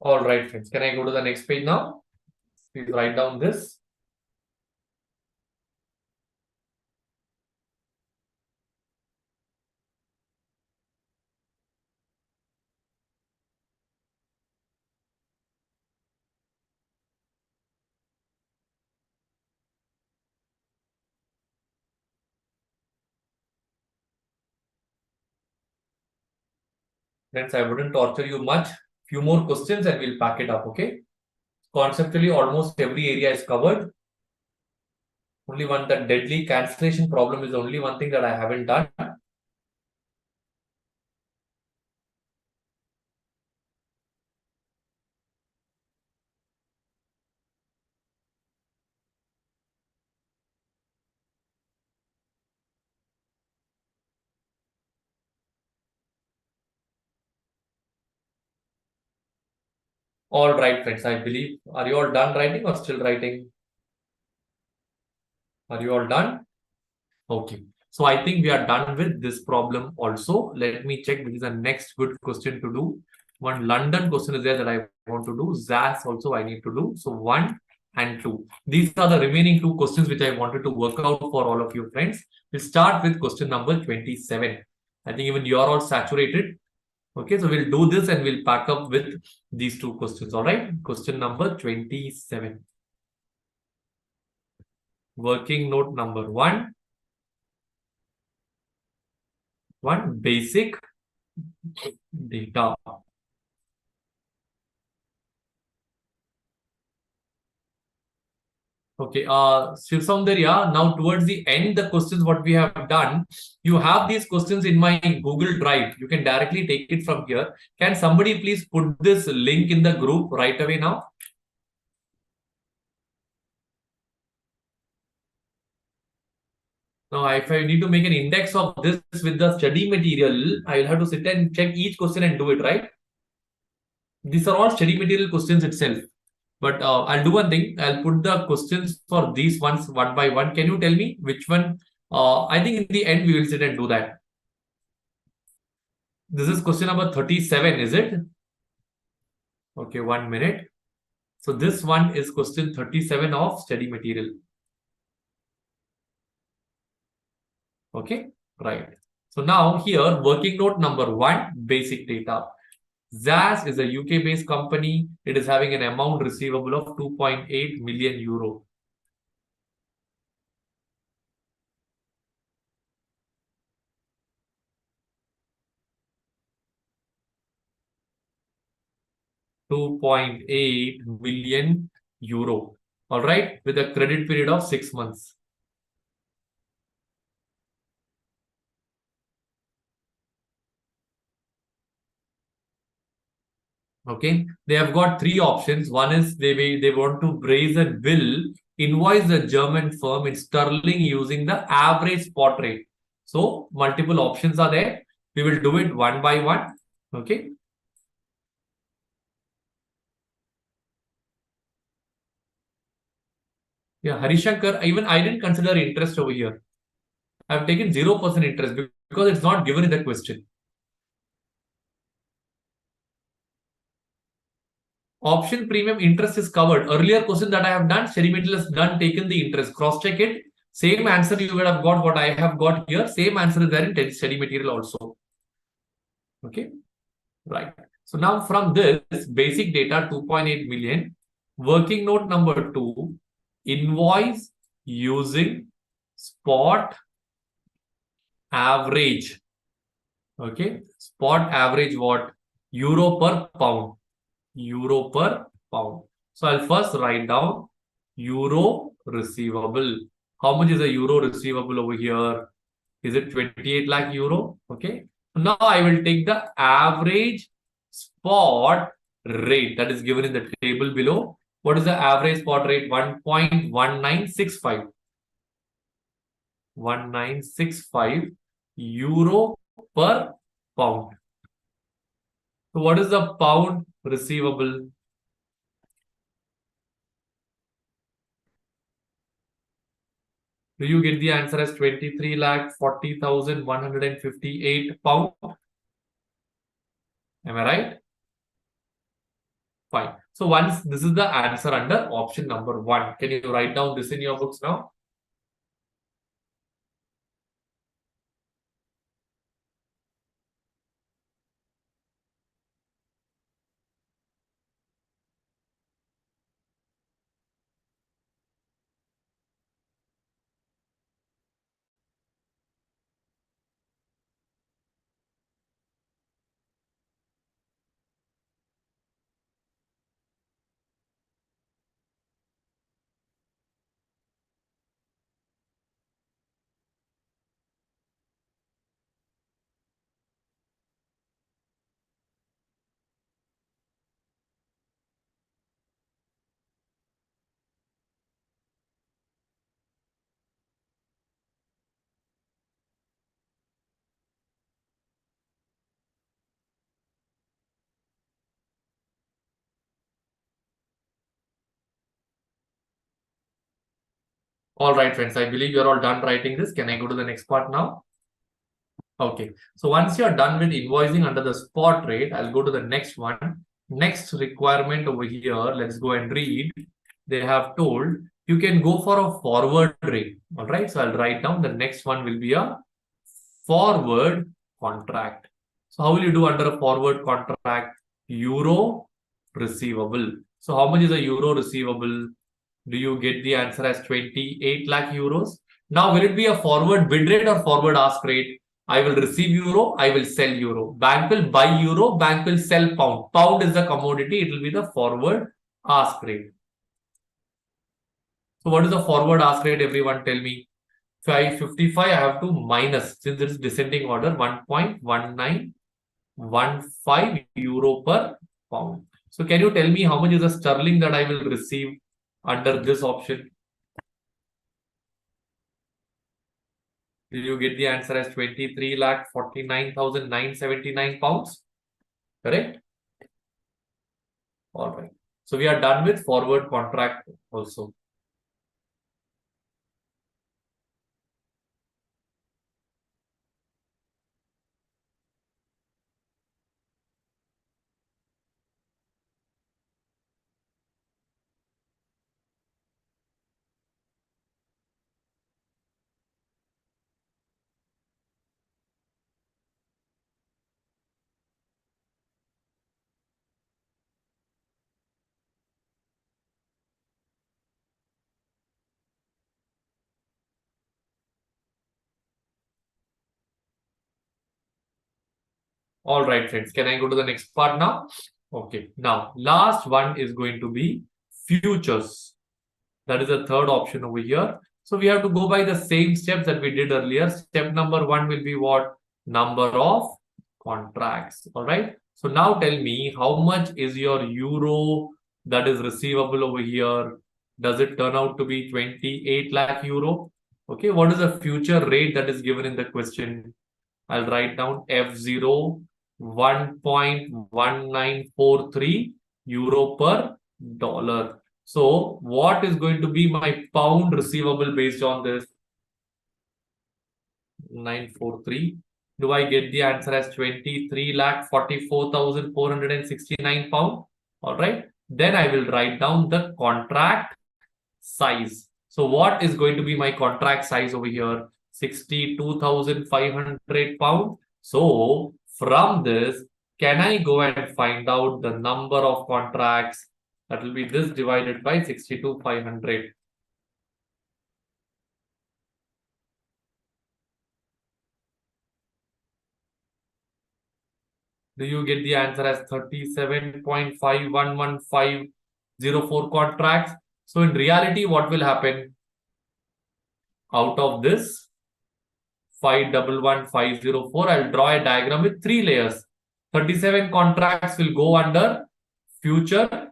All right, friends. Can I go to the next page now? Please write down this. Friends, I wouldn't torture you much. Few more questions and we'll pack it up, okay? Conceptually, almost every area is covered. Only one, the deadly cancellation problem is the only one thing that I haven't done. All right, friends, I believe. Are you all done writing or still writing? Are you all done? Okay. So I think we are done with this problem also. Let me check. This is the next good question to do. One London question is there that I want to do. ZAS also I need to do. So one and 2. These are the remaining 2 questions which I wanted to work out for all of you friends. We'll start with question number 27. I think even you are all saturated. Okay, so we'll do this and we'll pack up with these 2 questions. All right, question number 27. Working note number 1. Basic data. Okay, Shiv Soundarya, now towards the end, the questions what we have done, you have these questions in my Google Drive. You can directly take it from here. Can somebody please put this link in the group right away now? Now, if I need to make an index of this with the study material, I will have to sit and check each question and do it, right? These are all study material questions itself. But I'll do one thing. I'll put the questions for these ones one by one. Can you tell me which one? I think in the end, we will sit and do that. This is question number 37, is it? Okay, 1 minute. So this one is question 37 of study material. Okay, right. So now here, working note number 1, basic data. ZAS is a UK-based company. It is having an amount receivable of 2.8 million euro. €2.8 million. All right, with a credit period of 6 months. Okay, they have got 3 options. One is they want to raise a bill, invoice the German firm in sterling using the average spot rate. So multiple options are there. We will do it one by one. Okay. Yeah, Harishankar, even I didn't consider interest over here. I've taken 0% interest because it's not given in the question. Option premium interest is covered. Earlier question that I have done, study material has done taken the interest. Cross check it. Same answer you would have got what I have got here. Same answer is there in study material also. Okay, right. So now from this basic data 2.8 million, working note number 2, invoice using spot average. Okay, spot average what? Euro per pound. Euro per pound. So I'll first write down euro receivable. How much is a euro receivable over here? Is it 28 lakh euro? Okay. Now I will take the average spot rate that is given in the table below. What is the average spot rate? 1.1965. 1965 euro per pound. So what is the pound receivable? Do you get the answer as 23,40,158 pound? Am I right? Fine. So once this is the answer under option number 1. Can you write down this in your books now? All right, friends. I believe you're all done writing this. Can I go to the next part now? Okay. So once you're done with invoicing under the spot rate, I'll go to the next one. Next requirement over here. Let's go and read. they have told you can go for a forward rate. All right. So I'll write down the next one will be a forward contract. So how will you do under a forward contract? Euro receivable. So how much is a euro receivable? Do you get the answer as 28 lakh euros? Now, will it be a forward bid rate or forward ask rate? I will receive euro, I will sell euro. Bank will buy euro, bank will sell pound. Pound is the commodity, it will be the forward ask rate. So, what is the forward ask rate? Everyone tell me. 555, I have to minus, since it is descending order, 1.1915 euro per pound. So, can you tell me how much is the sterling that I will receive under this option? Did you get the answer as 23,49,979 pounds? Correct? All right. So we are done with forward contract also. All right, friends. Can I go to the next part now? Okay. Now, last one is going to be futures. That is the third option over here. So we have to go by the same steps that we did earlier. Step number one will be what? Number of contracts. All right. So now tell me how much is your euro that is receivable over here? Does it turn out to be 28 lakh euro? Okay. What is the future rate that is given in the question? I'll write down F0 1.1943 euro per dollar. So what is going to be my pound receivable based on this? 943. Do I get the answer as 23,44,469 pound? All right. Then I will write down the contract size. So what is going to be my contract size over here? 62,500 pound. So from this, can I go and find out the number of contracts? That will be this divided by 62,500. Do you get the answer as 37.511504 contracts? So in reality, what will happen? Out of this 511504, I'll draw a diagram with 3 layers. 37 contracts will go under future.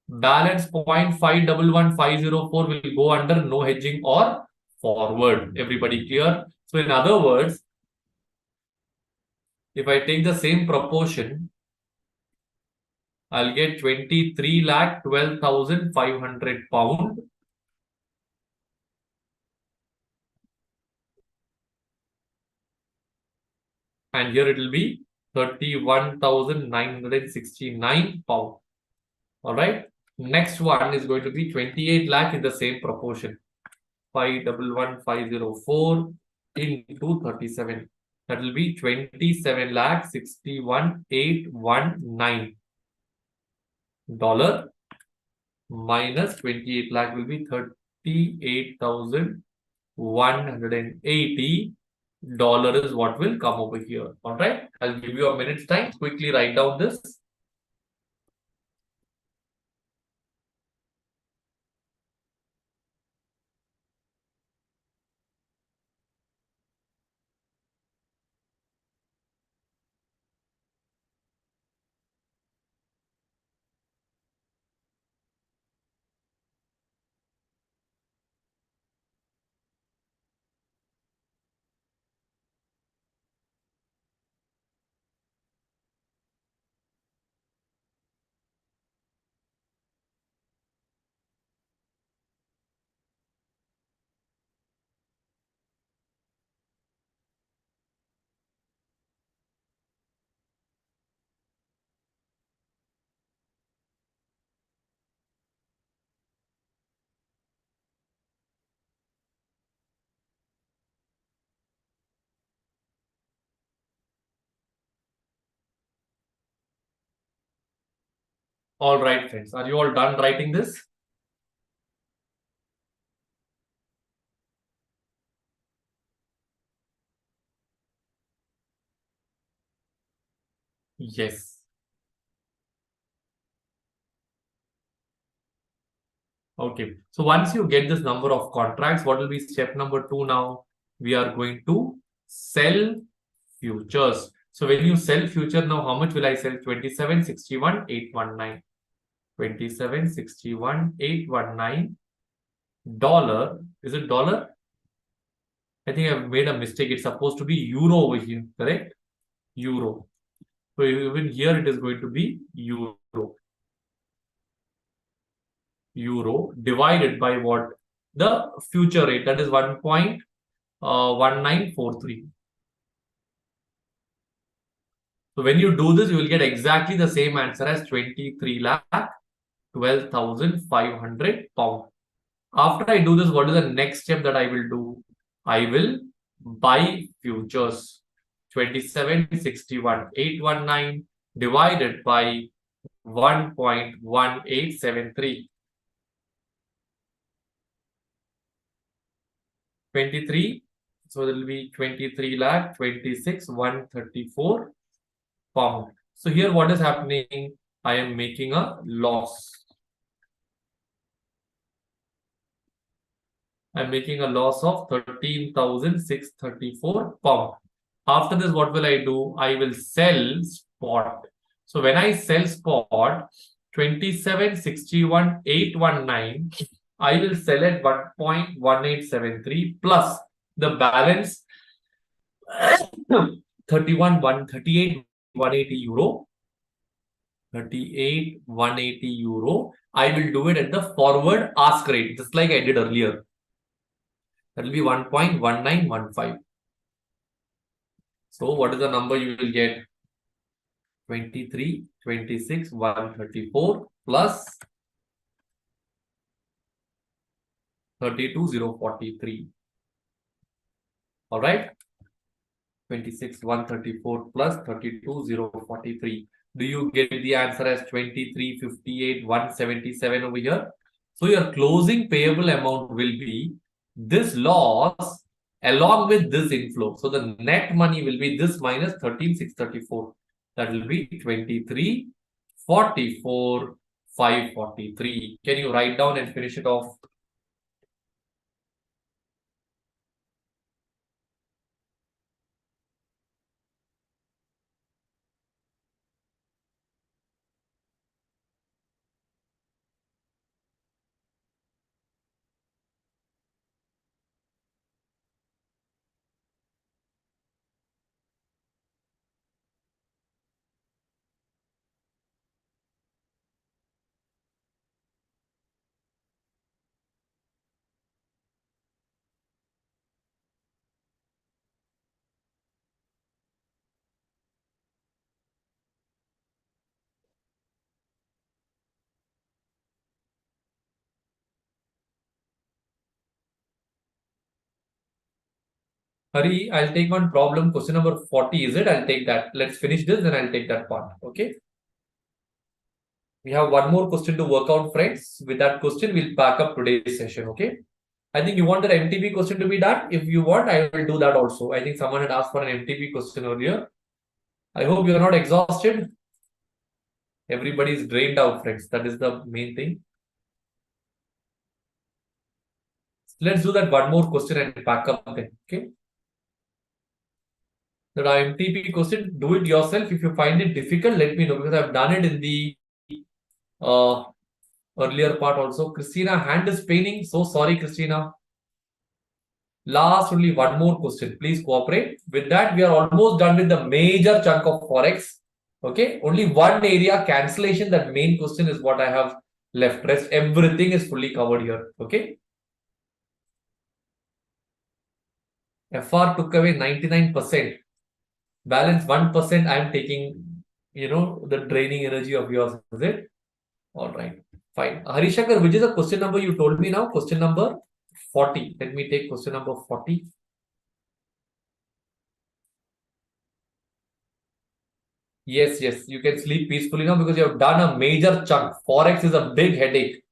Balance 0.511504 will go under no hedging or forward. Everybody clear? So in other words, if I take the same proportion, I'll get 23,12,500 pound. And here it will be 31,969 pound. All right. Next one is going to be 28 lakh in the same proportion. 511504 into 37. That will be 27 lakh 61,819 dollar minus 28 lakh will be 38,180 dollar is what will come over here. All right. I'll give you a minute's time. Quickly write down this. All right, friends. Are you all done writing this? Yes. Okay. So once you get this number of contracts, what will be step number 2 now? We are going to sell futures. So when you sell future now, how much will I sell? 2761,819. 2761,819 dollar. Is it dollar? I think I've made a mistake. It's supposed to be euro over here, correct? Euro. So even here it is going to be euro. Euro divided by what? The future rate, that is 1.1943. So when you do this, you will get exactly the same answer as 23 lakh 12,500 pound. After I do this, what is the next step that I will do? I will buy futures. 2761,819 divided by 1.1873. 23. So there will be 23 lakh 26,134 pound. So here what is happening? I am making a loss. I'm making a loss of 13,634 pound. After this, what will I do? I will sell spot. So when I sell spot, 2761,819, I will sell at 1.1873 plus the balance 180 euro. 180 euro. I will do it at the forward ask rate, just like I did earlier. That will be 1.1915. So what is the number you will get? 23, 26, 134 plus 32,043. All right. 26, 134 plus 32,043. Do you get the answer as 2358, 177 over here? So your closing payable amount will be this loss along with this inflow. So the net money will be this minus 13,634. That will be 23,44,543. Can you write down and finish it off? Hari, I'll take one problem. Question number 40, is it? I'll take that. Let's finish this, then I'll take that part. Okay. We have one more question to work out, friends. With that question, we'll pack up today's session. Okay. I think you want the MTP question to be done. If you want, I will do that also. I think someone had asked for an MTP question earlier. I hope you're not exhausted. Everybody is drained out, friends. That is the main thing. Let's do that one more question and pack up then. Okay. The MTP question, do it yourself. If you find it difficult, let me know, because I've done it in the earlier part also. Christina, hand is paining. So sorry, Christina. Last only one more question. Please cooperate. With that, we are almost done with the major chunk of Forex. Okay. Only one area, cancellation. That main question is what I have left. Rest everything is fully covered here. Okay. FR took away 99%. Balance 1%. I am taking, the draining energy of yours. Is it? All right. Fine. Harishakar, which is the question number you told me now? Question number 40. Let me take question number 40. Yes, yes, you can sleep peacefully now because you have done a major chunk. Forex is a big headache.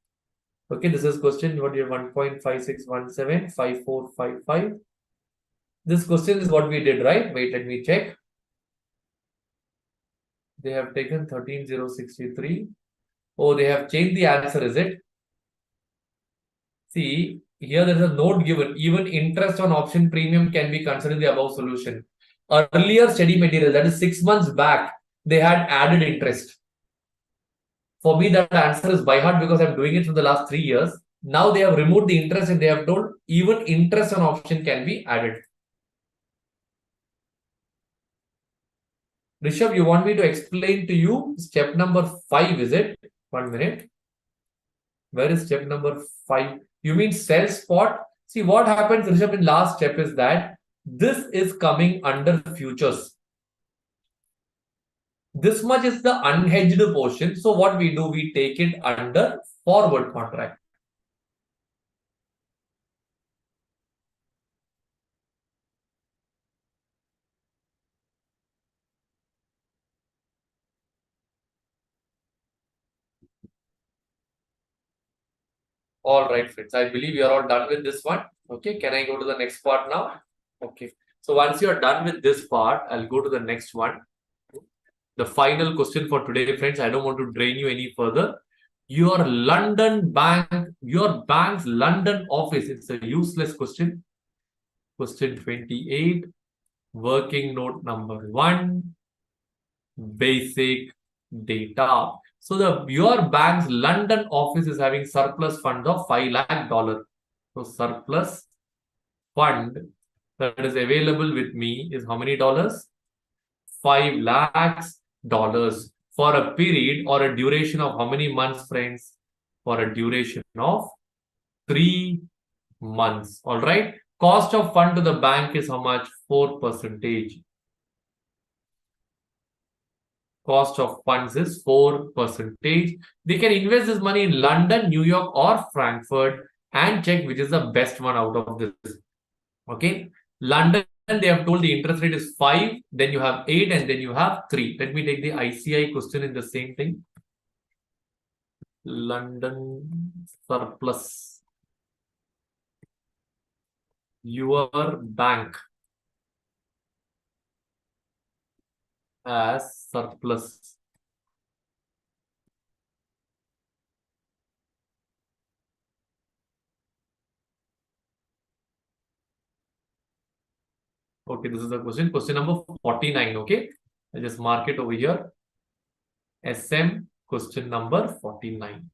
Okay, this is question what you 1.56175455. This question is what we did, right? Wait, let me check. They have taken 13063. Oh, they have changed the answer, is it? See, here there is a note given. Even interest on option premium can be considered in the above solution. Earlier study material, that is 6 months back, they had added interest. For me, that answer is by heart because I'm doing it for the last 3 years. Now they have removed the interest and they have told even interest on option can be added. Rishabh, you want me to explain to you step number 5, is it? 1 minute. Where is step number 5? You mean sell spot? See, what happens, Rishabh, in last step is that this is coming under futures. This much is the unhedged portion. So what we do, we take it under forward contract. All right, friends. I believe you are all done with this one. Okay, can I go to the next part now? Okay. So once you are done with this part, I'll go to the next one. The final question for today, friends. I don't want to drain you any further. Your bank's London office. It's a useless question. Question 28. Working note number 1. Basic data. So your bank's London office is having surplus fund of $5 lakh. So surplus fund that is available with me is how many dollars? $5 lakhs for a period or a duration of how many months, friends? For a duration of 3 months. All right. Cost of fund to the bank is how much? 4%. Cost of funds is 4%. They can invest this money in London, New York, or Frankfurt and check which is the best one out of this. Okay. London, they have told the interest rate is 5, then you have 8, and then you have 3. Let me take the ICI question in the same thing. London surplus. Your bank has surplus. Okay, this is the question. Question number 49. Okay, I just mark it over here. SM question number 49.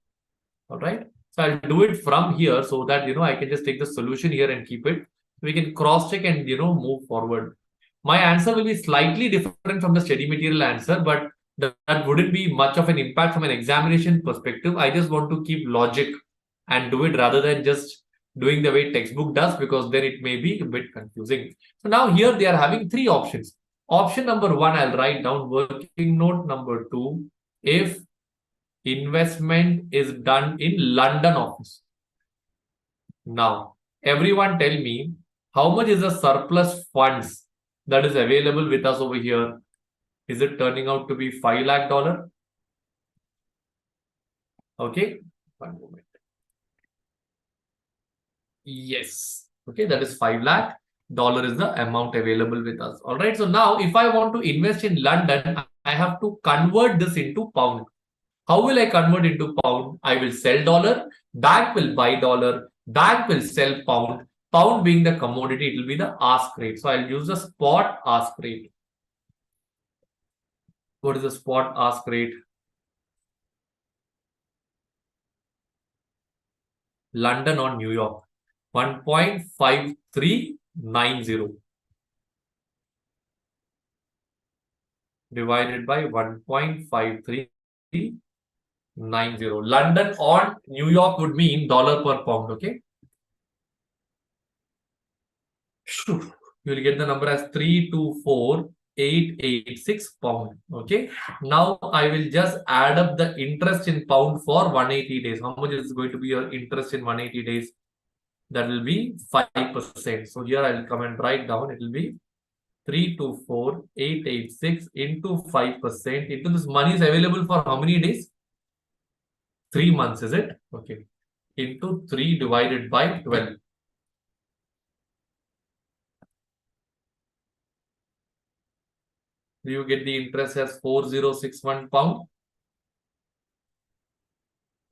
All right. So I'll do it from here so that I can just take the solution here and keep it. We can cross check and move forward. My answer will be slightly different from the study material answer, but that wouldn't be much of an impact from an examination perspective. I just want to keep logic and do it rather than just doing the way textbook does, because then it may be a bit confusing. So now here they are having 3 options. Option number 1, I'll write down working note number 2. If investment is done in London office. Now, everyone tell me how much is the surplus funds that is available with us over here? Is it turning out to be $5 lakh? Okay, 1 moment. Yes. Okay, that is $5 lakh is the amount available with us. All right. So now if I want to invest in London, I have to convert this into pound. How will I convert into pound? I will sell dollar, bank will buy dollar, bank will sell pound. Pound being the commodity, it will be the ask rate. So I'll use the spot ask rate. What is the spot ask rate? London or New York? 1.5390 divided by 1.5390. London on New York would mean dollar per pound. Okay. You will get the number as 324,886 pound. Okay. Now I will just add up the interest in pound for 180 days. How much is going to be your interest in 180 days? That will be 5%. So here I will come and write down. It will be 324,886 into 5% into this money is available for how many days? 3 months, is it? Okay. Into 3 divided by 12. Do you get the interest as 4061 pound?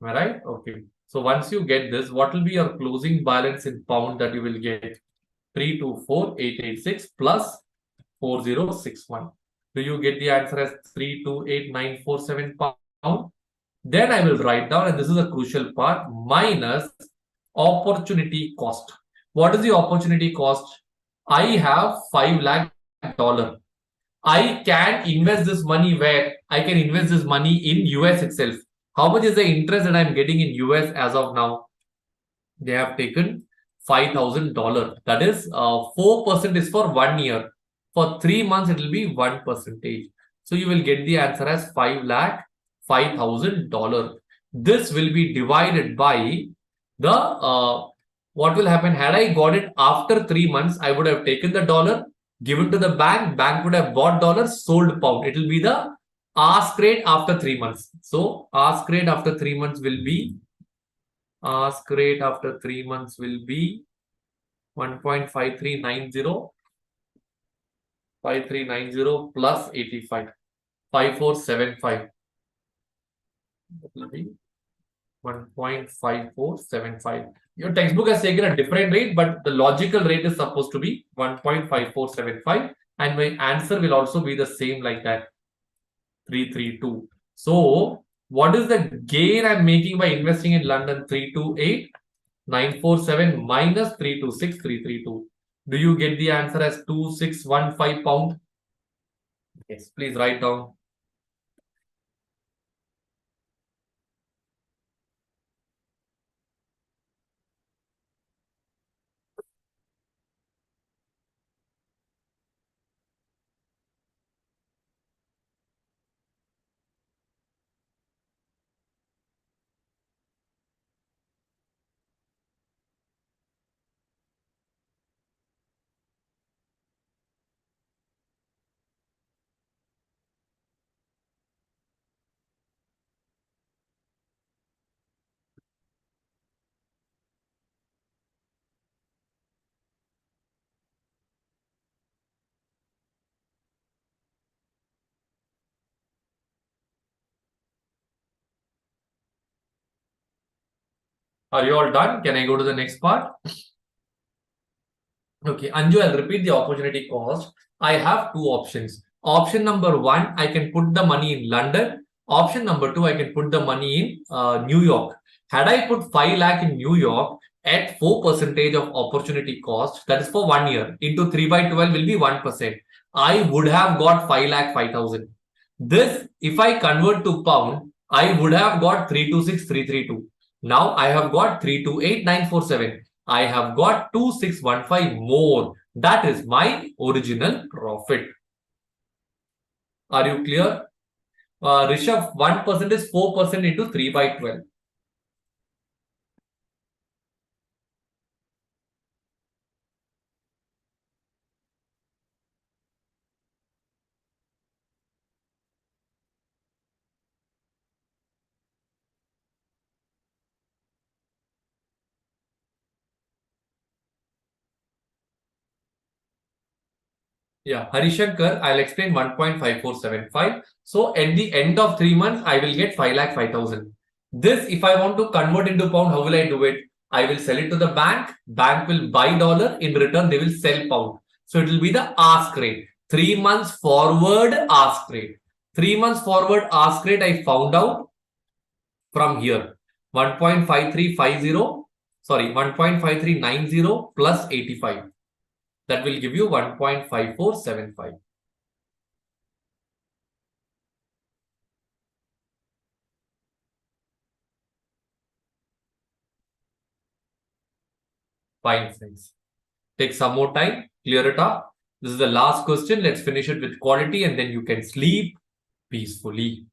Am I right? Okay. So once you get this, what will be your closing balance in pound that you will get? 324,886 plus 4061. Do you get the answer as 328,947 pound? Then I will write down, and this is a crucial part, minus opportunity cost. What is the opportunity cost? I have 5 lakh dollar. I can invest this money where? I can invest this money in US itself. How much is the interest that I'm getting in US as of now? They have taken $5,000. That is 4% is for 1 year. For 3 months, it will be 1%. So you will get the answer as 5 lakh $5,000. This will be divided by the what will happen had I got it after 3 months. I would have taken the dollar, given to the bank. Bank would have bought dollars, sold pound. It will be the ask rate after 3 months. So ask rate after 3 months will be ask rate after 3 months will be 1.5390 5390 plus 85 5475. That will be 1.5475. Your textbook has taken a different rate, but the logical rate is supposed to be 1.5475, and my answer will also be the same like that, 332. So what is the gain I'm making by investing in London? 328,947 minus 326,332. Do you get the answer as 2615 pound? Yes, please write down. Are you all done? Can I go to the next part? Okay, Anju, I'll repeat the opportunity cost. I have two options. Option number one, I can put the money in London. Option number two, I can put the money in New York. Had I put 5 lakh in New York at 4% of opportunity cost, that is for 1 year, into 3 by 12 will be 1%. I would have got 5 lakh 5,000. This, if I convert to pound, I would have got 326,332. Now I have got 328,947. I have got 2615 more. That is my original profit. Are you clear? Rishabh, 1% is 4% into 3 by 12. Yeah, Harishankar, I'll explain 1.5475. So at the end of 3 months, I will get 5 lakh 5,000. This, if I want to convert into pound, how will I do it? I will sell it to the bank. Bank will buy dollar. In return, they will sell pound. So it will be the ask rate. 3 months forward ask rate. 3 months forward ask rate I found out from here. 1.5350. Sorry, 1.5390 plus 85. That will give you 1.5475. Fine, friends. Take some more time, clear it up. This is the last question. Let's finish it with quality and then you can sleep peacefully.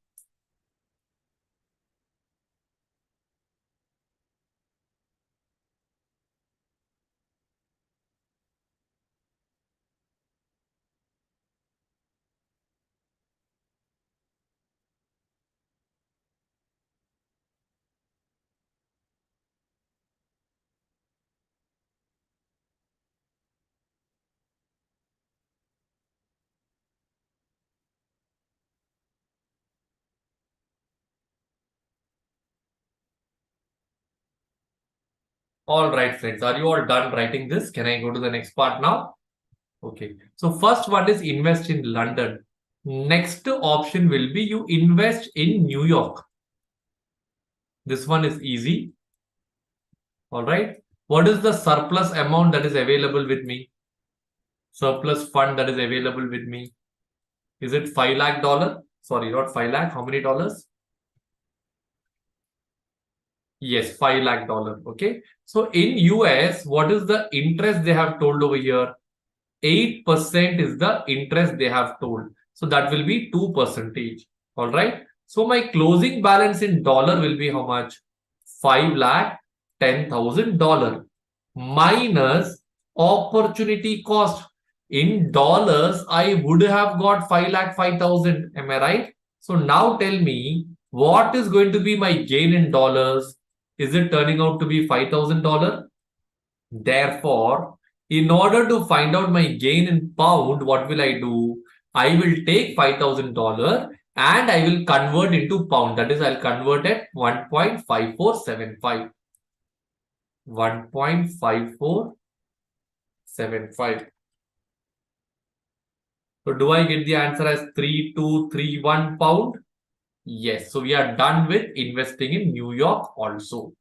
All right, friends. Are you all done writing this? Can I go to the next part now? Okay. So first one is invest in London. Next option will be you invest in New York. This one is easy. All right. What is the surplus amount that is available with me? Surplus fund that is available with me. Is it $5 lakh? Sorry, not 5 lakh. How many dollars? Yes, $5 lakh. Okay. So in US, what is the interest they have told over here? 8% is the interest they have told. So that will be 2%. All right. So my closing balance in dollar will be how much? 5 lakh $10,000 minus opportunity cost. In dollars, I would have got 5 lakh 5,000. Am I right? So now tell me, what is going to be my gain in dollars? Is it turning out to be $5,000? Therefore, in order to find out my gain in pound, what will I do? I will take $5,000 and I will convert into pound. That is, I'll convert at 1.5475. 1.5475. So do I get the answer as 3231 pound? Yes. So we are done with investing in New York also.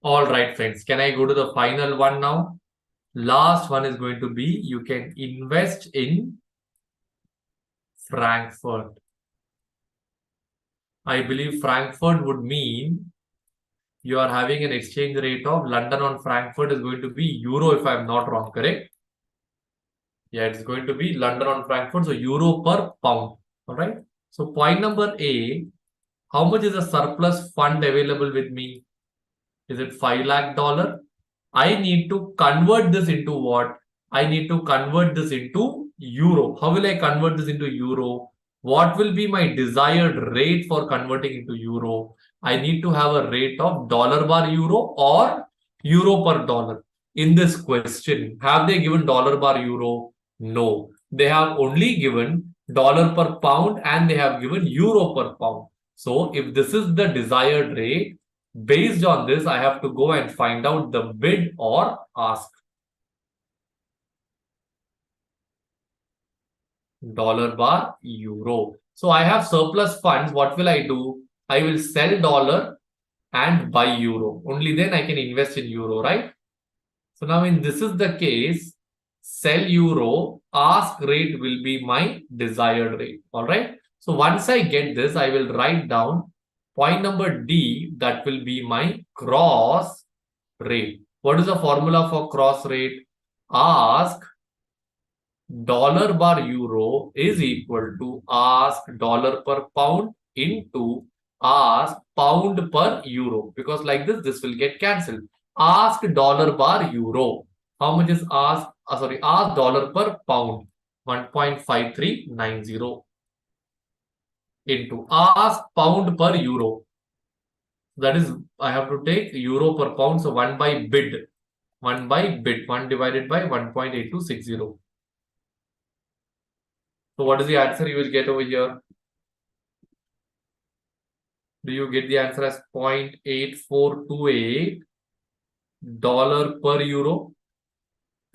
All right, friends. Can I go to the final one now? Last one is going to be you can invest in Frankfurt. I believe Frankfurt would mean you are having an exchange rate of London on Frankfurt is going to be euro if I'm not wrong, correct? Yeah, it's going to be London on Frankfurt, so euro per pound. All right. So point number A, how much is the surplus fund available with me? Is it $5 lakh? I need to convert this into what? I need to convert this into euro. How will I convert this into euro? What will be my desired rate for converting into euro? I need to have a rate of dollar bar euro or euro per dollar. In this question, have they given dollar bar euro? No. They have only given dollar per pound and they have given euro per pound. So if this is the desired rate, based on this, I have to go and find out the bid or ask. Dollar bar euro. So I have surplus funds. What will I do? I will sell dollar and buy euro. Only then I can invest in euro, right? So now when this is the case, sell euro, ask rate will be my desired rate. All right. So once I get this, I will write down point number D, that will be my cross rate. What is the formula for cross rate? Ask dollar bar euro is equal to ask dollar per pound into ask pound per euro, because like this will get cancelled. Ask dollar bar euro. How much is ask? Ask dollar per pound, 1.5390 into ask pound per euro. That is, I have to take euro per pound. So 1 by bid. 1 by bid. 1 divided by 1.8260. So what is the answer you will get over here? Do you get the answer as 0.8428 dollar per euro?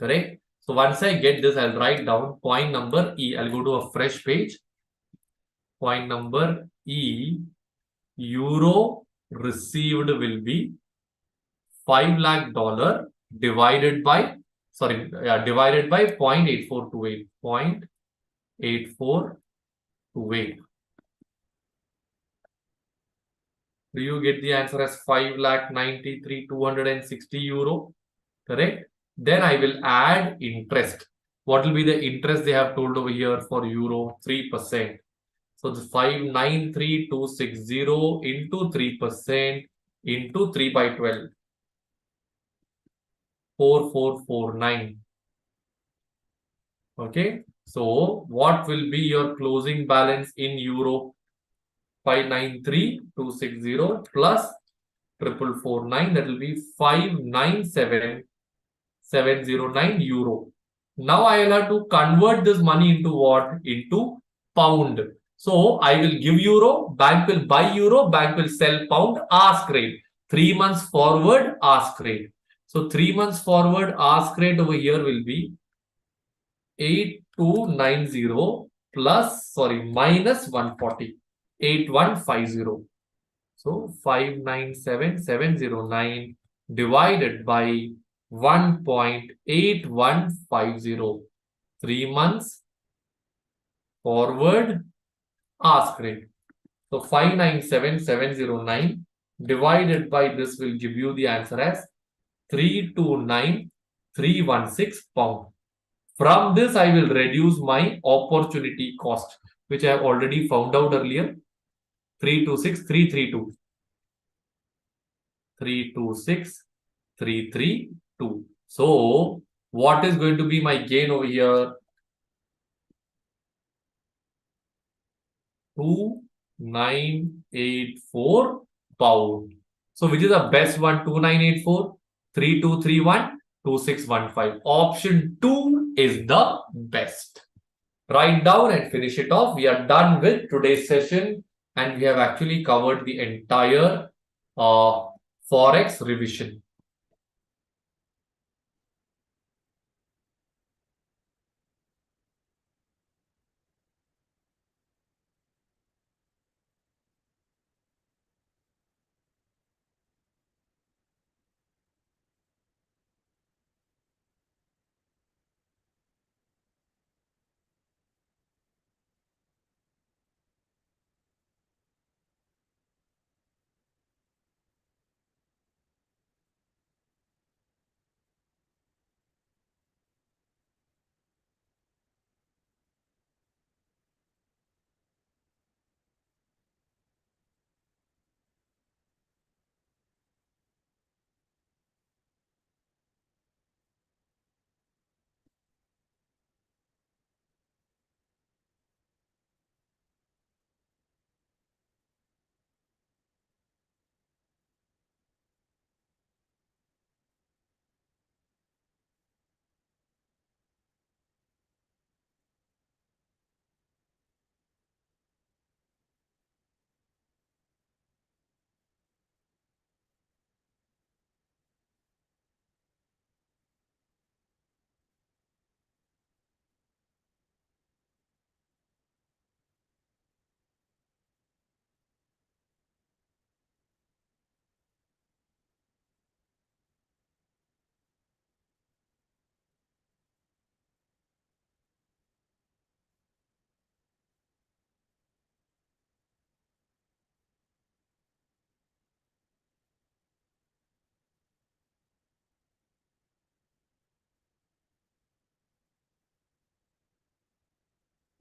Correct. So once I get this, I'll write down point number E. I'll go to a fresh page. Point number E euro received will be $5 lakh divided by, divided by 0.8428. 0.8428. Do you get the answer as 5,93,260 euro? Correct? Then I will add interest. What will be the interest they have told over here for euro? 3%. So it's 593,260 into 3% into 3 by 12. 4449. Okay. So what will be your closing balance in euro? 593,260 plus 4449. That will be 597,709 euro. Now I will have to convert this money into what? Into pound. So I will give euro, bank will buy euro, bank will sell pound, ask rate. 3 months forward, ask rate. So 3 months forward, ask rate over here will be 8290 plus, minus 140. 8150. So 597,709 divided by 1.8150. 3 months forward ask rate. So 597,709 divided by this will give you the answer as 329,316 pound. From this, I will reduce my opportunity cost, which I have already found out earlier. 326,332. 326,332. So, what is going to be my gain over here? 2984 pound. So, which is the best one? 2984, 3231, 2615. Option 2 is the best. Write down and finish it off. We are done with today's session and we have actually covered the entire Forex revision.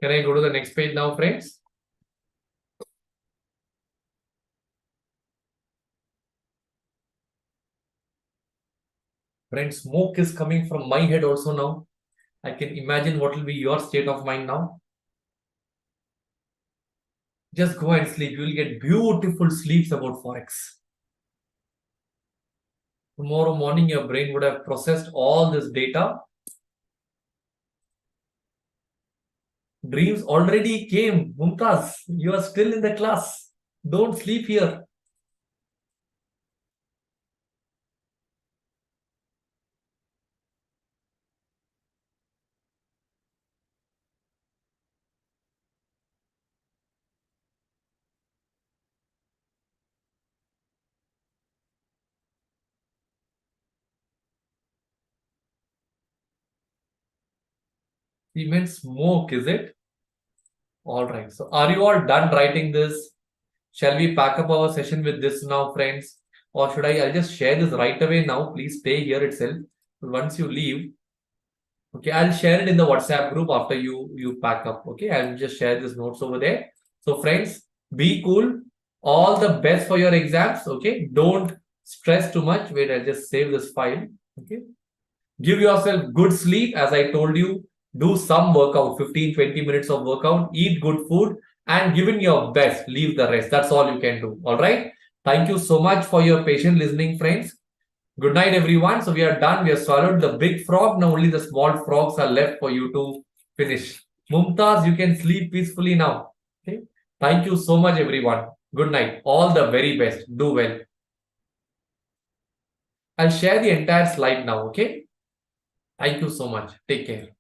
Can I go to the next page now, friends? Friends, smoke is coming from my head also now. I can imagine what will be your state of mind now. Just go and sleep. You will get beautiful sleeps about Forex. Tomorrow morning, your brain would have processed all this data. Dreams already came. Mumtaz, you are still in the class. Don't sleep here. Cement smoke, is it? All right. So are you all done writing this? Shall we pack up our session with this now, friends? Or should I'll just share this right away now. Please stay here itself. Once you leave, okay, I'll share it in the WhatsApp group after you pack up. Okay, I'll just share these notes over there. So friends, be cool. All the best for your exams. Okay, don't stress too much. Wait, I'll just save this file. Okay, give yourself good sleep. As I told you, do some workout, 15-20 minutes of workout, eat good food, and give it your best. Leave the rest. That's all you can do. All right. Thank you so much for your patient listening, friends. Good night, everyone. So we are done. We have swallowed the big frog. Now only the small frogs are left for you to finish. Mumtaz, you can sleep peacefully now. Okay. Thank you so much, everyone. Good night. All the very best. Do well. I'll share the entire slide now. Okay. Thank you so much. Take care.